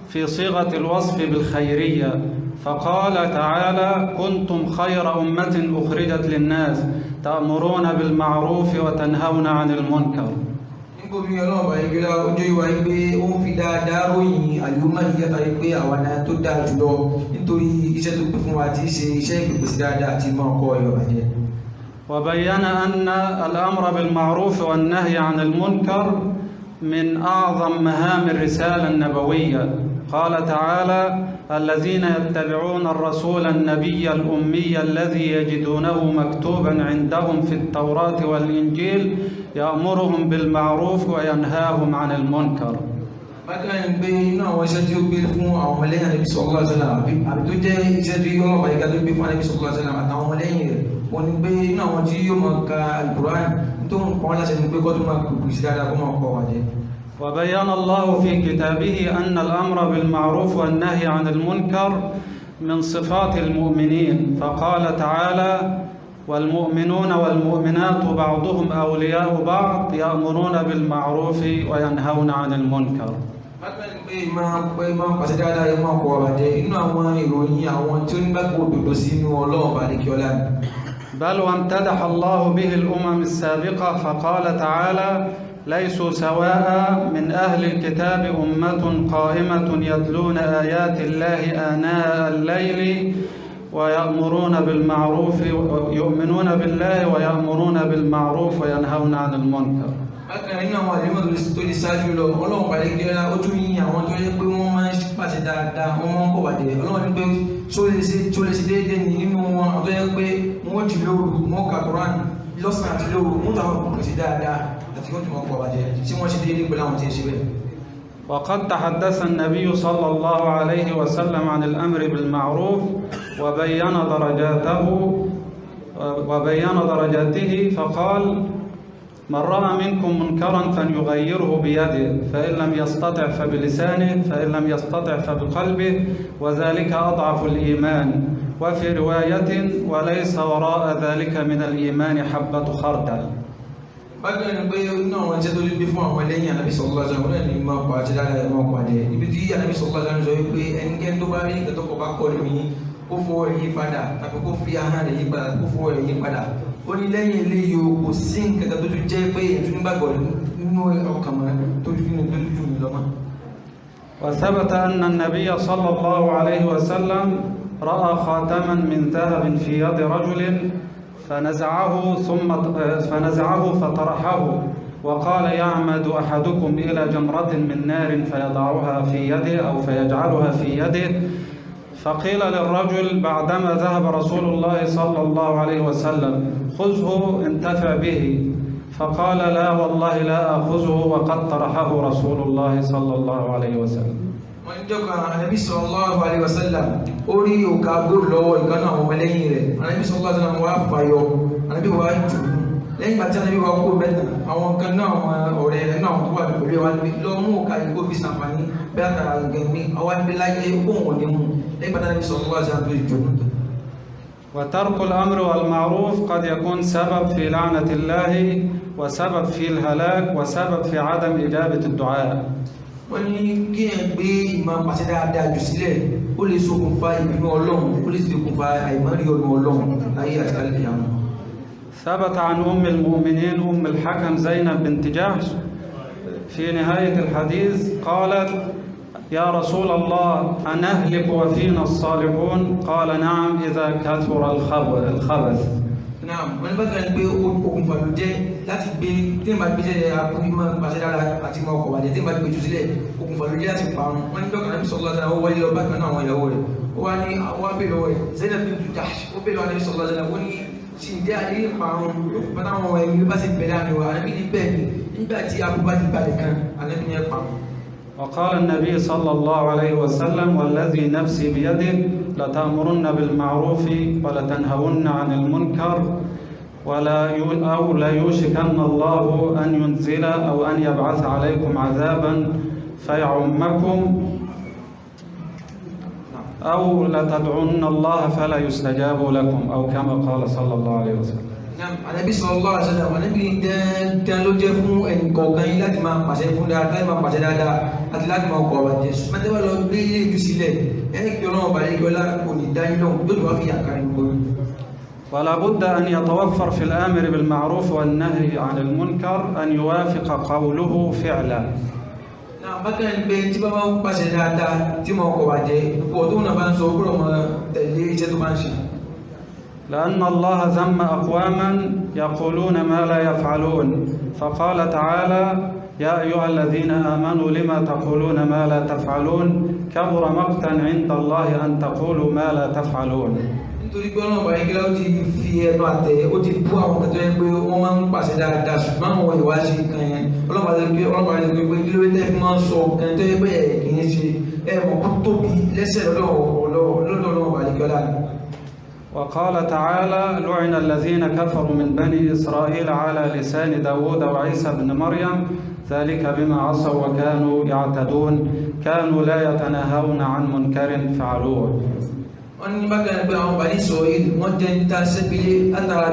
في صيغة الوصف بالخيرية، فقال تعالى: كنتم خير أمة أخرجت للناس تأمرون بالمعروف وتنهون عن المنكر. nígbòmí ọlọ́ọ̀bà ìgbéra ojú ìwà ìgbé ó ń fi dáadáa ròyìn àlùmọ́ ìyàtọ̀ ìpé àwọn náà tó dáa jùlọ nítorí iṣẹ́ tó pè fún wa tí í ṣe iṣẹ́ ìpèsè dáadáa àti máa kọ́ ìwà bàjẹ́. وبين أن الأمر بالمعروف والنهي عن المنكر من أعظم مهام الرسالة النبوية. قال تعالى: الذين يتبعون الرسول النبي الأمي الذي يجدونه مكتوبا عندهم في التوراة والإنجيل يأمرهم بالمعروف وينهاهم عن المنكر. bákan náà pé inú àwọn iṣẹ́ tí ó gbé fún àwọn ọmọlẹ́yìn Ànábì sallallahu alaihi wasallam àbí tó jẹ́ iṣẹ́ tí yóò bá ìka tó gbé fún Ànábì sallallahu alaihi wasallam àtàwọn ọmọlẹ́yìn rẹ̀ ó ní pé inú àwọn tí yóò máa ka Al-Qur'an tó ń pọ́n láṣẹ ní pé kọ́ tó máa kùkù sí dáadáa kó máa kọ́ wà jẹ́. وبين الله في كتابه أن الأمر بالمعروف والنهي عن المنكر من صفات المؤمنين فقال تعالى والمؤمنون والمؤمنات بعضهم أولياء بعض يأمرون بالمعروف وينهون عن المنكر. بل وامتدح الله به الأمم السابقة فقال تعالى ليسوا سواء من أهل الكتاب أمة قائمة يتلون آيات الله آناء الليل ويأمرون بالمعروف يؤمنون بالله ويأمرون بالمعروف وينهون عن المنكر. bákan nínú àwọn àdéhùn tó lè ṣáájú lọ ọlọ́run parí kí ó tún yín àwọn tó yẹ pé wọ́n máa ń pàṣẹ dáadáa wọ́n máa ń kọ̀ bàjẹ́ ọlọ́run ní pé tó lè ṣe déédéé ní nínú wọn tó yẹ pé wọ́n jí lóru wọ́n ka Quran lọ́sàn àti lóru wọ́n tàwọn kò pèsè dáadáa àti wọ́n ti mọ̀ kọ̀ bàjẹ́ tí wọ́n ṣe déédéé pẹ̀lú àwọn tí ń ṣe bẹ́ẹ̀. وقد تحدث النبي صلى الله عليه وسلم عن الأمر بالمعروف وبين درجاته فقال من رأى منكم منكرا فليغيره بيده فإن لم يستطع فبلسانه فإن لم يستطع فبقلبه وذلك أضعف الإيمان وفي رواية وليس وراء ذلك من الإيمان حبة خردل. bákan ní pé inú àwọn iṣẹ́ tó lè gbé fún àwọn ẹlẹ́yìn Ànábì sallallahu alaihi wasallam ní máa pa àti dáadáa ẹ̀ máa pàdé ibi tí Ànábì sallallahu alaihi wasallam sọ wípé ẹnikẹ́ni tó bá rí nǹkan tó kọ̀ bá kọ́ lóyún kó fọwọ́ rẹ̀ yí padà tàbí kó fi ahọ́n rẹ̀ yí padà kó fọwọ́ rẹ̀ yí padà ó ní lẹ́yìn eléyìí o kò sí nǹkan tó tún jẹ́ pé ètò nígbàgbọ́ nínú ọkàn mọ́ tó tún nínú tó tún jù lọ́mọ́. وثبت أن النبي صلى الله عليه وسلم رأى خاتما من ذهب في يد رجل فنزعه فطرحه وقال يعمد أحدكم إلى جمرة من نار فيضعها في يده أو فيجعلها في يده فقيل للرجل بعدما ذهب رسول الله صلى الله عليه وسلم خذه انتفع به فقال لا والله لا أخذه وقد طرحه رسول الله صلى الله عليه وسلم. wọ́n ní jọ́ka Ànábì sallallahu alaihi wasallam ó rí òkà góòlù lọ́wọ́ ìkànnà àwọn ọmọlẹ́yìn rẹ̀ Ànábì sallallahu alaihi wasallam wá fàyọ Ànábì wá jù lẹ́yìn bàtí Ànábì wá kó bẹ́ẹ̀ àwọn kan náà àwọn ọ̀rẹ́ rẹ̀ náà tó wà pẹ̀lú wa ní lọ mú òkà ìkó fi sàǹfààní bẹ́ẹ̀ àtàrà gẹ̀mí àwọn ẹgbẹ́ láyé òun ní mú lẹ́yìn bàtí Ànábì sallallahu alaihi wasallam jù. وترك الأمر والمعروف قد يكون سبب في لعنة الله وسبب في الهلاك وسبب في عدم إجابة الدعاء. wọ́n ní kí ẹ gbé ìmọ̀ pàṣẹ dáadáa jù sílẹ̀ ó lè ṣokùnfà ìbínú Ọlọ́run ó lè ṣokùnfà àìmọ́rí ọ̀nà Ọlọ́run láyé àti àlùkìyámà. ثبت عن أم المؤمنين أم الحكم زينب بنت جحش في نهاية الحديث قالت يا رسول الله أنهلك وفينا الصالحون قال نعم إذا كثر الخبث. Naam, wọ́n bá kàn gbé okùnfà ló jẹ́ láti gbé tí n bá gbé jẹ́ akúrímọ̀ pàṣẹ dáadáa àti mọ̀ ọkọ̀ wàjẹ́ tí n bá gbé jù sílẹ̀ okùnfà ló jẹ́ láti parun. wọ́n ní dọ́kàn Ànábì sallallahu alaihi wasallam ó wọlé lọ bákan náà àwọn ìyàwó rẹ̀ ó wá ní àwọn abẹ́lẹ̀ rẹ̀ Zainab bint Jahsh ó bẹ̀rẹ̀ Ànábì sallallahu alaihi wasallam ó ní tí ìdí àdé parun bàtà àwọn ẹ̀mí bá ti bẹ̀rẹ̀ àná wa Ànábì ní bẹ́ẹ̀ ni nígbà tí abúgbà ti balẹ̀ kan Ànábì ní ẹ̀ parun. وقال النبي صلى الله عليه وسلم والذي نفسي بيده لتأمرن بالمعروف ولتنهون عن المنكر أو لا يوشكن الله أن ينزل أو أن يبعث عليكم عذابا فيعمكم أو لتدعون الله فلا يستجاب لكم أو كما قال صلى الله عليه وسلم. Ànábì sallallahu alaihi wasallam Ànábì ní dandan ló jẹ́ fún ẹnì kọ̀ọ̀kan yín láti máa pàṣẹ fún dáadáa láti máa pàṣẹ dáadáa àti láti máa kọ̀ ọ̀bàjẹ́ ṣùgbọ́n tẹ́wọ́ lọ gbé ilé ìlú sílẹ̀ ẹni kí Ọlọ́run bá yẹ kí ọlá kò ní dá yín lóhùn yóò tó wá fi àkàrí gbogbo. ولا بد أن يتوفر في الآمر بالمعروف والنهي عن المنكر أن يوافق قوله فعلا. bákan ní pé tí bá máa ń pàṣẹ dáadáa tí mo kọ̀ bàjẹ́ kò tó náà bá ń sọ kúrò mọ́ tẹ̀lé iṣẹ́ tó bá ń ṣe. لأن الله ذم أقواما يقولون ما لا يفعلون فقال تعالى يا أيها الذين آمنوا لما تقولون ما لا تفعلون كبر مقتا عند الله أن تقولوا ما لا تفعلون. torí pé ọlọ́run báyìí kí ló ti fi ẹnu àtẹ ó ti bú àwọn kan tó yẹ pé wọ́n máa ń pàṣẹ dáadáa ṣùgbọ́n àwọn ìwà ṣe kan yẹn ọlọ́run báyìí pé kí ló tẹ́ fi máa ń sọ kan tó yẹ pé ẹ̀ kì í ṣe ẹ̀ mọ̀ kó tóbi lẹ́sẹ̀ lọ́dọ̀ ọlọ́run báyìí kí ọlá ni. وقال تعالى لعن الذين كفروا من بني إسرائيل على لسان داود وعيسى بن مريم ذلك بما عصوا وكانوا يعتدون كانوا لا يتناهون عن منكر فعلوه. wọ́n ní bákan náà pé àwọn bàní sọ yìí wọ́n jẹ́ níta sẹ́pẹ́lẹ́ látara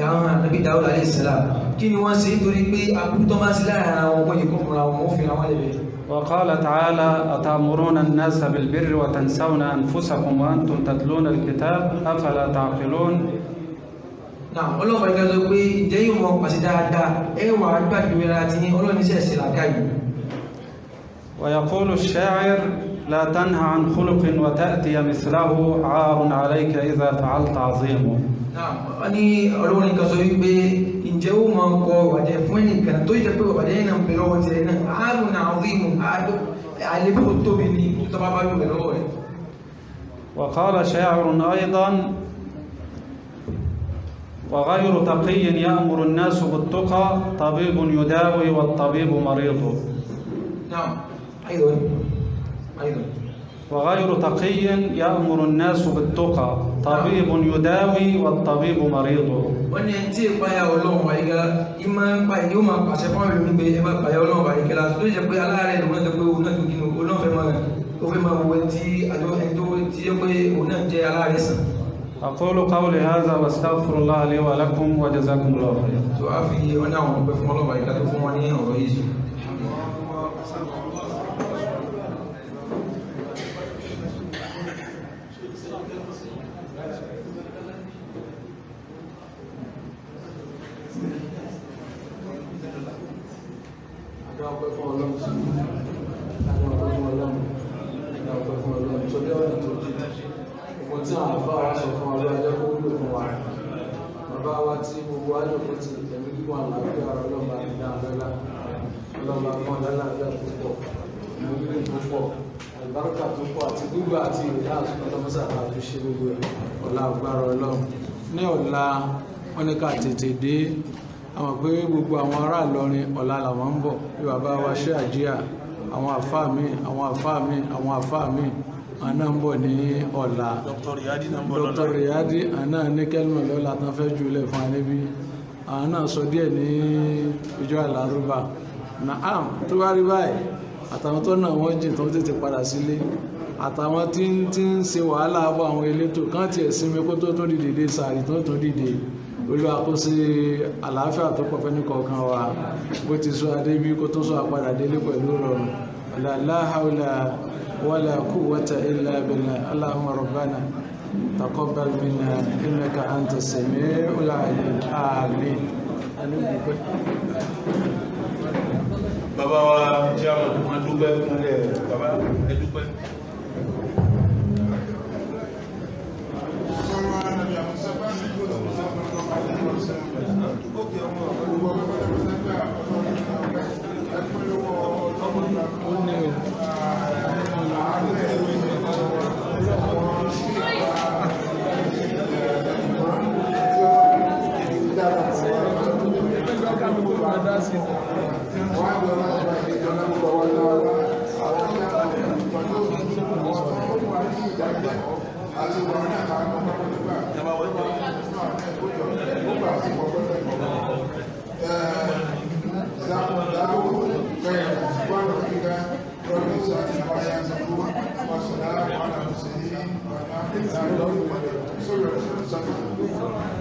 àwọn ànábì Dáúdà alayhi salam kí ni wọ́n ṣe nítorí pé àbúrútọ́ máa sí láàrin àwọn ọmọ yìí kọ́kùnrin àwọn ọmọ òfin àwọn ẹlẹ́bẹ̀ẹ́. وقال تعالى أتأمرون الناس بالبر وتنسون أنفسكم وأنتم تتلون الكتاب أفلا تعقلون. náà ọlọ́pàá ìgbà sọ pé ìjẹ́ yóò mọ pàṣẹ dáadáa ẹ wà gbàgbé ara ti ní ọlọ́nisẹ̀ ṣe làkàyè. ويقول الشاعر لا تنهى عن خلق وتأتي مثله عار عليك إذا فعلت عظيمه. náà wọ́n ní ọlọ́run nìkan sọ wípé ǹjẹ́ ó máa kọ ìwàjẹ́ fún ẹnìkan tó jẹ́ pé ìwàjẹ́ yìí náà ń bẹ lọ́wọ́ tiẹ̀ náà àárùn náà àwíìmù àlébù tó tóbi ní tó bá bá yóò bẹ lọ́wọ́ rẹ̀. وقال شاعر أيضا وغير تقي يأمر الناس بالتقى طبيب يداوي والطبيب مريض. نعم أيضا وغير تقي يأمر الناس بالتقى طبيب يداوي والطبيب مريض. wọ́n ní tí ìpáyà ọlọ́run àyíká ìmọ̀ ìpáyà yóò máa pàṣẹ fún àwọn ìlú pé ẹ máa pàyà ọlọ́run àyíká láti tó jẹ́ pé aláàrẹ̀ lòun náà tó pé òun náà tó kínú olóòfẹ́ máa wọ tí àjọ ẹni tó tí ó pé òun náà jẹ́ aláàrẹ̀ sàn. أقول قولي هذا واستغفر الله لي ولكم وجزاكم الله خيرا. tó a fi ọ̀nà àwọn ọ̀pẹ fún ọlọ́run àyíká tó fún wọn ní ọ̀rọ̀ yìí. tí àwọn àfáà wá sọ fún ọlọ́ ajẹ́ kó wúlò fún wa bàbá wa tí gbogbo wájú kó ti tẹ̀mí gígùn àlàáfíà ara ọlọ́ba ìdá àlọ́lá ọlọ́ba kan lálàáfíà tó pọ̀ ìmúgbìn tó pọ̀ àlùbáríkà tó pọ̀ àti gbígbà àti ìrìnà ọlọ́mọsà máa fi ṣe gbogbo ẹ̀ ọ̀la agbára ọlọ́run ní ọ̀la wọn ní ká tètè dé àwọn pé gbogbo àwọn ará Ìlọrin ọ̀la làwọn ń bọ̀ bí bàbá wa ṣe àjíà àwọn àfáà mi àwọn àfáà mi àwọn àfáà mi àná ń bọ̀ ní ọ̀la Dr. Riyadi àná ní kẹ́lùmọ̀ lọ́la tán fẹ́ jùlẹ̀ fún àníbí àwọn náà sọ díẹ̀ ní ìjọ àlárúbà náà tó bá rí báyìí àtàwọn tó náà wọ́n jìn tó tètè padà sílé àtàwọn tí ń ṣe wàhálà bọ́ àwọn elétò kán tiẹ̀ sinmi kó tó tún dìde sàárì tó tún dìde Olúwa kó ṣe àlàáfíà tó pọ̀ fẹ́ni kọ̀ọ̀kan wa bó ti sọ adébí kó tó sọ àpadà délé pẹ̀lú rọrùn la hawla ولا قوة إلا بالله اللهم ربنا تقبل منا إنك أنت السميع العليم آمين. bàbá wa chairman wọn dúpẹ́ fúnlẹ̀ bàbá ẹ dúpẹ́. Sorry,